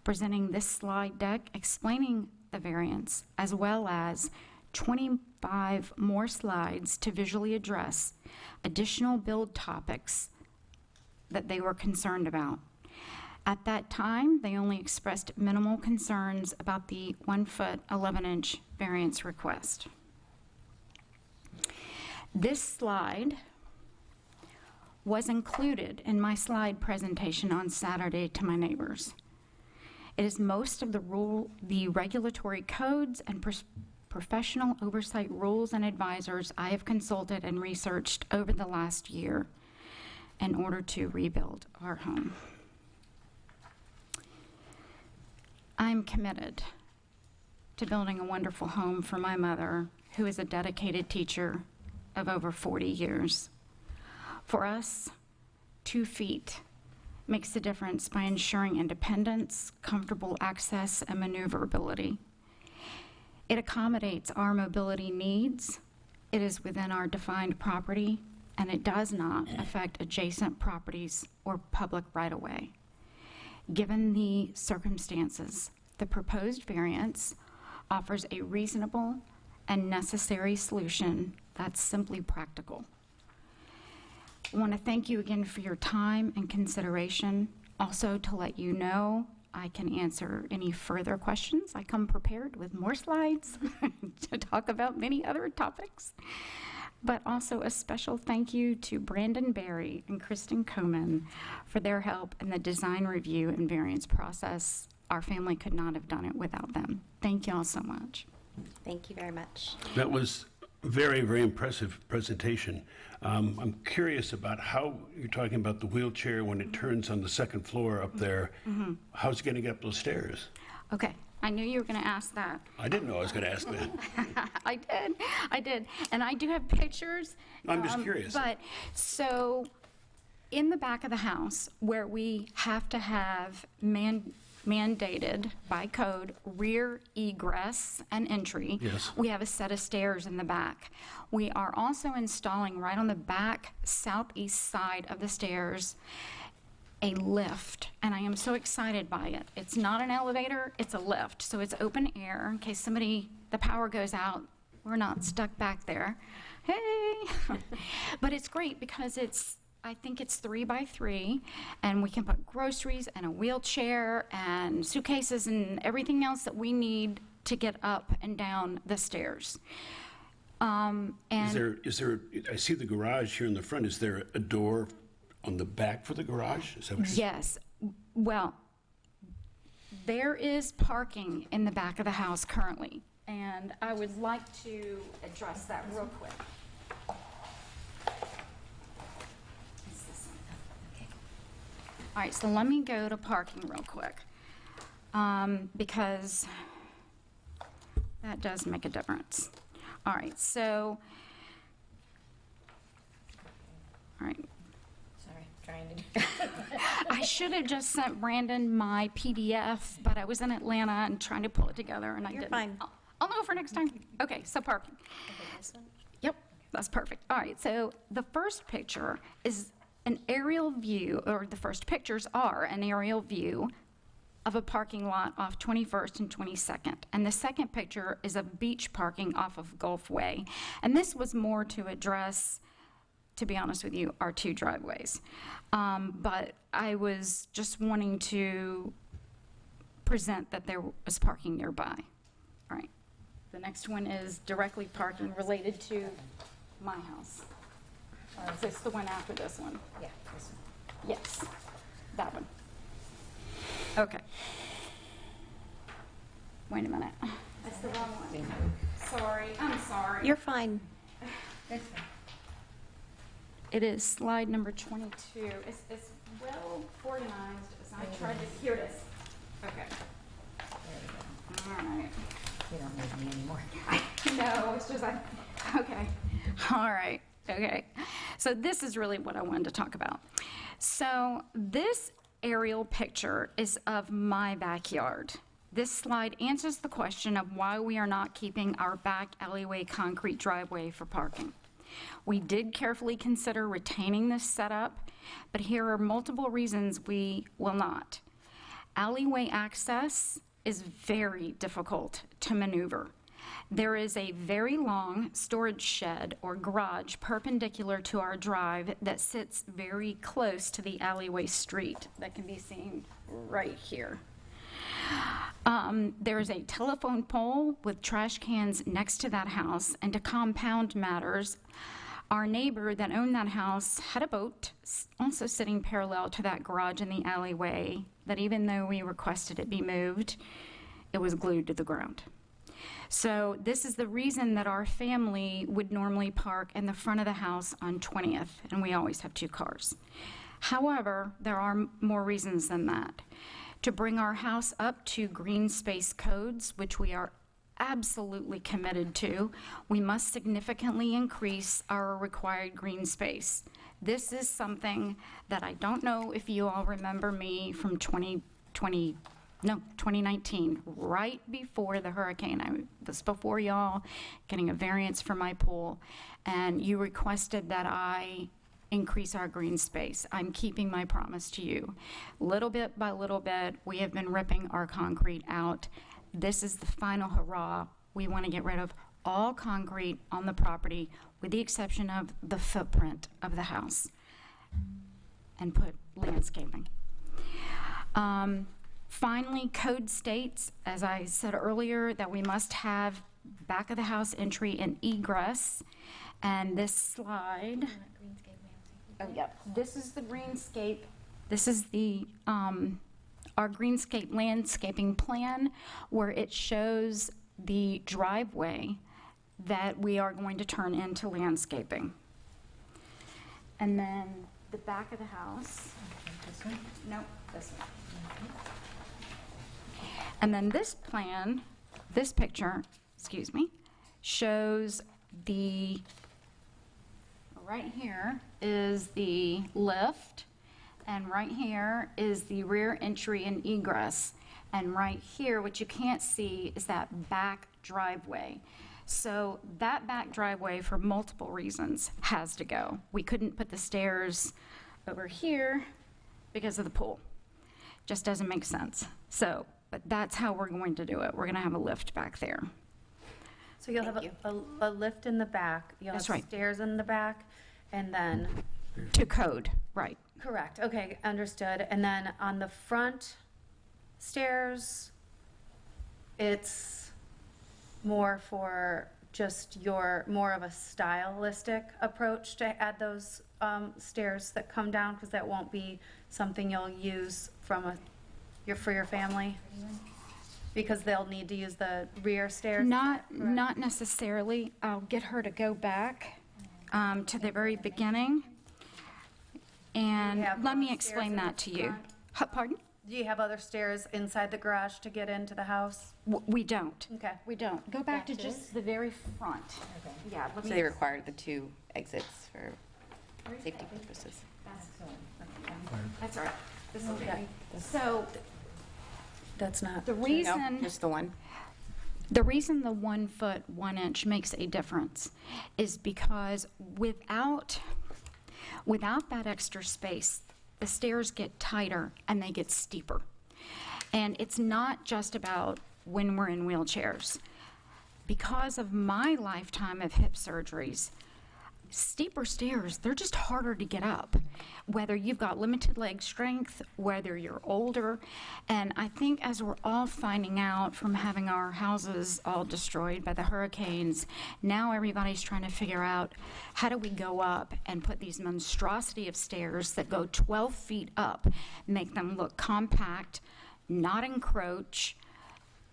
presenting this slide deck explaining the variance, as well as 25 more slides to visually address additional build topics that they were concerned about. At that time, they only expressed minimal concerns about the 1 foot 11-inch variance request. This slide was included in my slide presentation on Saturday to my neighbors. It is most of the regulatory codes and professional oversight rules and advisors I have consulted and researched over the last year in order to rebuild our home. I'm committed to building a wonderful home for my mother, who is a dedicated teacher of over 40 years. For us, 2 feet makes a difference by ensuring independence, comfortable access, and maneuverability. It accommodates our mobility needs, it is within our defined property, and it does not affect adjacent properties or public right-of-way. Given the circumstances, the proposed variance offers a reasonable and necessary solution that's simply practical. I want to thank you again for your time and consideration. Also, to let you know, I can answer any further questions. I come prepared with more slides to talk about many other topics. But also a special thank you to Brandon Berry and Kristen Koman for their help in the design review and variance process. Our family could not have done it without them. Thank you all so much. Thank you very much. That was a very, very impressive presentation. I'm curious about how you're talking about the wheelchair when it turns on the second floor up there. How's it going to get up those stairs? Okay, I knew you were going to ask that. I didn't know I was going to ask that. I did. And I do have pictures. I'm just curious. But so in the back of the house where we have to have mandated by code rear egress and entry, Yes. we have a set of stairs in the back. We are also installing right on the back southeast side of the stairs a lift, and I am so excited by it. It's not an elevator, it's a lift, so it's open air in case the power goes out, we're not stuck back there. Hey! But it's great because I think it's 3x3, and we can put groceries and a wheelchair and suitcases and everything else that we need to get up and down the stairs. And Is there, I see the garage here in the front, is there a door on the back for the garage? Is that what you're saying? yes, well, there is parking in the back of the house currently, and I would like to address that real quick. All right, so let me go to parking real quick, because that does make a difference. All right, so, all right. Sorry, trying to do. I should have just sent Brandon my PDF, but I was in Atlanta and trying to pull it together, and I You're didn't. fine. I'll know for next time. Okay, so parking. This one? Yep, that's perfect. All right, so the first picture is an aerial view, or the first pictures are an aerial view of a parking lot off 21st and 22nd. And the second picture is of beach parking off of Gulf Way. And this was more to address, to be honest with you, our 2 driveways. But I was just wanting to present that there was parking nearby. All right. The next one is directly parking related to my house. Or is this the one after this one? Yeah, this one. Yes, that one. Okay. Wait a minute. That's the wrong one. Sorry, I'm sorry. You're fine. It is slide number 22. It's well organized as I tried to, here it is. Okay. All right. You don't need me anymore. No, it's just okay. All right. Okay. So this is really what I wanted to talk about. So this aerial picture is of my backyard. This slide answers the question of why we are not keeping our back alleyway concrete driveway for parking. We did carefully consider retaining this setup, but here are multiple reasons we will not. Alleyway access is very difficult to maneuver. There is a very long storage shed or garage perpendicular to our drive that sits very close to the alleyway street that can be seen right here. There is a telephone pole with trash cans next to that house, and to compound matters, our neighbor that owned that house had a boat also sitting parallel to that garage in the alleyway that even though we requested it be moved, it was glued to the ground. So this is the reason that our family would normally park in the front of the house on 20th, and we always have 2 cars. However, there are more reasons than that. To bring our house up to green space codes, which we are absolutely committed to, we must significantly increase our required green space. This is something that I don't know if you all remember me from 2019, right before the hurricane. I was before y'all getting a variance for my pool, and you requested that I increase our green space. I'm keeping my promise to you. Little bit by little bit, we have been ripping our concrete out. This is the final hurrah. We want to get rid of all concrete on the property with the exception of the footprint of the house and put landscaping. Finally, code states, as I said earlier, that we must have back of the house entry and egress. And this slide, oh yep, this is the greenscape. This is the our greenscape landscaping plan, where it shows the driveway that we are going to turn into landscaping. And then the back of the house. This one? No, this one. And then this plan, this picture, excuse me, shows the, right here is the lift, and right here is the rear entry and egress. And right here, what you can't see is that back driveway. So that back driveway, for multiple reasons, has to go. We couldn't put the stairs over here because of the pool. Just doesn't make sense. So, but that's how we're going to do it. We're going to have a lift back there. So you'll have a lift in the back, you'll have That's right. stairs in the back, and then, To code, right. correct, okay, understood. And then on the front stairs, it's more for just more of a stylistic approach to add those stairs that come down, because that won't be something you'll use for your family? Because they'll need to use the rear stairs? Not necessarily. I'll get her to go back to the very beginning. And let me explain that to you. Pardon? Do you have other stairs inside the garage to get into the house? We don't. Okay. We don't. Go back to just the very front. Okay. Yeah, let So me. they require the 2 exits for safety purposes. That's all right. This is okay. So that's not. The reason. No, just the one. The reason the 1 foot 1 inch makes a difference is because without that extra space, the stairs get tighter and they get steeper. And it's not just about when we're in wheelchairs. Because of my lifetime of hip surgeries, steeper stairs, they're just harder to get up, whether you've got limited leg strength, whether you're older. And I think as we're all finding out from having our houses all destroyed by the hurricanes, now everybody's trying to figure out how do we go up and put these monstrosity of stairs that go 12 feet up, make them look compact, not encroach,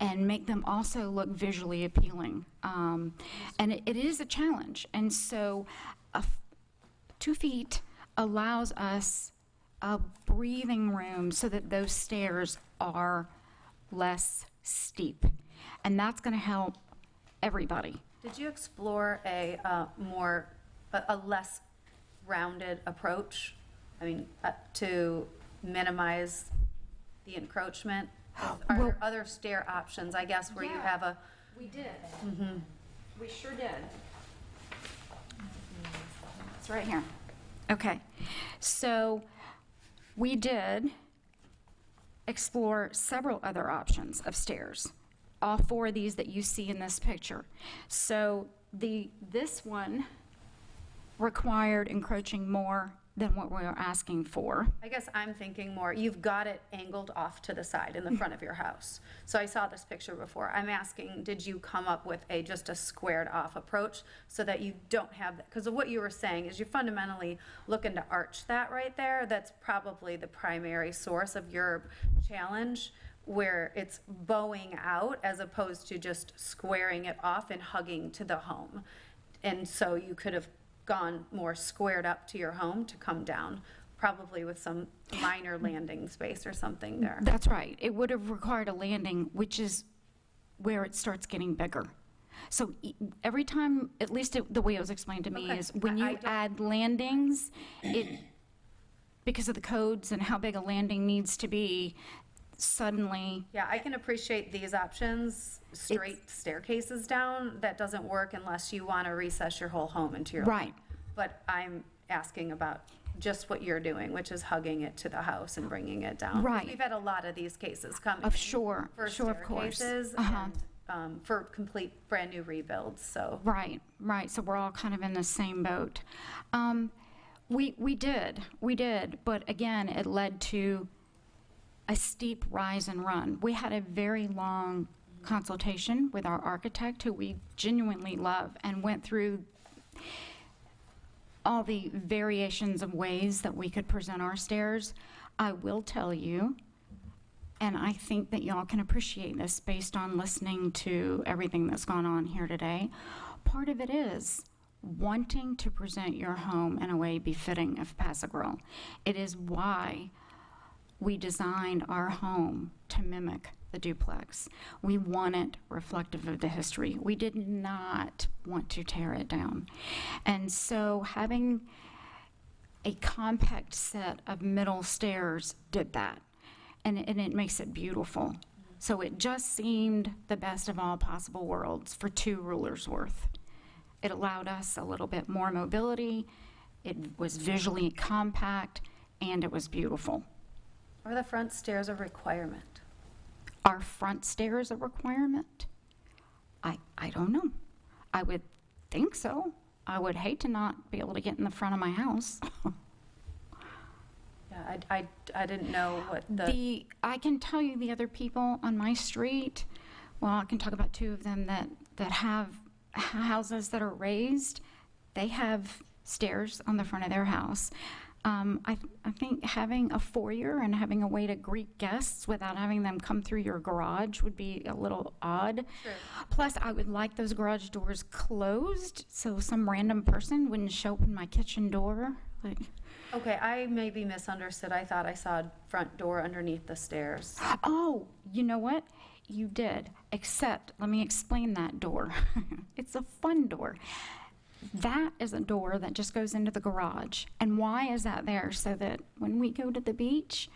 and make them also look visually appealing. And it is a challenge. And so 2 feet allows us a breathing room so that those stairs are less steep. And that's going to help everybody. Did you explore a less rounded approach? I mean, to minimize the encroachment? Are there other stair options, I guess, where you have a... We did. Mm-hmm. We sure did. It's right here. Okay. So we did explore several other options of stairs. All 4 of these that you see in this picture. So this one required encroaching more than what we were asking for. I guess I'm thinking more, you've got it angled off to the side in the front of your house. So I saw this picture before. I'm asking, did you come up with just a squared off approach so that you don't have that? Because of what you were saying is you're fundamentally looking to arch that right there. That's probably the primary source of your challenge, where it's bowing out as opposed to just squaring it off and hugging to the home. And so you could have gone more squared up to your home to come down, probably with some minor landing space or something there. That's right. It would have required a landing, which is where it starts getting bigger. So every time, at least the way it was explained to me, Okay. is when you add landings, because of the codes and how big a landing needs to be, suddenly. Yeah, I can appreciate these options, straight staircases down. That doesn't work unless you want to recess your whole home into your Right. home. But I'm asking about just what you're doing, which is hugging it to the house and bringing it down. Right. We've had a lot of these cases coming. Sure, for of course. staircases and for complete brand-new rebuilds, so. Right. So we're all kind of in the same boat. We did, but again, it led to a steep rise and run. We had a very long consultation with our architect, who we genuinely love, and went through all the variations of ways that we could present our stairs. I will tell you, and I think that y'all can appreciate this based on listening to everything that's gone on here today, part of it is wanting to present your home in a way befitting of Paso Grill. It is why we designed our home to mimic the duplex. We want it reflective of the history. We did not want to tear it down. And so having a compact set of middle stairs did that. And it makes it beautiful. So it just seemed the best of all possible worlds for 2 rulers worth. It allowed us a little bit more mobility. It was visually compact, and it was beautiful. Are the front stairs a requirement? Are front stairs a requirement? I don't know. I would think so. I would hate to not be able to get in the front of my house. Yeah, I didn't know what I can tell you the other people on my street, well, I can talk about 2 of them that have houses that are raised. They have stairs on the front of their house. I think having a foyer and having a way to greet guests without having them come through your garage would be a little odd. Sure. Plus, I would like those garage doors closed so some random person wouldn't show up in my kitchen door. Okay, I maybe misunderstood. I thought I saw a front door underneath the stairs. Oh, you know what? You did, except, let me explain that door. It's a fun door. That is a door that just goes into the garage. And why is that there? So that when we go to the beach,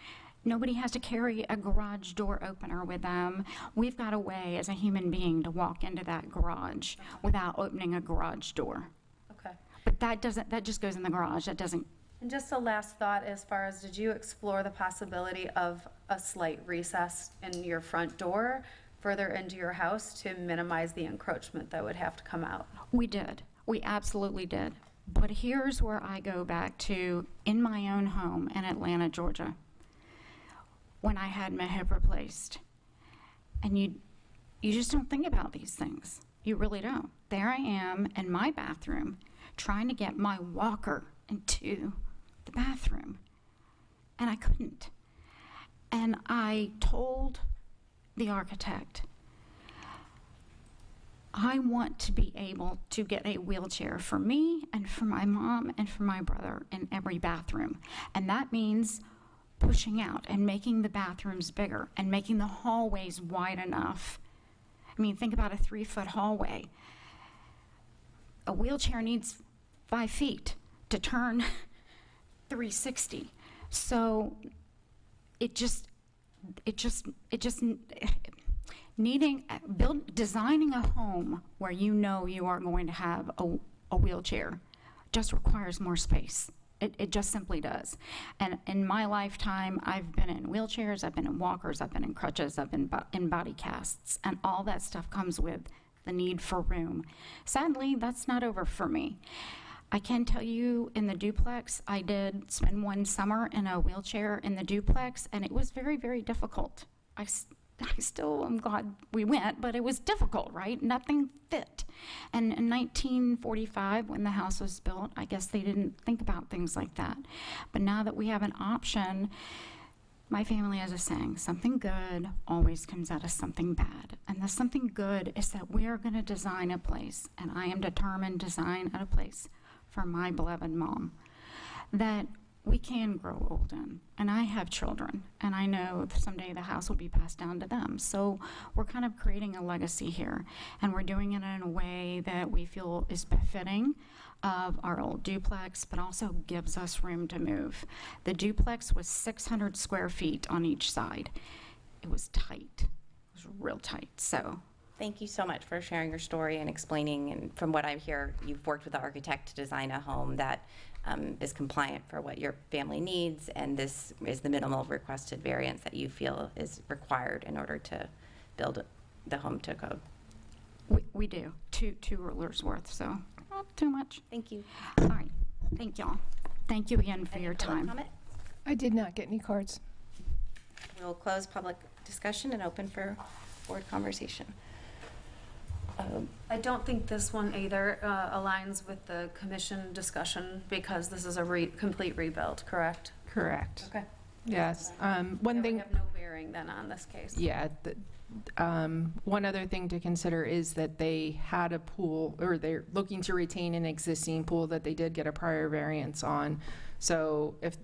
nobody has to carry a garage door opener with them. We've got a way as a human being to walk into that garage without opening a garage door. Okay. But that just goes in the garage. That doesn't. And just a last thought, as far as, did you explore the possibility of a slight recess in your front door further into your house to minimize the encroachment that would have to come out? We did. We absolutely did. But here's where I go back to in my own home in Atlanta, Georgia, when I had my hip replaced. And you just don't think about these things. You really don't. There I am in my bathroom trying to get my walker into the bathroom, and I couldn't. And I told the architect, I want to be able to get a wheelchair for me and for my mom and for my brother in every bathroom. And that means pushing out and making the bathrooms bigger and making the hallways wide enough. I mean, think about a 3-foot hallway. A wheelchair needs 5 feet to turn 360. So designing a home where you know you are going to have a wheelchair just requires more space. It just simply does. And in my lifetime, I've been in wheelchairs, I've been in walkers, I've been in crutches, I've been in body casts, and all that stuff comes with the need for room. Sadly, that's not over for me. I can tell you in the duplex, I did spend one summer in a wheelchair in the duplex, and it was very, very difficult. I still am glad we went, but it was difficult, right? Nothing fit. And in 1945, when the house was built, I guess they didn't think about things like that. But now that we have an option, my family has a saying, something good always comes out of something bad. And the something good is that we are going to design a place, and I am determined to design a place for my beloved mom that we can grow old in. And I have children, and I know someday the house will be passed down to them. So we're kind of creating a legacy here, and we're doing it in a way that we feel is befitting of our old duplex, but also gives us room to move. The duplex was 600 square feet on each side. It was tight. It was real tight. So Thank you so much for sharing your story and explaining. And from what I hear, you've worked with the architect to design a home that is compliant for what your family needs, and this is the minimal requested variance that you feel is required in order to build the home to code. we do. Two rulers worth, so not too much. Thank you. All right. Thank y'all. Thank you again for your public time. comment? I did not get any cards. We'll close public discussion and open for board conversation. I don't think this one either aligns with the commission discussion because this is a complete rebuild, correct? Correct. Okay. Yes. One Yeah, we thing. have no bearing then on this case. Yeah. One other thing to consider is that they had a pool, or they're looking to retain an existing pool that they did get a prior variance on. So if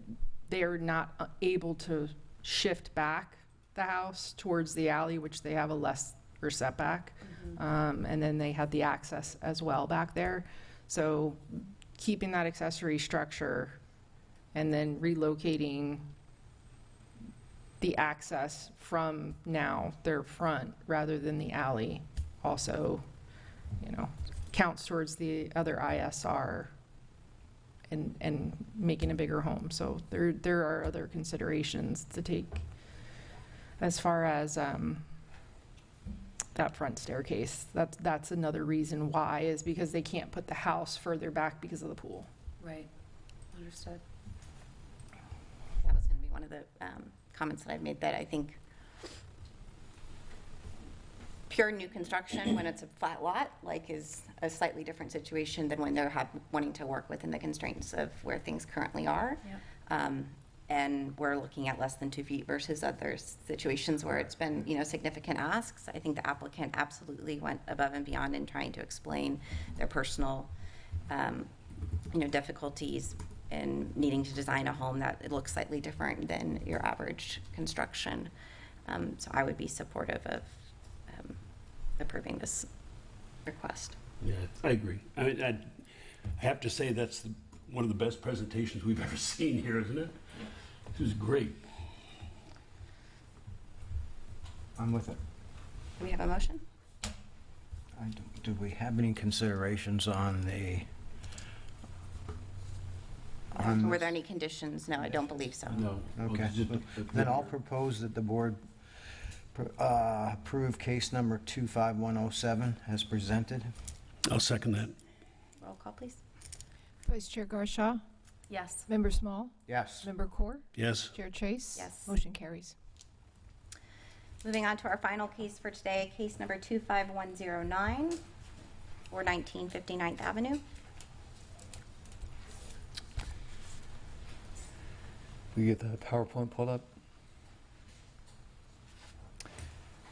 they're not able to shift back the house towards the alley, which they have a lesser setback, and then they had the access as well back there. So keeping that accessory structure and then relocating the access from now their front rather than the alley also, counts towards the other ISR and making a bigger home. So there are other considerations to take as far as that front staircase. That's another reason why, is because they can't put the house further back because of the pool. Right. Understood. That was going to be one of the comments that I've made, that I think pure new construction, when it's a flat lot, is a slightly different situation than when they're wanting to work within the constraints of where things currently are. And we're looking at less than 2 feet versus other situations where it's been, significant asks. I think the applicant absolutely went above and beyond in trying to explain their personal, difficulties in needing to design a home that it looks slightly different than your average construction. So I would be supportive of approving this request. Yeah, I agree. I mean, I have to say that's one of the best presentations we've ever seen here, isn't it? This is great. I'm with it. Do we have a motion? Do we have any considerations on the? Were there any conditions? No, I don't believe so. No. Okay. Then I'll propose that the board approve case number 25107 as presented. I'll second that. Roll call, please. Vice Chair Garshaw? Yes. Member Small? Yes. Member Core? Yes. Chair Chase? Yes. Motion carries. Moving on to our final case for today, case number 25109, 419 59th Avenue. We get the PowerPoint pulled up.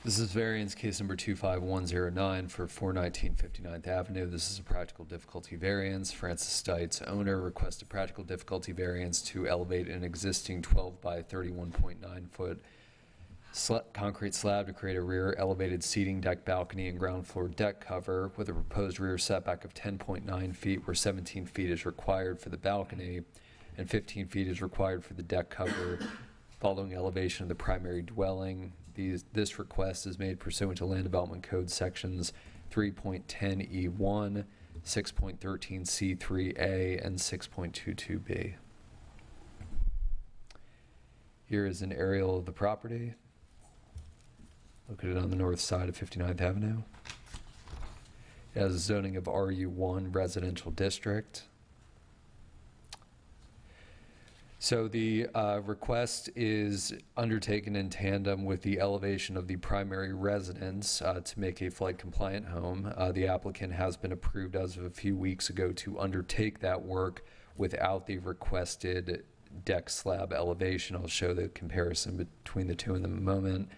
This is variance case number 25109 for 419 59th Avenue. This is a practical difficulty variance. Francis Stites, owner, requested practical difficulty variance to elevate an existing 12 by 31.9 foot concrete slab to create a rear elevated seating deck, balcony, and ground floor deck cover with a proposed rear setback of 10.9 feet, where 17 feet is required for the balcony and 15 feet is required for the deck cover following elevation of the primary dwelling. This request is made pursuant to Land Development Code sections 3.10E1, 6.13C3A, and 6.22B. Here is an aerial of the property, located on the north side of 59th Avenue. It has a zoning of RU1 residential district. So the request is undertaken in tandem with the elevation of the primary residence to make a flood compliant home. The applicant has been approved as of a few weeks ago to undertake that work without the requested deck slab elevation. I'll show the comparison between the two in a moment.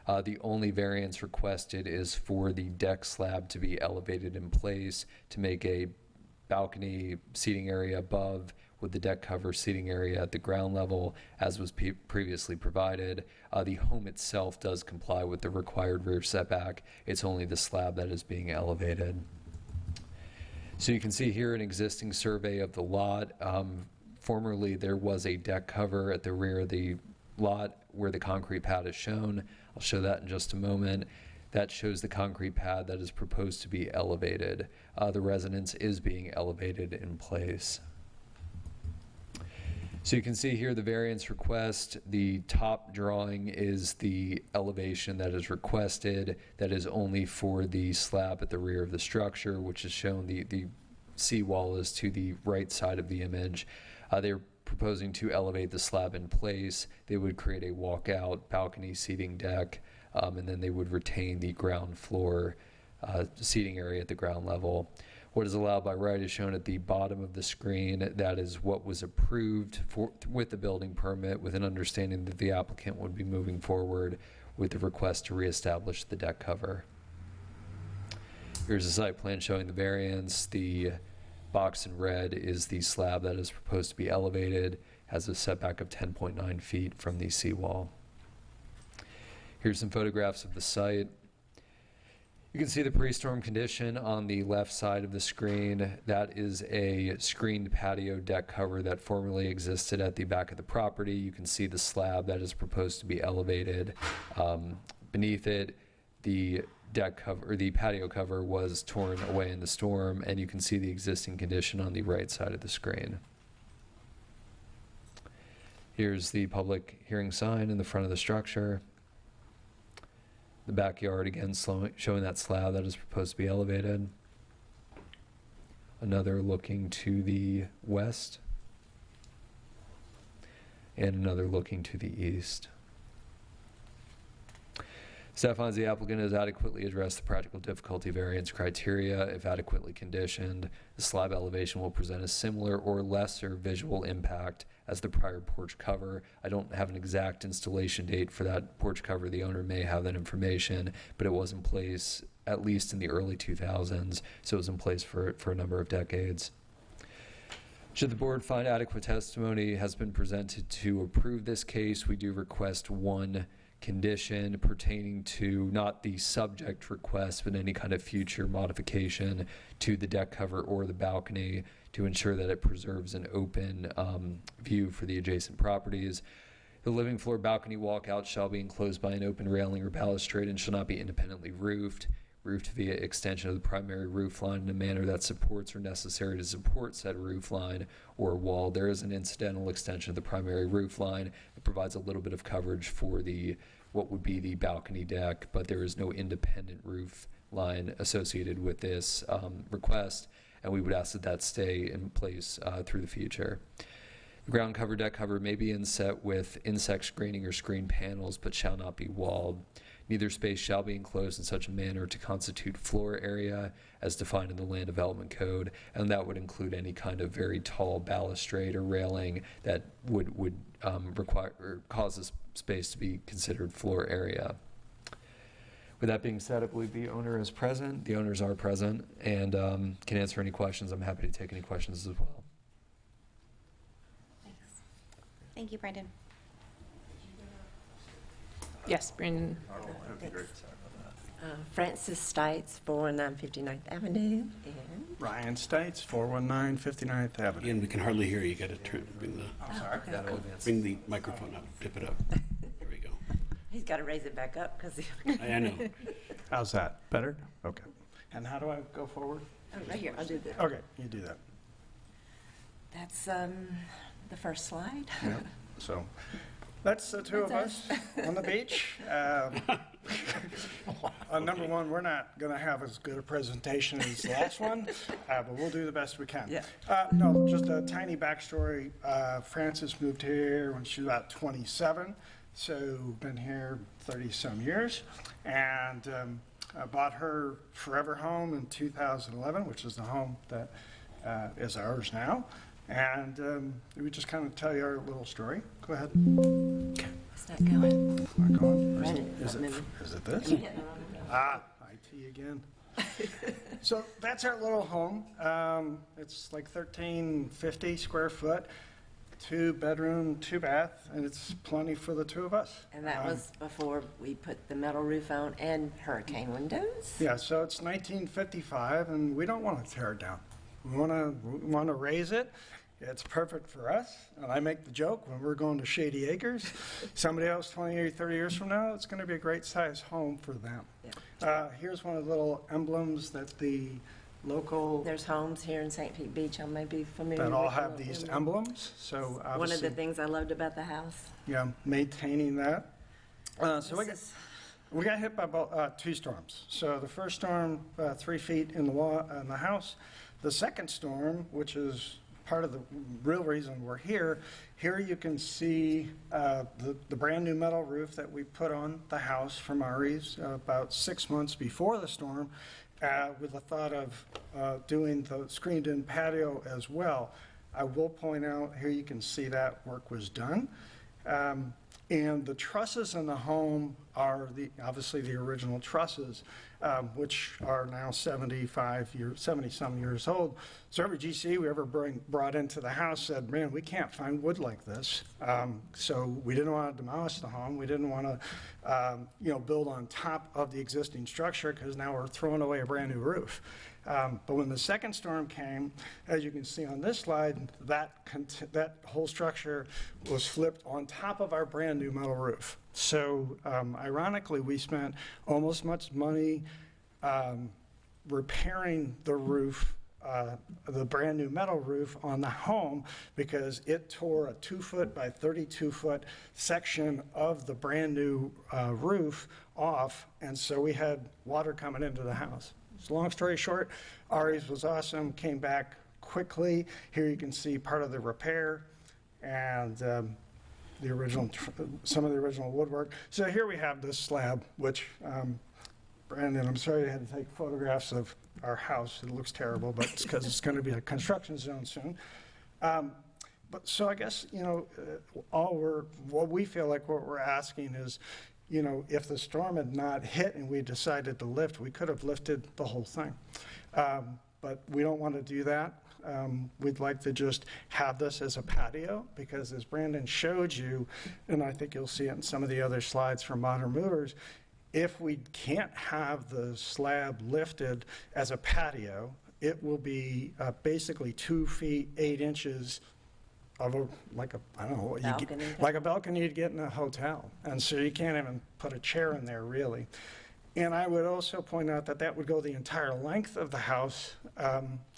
The only variance requested is for the deck slab to be elevated in place to make a balcony seating area above, with the deck cover seating area at the ground level as was previously provided. The home itself does comply with the required rear setback. It's only the slab that is being elevated. So you can see here an existing survey of the lot. Formerly there was a deck cover at the rear of the lot where the concrete pad is shown. I'll show that in just a moment. That shows the concrete pad that is proposed to be elevated. The residence is being elevated in place. So you can see here the variance request. The top drawing is the elevation that is requested. That is only for the slab at the rear of the structure, which is shown. The seawall is to the right side of the image. They're proposing to elevate the slab in place. They would create a walkout balcony seating deck, and then they would retain the ground floor seating area at the ground level. What is allowed by right is shown at the bottom of the screen. That is what was approved with the building permit, with an understanding that the applicant would be moving forward with the request to reestablish the deck cover. Here's a site plan showing the variance. The box in red is the slab that is proposed to be elevated, has a setback of 10.9 feet from the seawall. Here's some photographs of the site. You can see the pre-storm condition on the left side of the screen. That is a screened patio deck cover that formerly existed at the back of the property. You can see the slab that is proposed to be elevated. Beneath it, the deck cover, or the patio cover, was torn away in the storm, and you can see the existing condition on the right side of the screen. Here's the public hearing sign in the front of the structure. The backyard, again, showing that slab that is proposed to be elevated. Another looking to the west. And another looking to the east. Staff finds the applicant has adequately addressed the practical difficulty variance criteria. If adequately conditioned, the slab elevation will present a similar or lesser visual impact as the prior porch cover. I don't have an exact installation date for that porch cover. The owner may have that information, but it was in place at least in the early 2000s, so it was in place for a number of decades. Should the board find adequate testimony has been presented to approve this case, we do request one condition pertaining to not the subject request, but any kind of future modification to the deck cover or the balcony to ensure that it preserves an open view for the adjacent properties. The living floor balcony walkout shall be enclosed by an open railing or balustrade and shall not be independently roofed via extension of the primary roof line in a manner that supports or necessary to support said roof line or wall. There is an incidental extension of the primary roof line that provides a little bit of coverage for what would be the balcony deck, but there is no independent roof line associated with this request, and we would ask that that stay in place through the future. The ground cover deck cover may be inset with insect screening or screen panels, but shall not be walled. Neither space shall be enclosed in such a manner to constitute floor area as defined in the Land Development Code, and that would include any kind of very tall balustrade or railing that would require or cause this space to be considered floor area. With that being said, I believe the owner is present. The owners are present and can answer any questions. I'm happy to take any questions as well. Thanks. Thank you, Brandon. Yes, Brandon. Francis Stites, 419 59th Avenue. And Ryan Stites, 419 59th Avenue. Again, we can hardly hear you. You got to bring the microphone up, tip it up. There we go. he's got to raise it back up because I know. How's that? Better? Okay. And how do I go forward? Oh, right here, I'll do this. Okay, you do that. That's the first slide. Yep. So That's the two of us on the beach. Number one, we're not going to have as good a presentation as the last one, but we'll do the best we can. Yeah. No, just a tiny backstory. Frances moved here when she was about 27, so been here 30-some years, and I bought her forever home in 2011, which is the home that is ours now. And we just kind of tell you our little story. Go ahead. It's not going. It's not going? Right. Is it this? Yeah. IT again. So that's our little home. It's like 1,350 square foot, 2-bedroom, 2-bath, and it's plenty for the two of us. And that was before we put the metal roof on and hurricane windows? Yeah, so it's 1955, and we don't want to tear it down. We want to raise it. It's perfect for us. And I make the joke when we're going to Shady Acres, somebody else 20 or 30 years from now, it's going to be a great size home for them. Yeah. Here's one of the little emblems that the local, There's homes here in St. Pete Beach, I may be familiar with. that all the have little these emblem. emblems. So One of obviously, the things I loved about the house. yeah, maintaining that. So This we got hit by about 2 storms. So the first storm, 3 feet in the wall in the house. The second storm, which is part of the real reason we're here, here you can see the brand new metal roof that we put on the house from Ari's about 6 months before the storm, with the thought of doing the screened-in patio as well. I will point out here you can see that work was done. And the trusses in the home are obviously the original trusses, which are now 70-some years old. So every GC we ever brought into the house said, man, we can't find wood like this. So we didn't want to demolish the home. We didn't want to build on top of the existing structure, because now we're throwing away a brand new roof. But when the second storm came, as you can see on this slide, that whole structure was flipped on top of our brand new metal roof. So ironically, we spent almost much money repairing the roof, the brand new metal roof on the home, because it tore a 2-foot by 32-foot section of the brand new roof off, and so we had water coming into the house. So long story short, Ari's was awesome, came back quickly. Here you can see part of the repair and the original, some of the original woodwork. So here we have this slab, which, Brandon, I'm sorry I had to take photographs of our house. It looks terrible, but it's because it's going to be a construction zone soon. But so I guess, what we feel like what we're asking is, if the storm had not hit and we decided to lift, we could have lifted the whole thing. But we don't want to do that. We'd like to just have this as a patio, because as Brandon showed you, and I think you'll see it in some of the other slides from Modern Movers, if we can't have the slab lifted as a patio, it will be basically 2 feet 8 inches of like a balcony you'd get in a hotel. And so you can't even put a chair in there, really. And I would also point out that that would go the entire length of the house,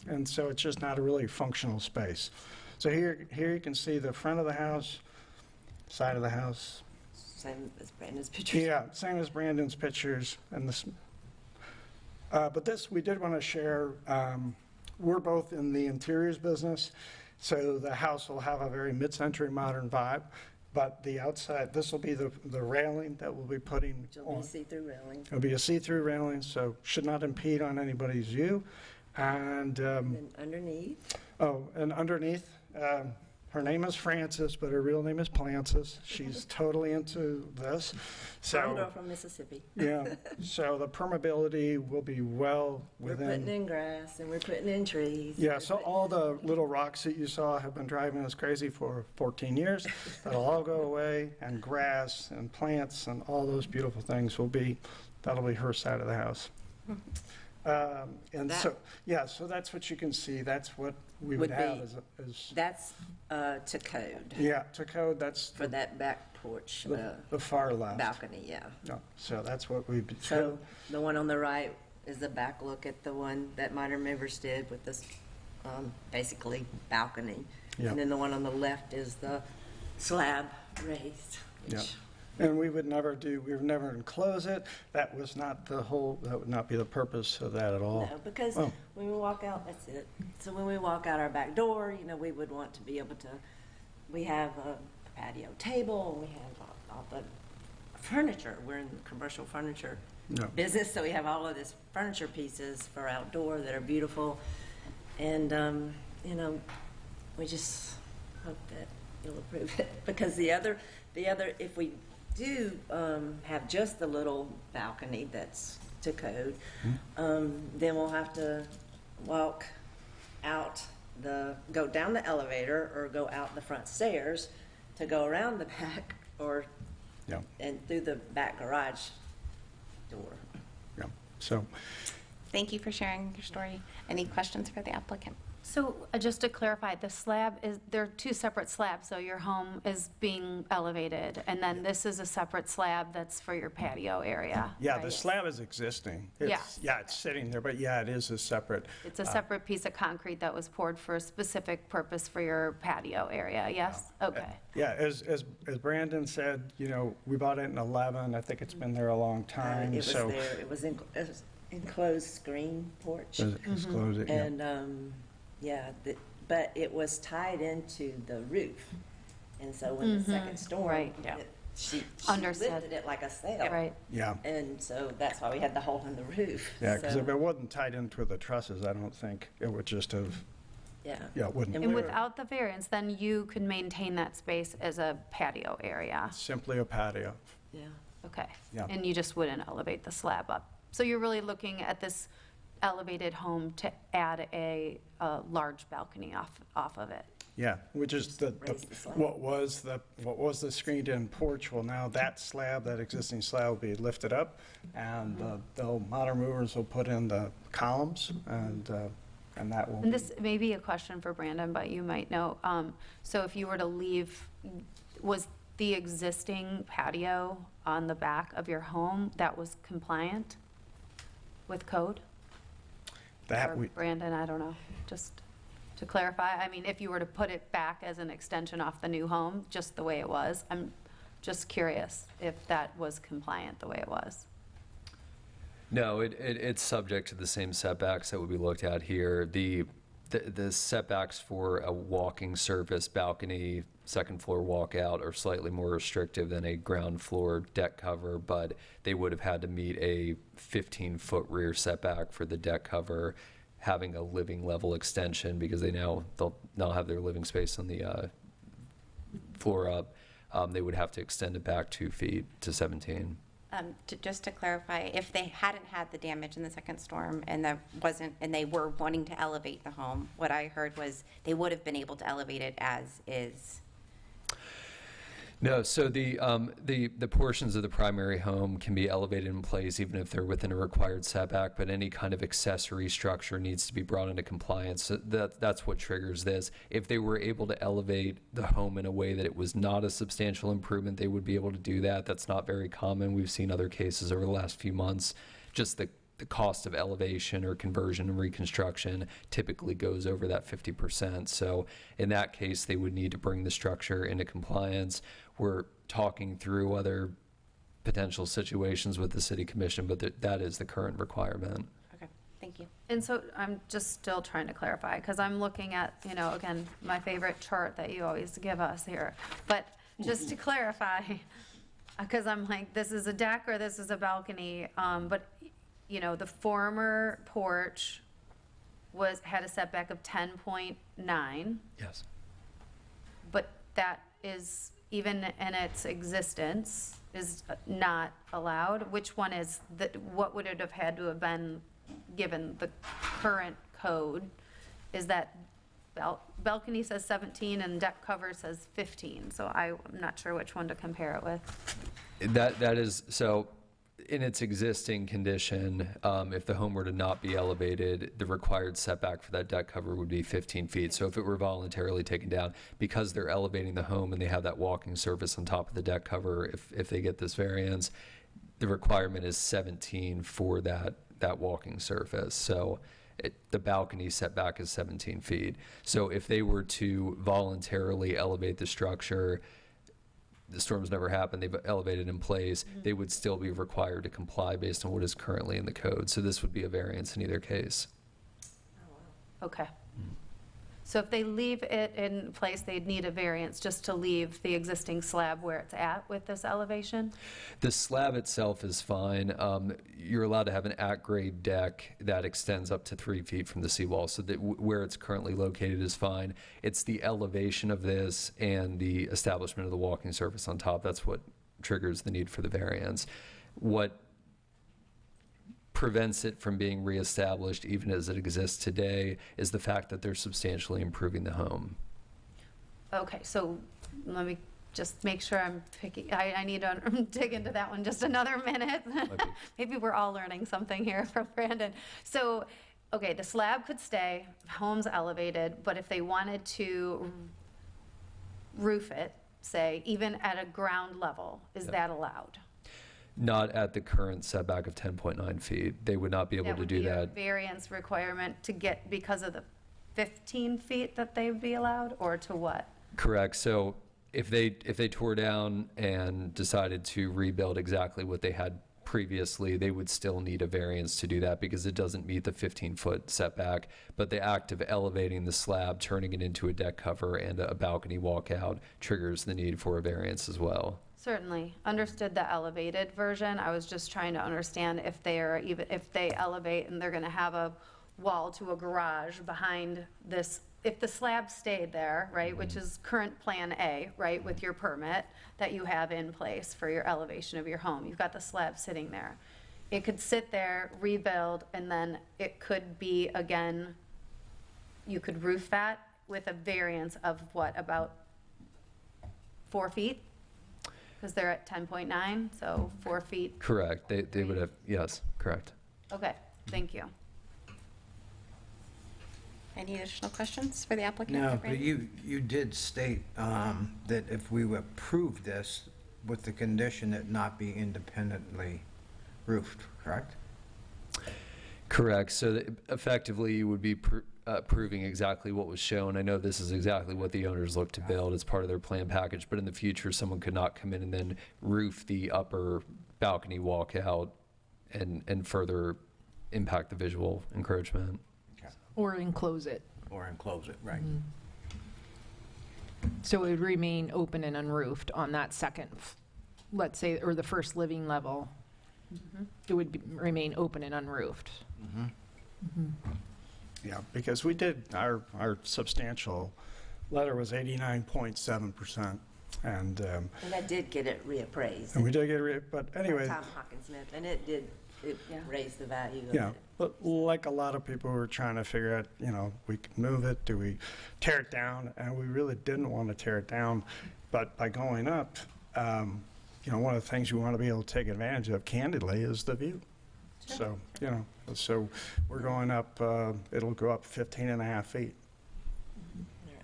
and so it's just not a really functional space. So here you can see the front of the house, side of the house. Same as Brandon's pictures. Yeah, same as Brandon's pictures. And this, but this we did want to share. We're both in the interiors business, so the house will have a very mid-century modern vibe. But the outside, this will be the railing that we'll be putting It'll on. be a see-through railing. It'll be a see-through railing, so should not impede on anybody's view. And And underneath, and underneath, her name is Frances, but her real name is Plances. She's totally into this. farm girl from Mississippi. Yeah, so the permeability will be well We're within. putting in grass and we're putting in trees. Yeah, so all the little rocks that you saw have been driving us crazy for 14 years. That'll all go away, and grass and plants and all those beautiful things that'll be her side of the house. And so that's what you can see. That's what we would have as. That's to code. Yeah, to code, that's. For that back porch. The far left. Balcony, yeah. No, so that's what we. So the one on the right is the back look at the one that Modern Movers did with this basically balcony. Yeah. And then the one on the left is the slab raised. Yeah. And we would never enclose it. That was not that would not be the purpose of that at all. No, because Well, when we walk out, that's it. So when we walk out our back door, we would want to be able to, we have a patio table, we have all the furniture. We're in the commercial furniture No. business, so we have all of this furniture pieces for outdoor that are beautiful. And, we just hope that you'll approve it. Because the other, if we do have just the little balcony that's to code, then we'll have to walk out go down the elevator or go out the front stairs to go around the back and through the back garage door. Yeah, so. Thank you for sharing your story. Any questions for the applicant? So just to clarify, the slab they're two separate slabs, so your home is being elevated, and then this is a separate slab that's for your patio area. Yeah, right? the slab is existing. Yes. Yeah, it's sitting there, but yeah, it is a separate. It's a separate piece of concrete that was poured for a specific purpose for your patio area, yes? Okay. Yeah, as Brandon said, we bought it in 11. I think it's been there a long time, It was so. there, it was enclosed screen porch. It's closed, yeah. And, but it was tied into the roof. And so when the second storm, Right. she Understood. lifted it like a sail. Right. Yeah. And so that's why we had the hole in the roof. Yeah, because So, if it wasn't tied into the trusses, I don't think it would just have, yeah. it wouldn't. And without the variance, then you could maintain that space as a patio area. Simply a patio. Yeah. Okay. Yeah. And you just wouldn't elevate the slab up. So you're really looking at this elevated home to add a large balcony off of it. Yeah, which is what was the screened-in porch. Well, now that existing slab will be lifted up, and the modern movers will put in the columns, and that will. And this may be a question for Brandon, but you might know. So if you were to leave, was the existing patio on the back of your home that was compliant with code? Or Brandon, I don't know, just to clarify. I mean, if you were to put it back as an extension off the new home, just the way it was, I'm just curious if that was compliant the way it was. No, it's subject to the same setbacks that would be looked at here. The setbacks for a walking surface balcony, second floor walkout are slightly more restrictive than a ground floor deck cover, but they would have had to meet a 15-foot rear setback for the deck cover, having a living level extension because they'll now have their living space on the floor up. They would have to extend it back 2 feet to 17. Just to clarify, if they hadn't had the damage in the second storm and they were wanting to elevate the home, what I heard was they would have been able to elevate it as is. No, so the portions of the primary home can be elevated in place even if they're within a required setback, but any kind of accessory structure needs to be brought into compliance. So that's what triggers this. If they were able to elevate the home in a way that it was not a substantial improvement, they would be able to do that. That's not very common. We've seen other cases over the last few months. Just the cost of elevation or conversion and reconstruction typically goes over that 50%. So in that case, they would need to bring the structure into compliance. We're talking through other potential situations with the city commission, but that is the current requirement. Okay, thank you. And so I'm just still trying to clarify, because I'm looking at, again, my favorite chart that you always give us here. But just to clarify, because I'm like, this is a deck or this is a balcony, but the former porch had a setback of 10.9. Yes. But that is, even in its existence, is not allowed. Which one is, what would it have had to have been given the current code? Is that balcony says 17 and deck cover says 15, so I'm not sure which one to compare it with. That is, so in its existing condition, if the home were to not be elevated, the required setback for that deck cover would be 15 feet. So if it were voluntarily taken down, because they're elevating the home and they have that walking surface on top of the deck cover, if they get this variance, the requirement is 17 for that walking surface. So the balcony setback is 17 feet. So if they were to voluntarily elevate the structure, the storm's never happened, they've elevated in place, they would still be required to comply based on what is currently in the code. So this would be a variance in either case. Okay. So if they leave it in place, they'd need a variance just to leave the existing slab where it's at with this elevation? The slab itself is fine. You're allowed to have an at-grade deck that extends up to 3 feet from the seawall, so that where it's currently located is fine. It's the elevation of this and the establishment of the walking surface on top that's what triggers the need for the variance. What prevents it from being reestablished even as it exists today is the fact that they're substantially improving the home. Okay, so let me just make sure I'm picking, I need to dig into that one just another minute. Maybe we're all learning something here from Brandon. So, okay, the slab could stay, home's elevated, but if they wanted to roof it, say, even at a ground level, is that allowed? Not at the current setback of 10.9 feet. They would not be able to do That would that. be a variance requirement to get, because of the 15 feet that they'd be allowed, or to what? Correct. So if they tore down and decided to rebuild exactly what they had previously, they would still need a variance to do that because it doesn't meet the 15-foot setback. But the act of elevating the slab, turning it into a deck cover and a balcony walkout triggers the need for a variance as well. Certainly. Understood the elevated version. I was just trying to understand if they are, even if they elevate and they're going to have a wall to a garage behind this, if the slab stayed there, right, which is current Plan A, right, with your permit that you have in place for your elevation of your home. You've got the slab sitting there. It could sit there, rebuild, and then it could be, again, you could roof that with a variance of what, about 4 feet? Because they're at 10.9, so 4 feet. Correct. They would have, yes, correct. Okay, thank you. Any additional questions for the applicant? No, for but Brandon? you did state that if we approve this with the condition it not be independently roofed, correct? Correct. So that effectively, you would be proving exactly what was shown. I know this is exactly what the owners look to build as part of their plan package, but in the future, someone could not come in and then roof the upper balcony walkout and further impact the visual encroachment. Or enclose it. Or enclose it, right. So it would remain open and unroofed on that second, let's say, or the first living level. It would remain open and unroofed. Yeah, because we did, our substantial letter was 89.7%. And that did get it reappraised. we did get but anyway. Tom Hawkinsmith, and it raised the value of Yeah, it. but like a lot of people were trying to figure out, we can move it, do we tear it down? And we really didn't want to tear it down, but by going up, one of the things we want to be able to take advantage of candidly is the view. So, so we're going up, it'll go up 15 and a half feet.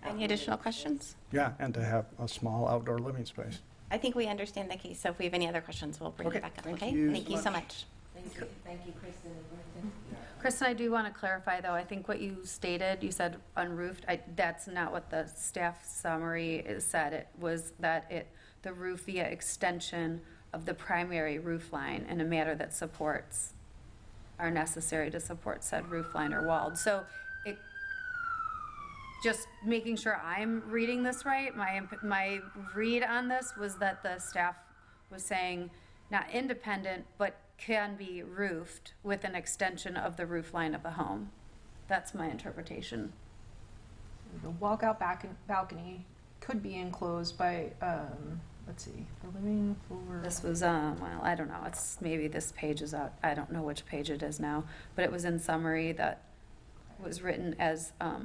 Any additional questions? Yeah, and to have a small outdoor living space. I think we understand the case, so if we have any other questions, we'll bring it back up, okay? Thank you so much. Thank you, Kristen and Brendan. Kristen, I do want to clarify, though, I think what you stated, you said unroofed, that's not what the staff summary said. It was that the roof via extension of the primary roof line in a manner that supports are necessary to support said roof line or walled. So just making sure I'm reading this right, my read on this was that the staff was saying not independent, but can be roofed with an extension of the roof line of the home. That's my interpretation. The walkout balcony could be enclosed by, let's see, the living floor. This was, well, I don't know, it's, maybe this page is out, I don't know which page it is now, but it was in summary that was written as a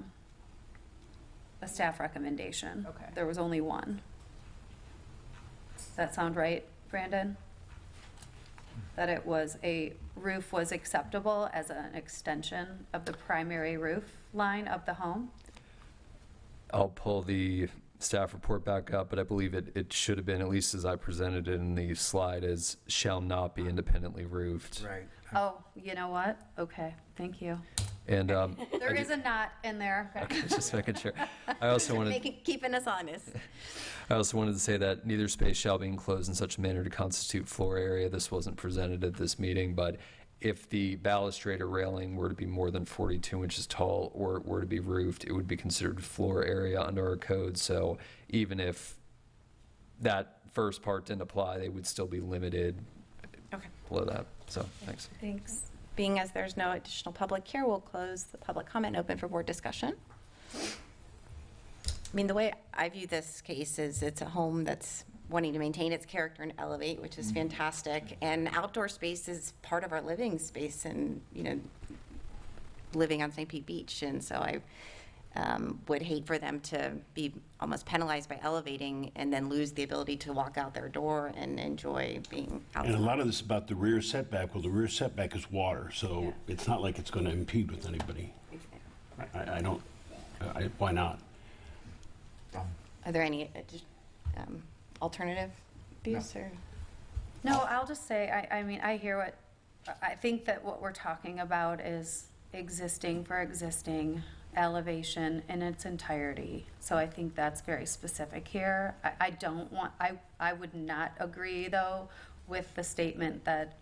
staff recommendation. Okay. There was only one. Does that sound right, Brandon? That it was roof was acceptable as an extension of the primary roof line of the home? I'll pull the staff report back up, but I believe it should have been, at least as I presented it in the slide, as shall not be independently roofed. Right. Oh, you know what? Okay, thank you. And There is a knot in there. okay, just making sure. I also wanted Keeping us honest. I also wanted to say that neither space shall be enclosed in such a manner to constitute floor area. This wasn't presented at this meeting, but if the balustrade or railing were to be more than 42 inches tall or were to be roofed, it would be considered floor area under our code. So even if that first part didn't apply, they would still be limited below that. So thanks. Thanks. Being as there's no additional public here, we'll close the public comment, open for board discussion. I mean, the way I view this case is it's a home that's wanting to maintain its character and elevate, which is fantastic. And outdoor space is part of our living space and, you know, living on St. Pete Beach. And so I would hate for them to be almost penalized by elevating and then lose the ability to walk out their door and enjoy being outside. And a lot of this about the rear setback, well, the rear setback is water, so it's not like it's going to impede with anybody. I don't, why not? Are there any alternative views or? No, I'll just say, I mean, I hear what, I think that what we're talking about is existing for existing, elevation in its entirety. So I think that's very specific here. I don't want, I would not agree though with the statement that,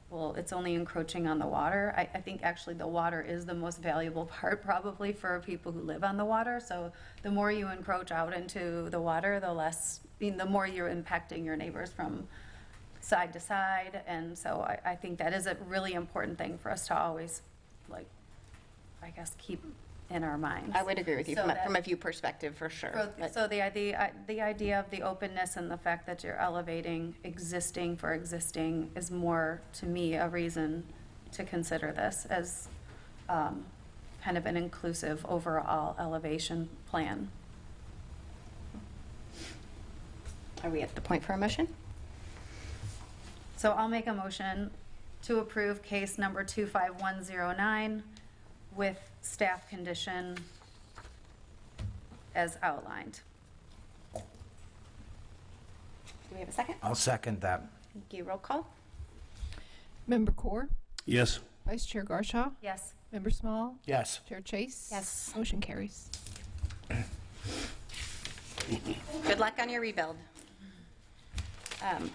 well, it's only encroaching on the water. I think actually the water is the most valuable part probably for people who live on the water. So the more you encroach out into the water, the less, I mean, the more you're impacting your neighbors from side to side. And so I think that is a really important thing for us to always, like, I guess, keep in our minds. I would agree with you So from a view perspective for sure. So the idea of the openness and the fact that you're elevating existing for existing is more, to me, a reason to consider this as kind of an inclusive overall elevation plan. Are we at the point for a motion? So I'll make a motion to approve case number 25109 with staff condition as outlined. Do we have a second? I'll second that. Thank you. Roll call. Member Core? Yes. Vice Chair Garshaw? Yes. Member Small? Yes. Chair Chase? Yes. Motion carries. Good luck on your rebuild.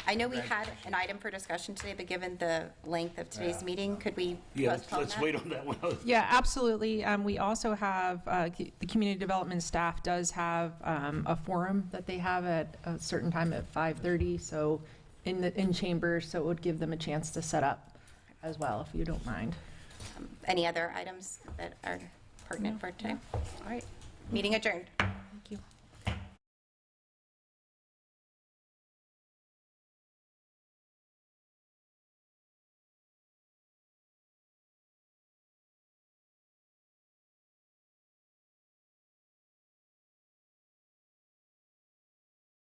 I know we had an item for discussion today, but given the length of today's meeting, could we postpone let's that? wait on that one. Yeah, absolutely. We also have, the community development staff does have a forum that they have at a certain time at 5:30, so in chambers, so it would give them a chance to set up as well, if you don't mind. Any other items that are pertinent for today? All right. Meeting adjourned. Thank you.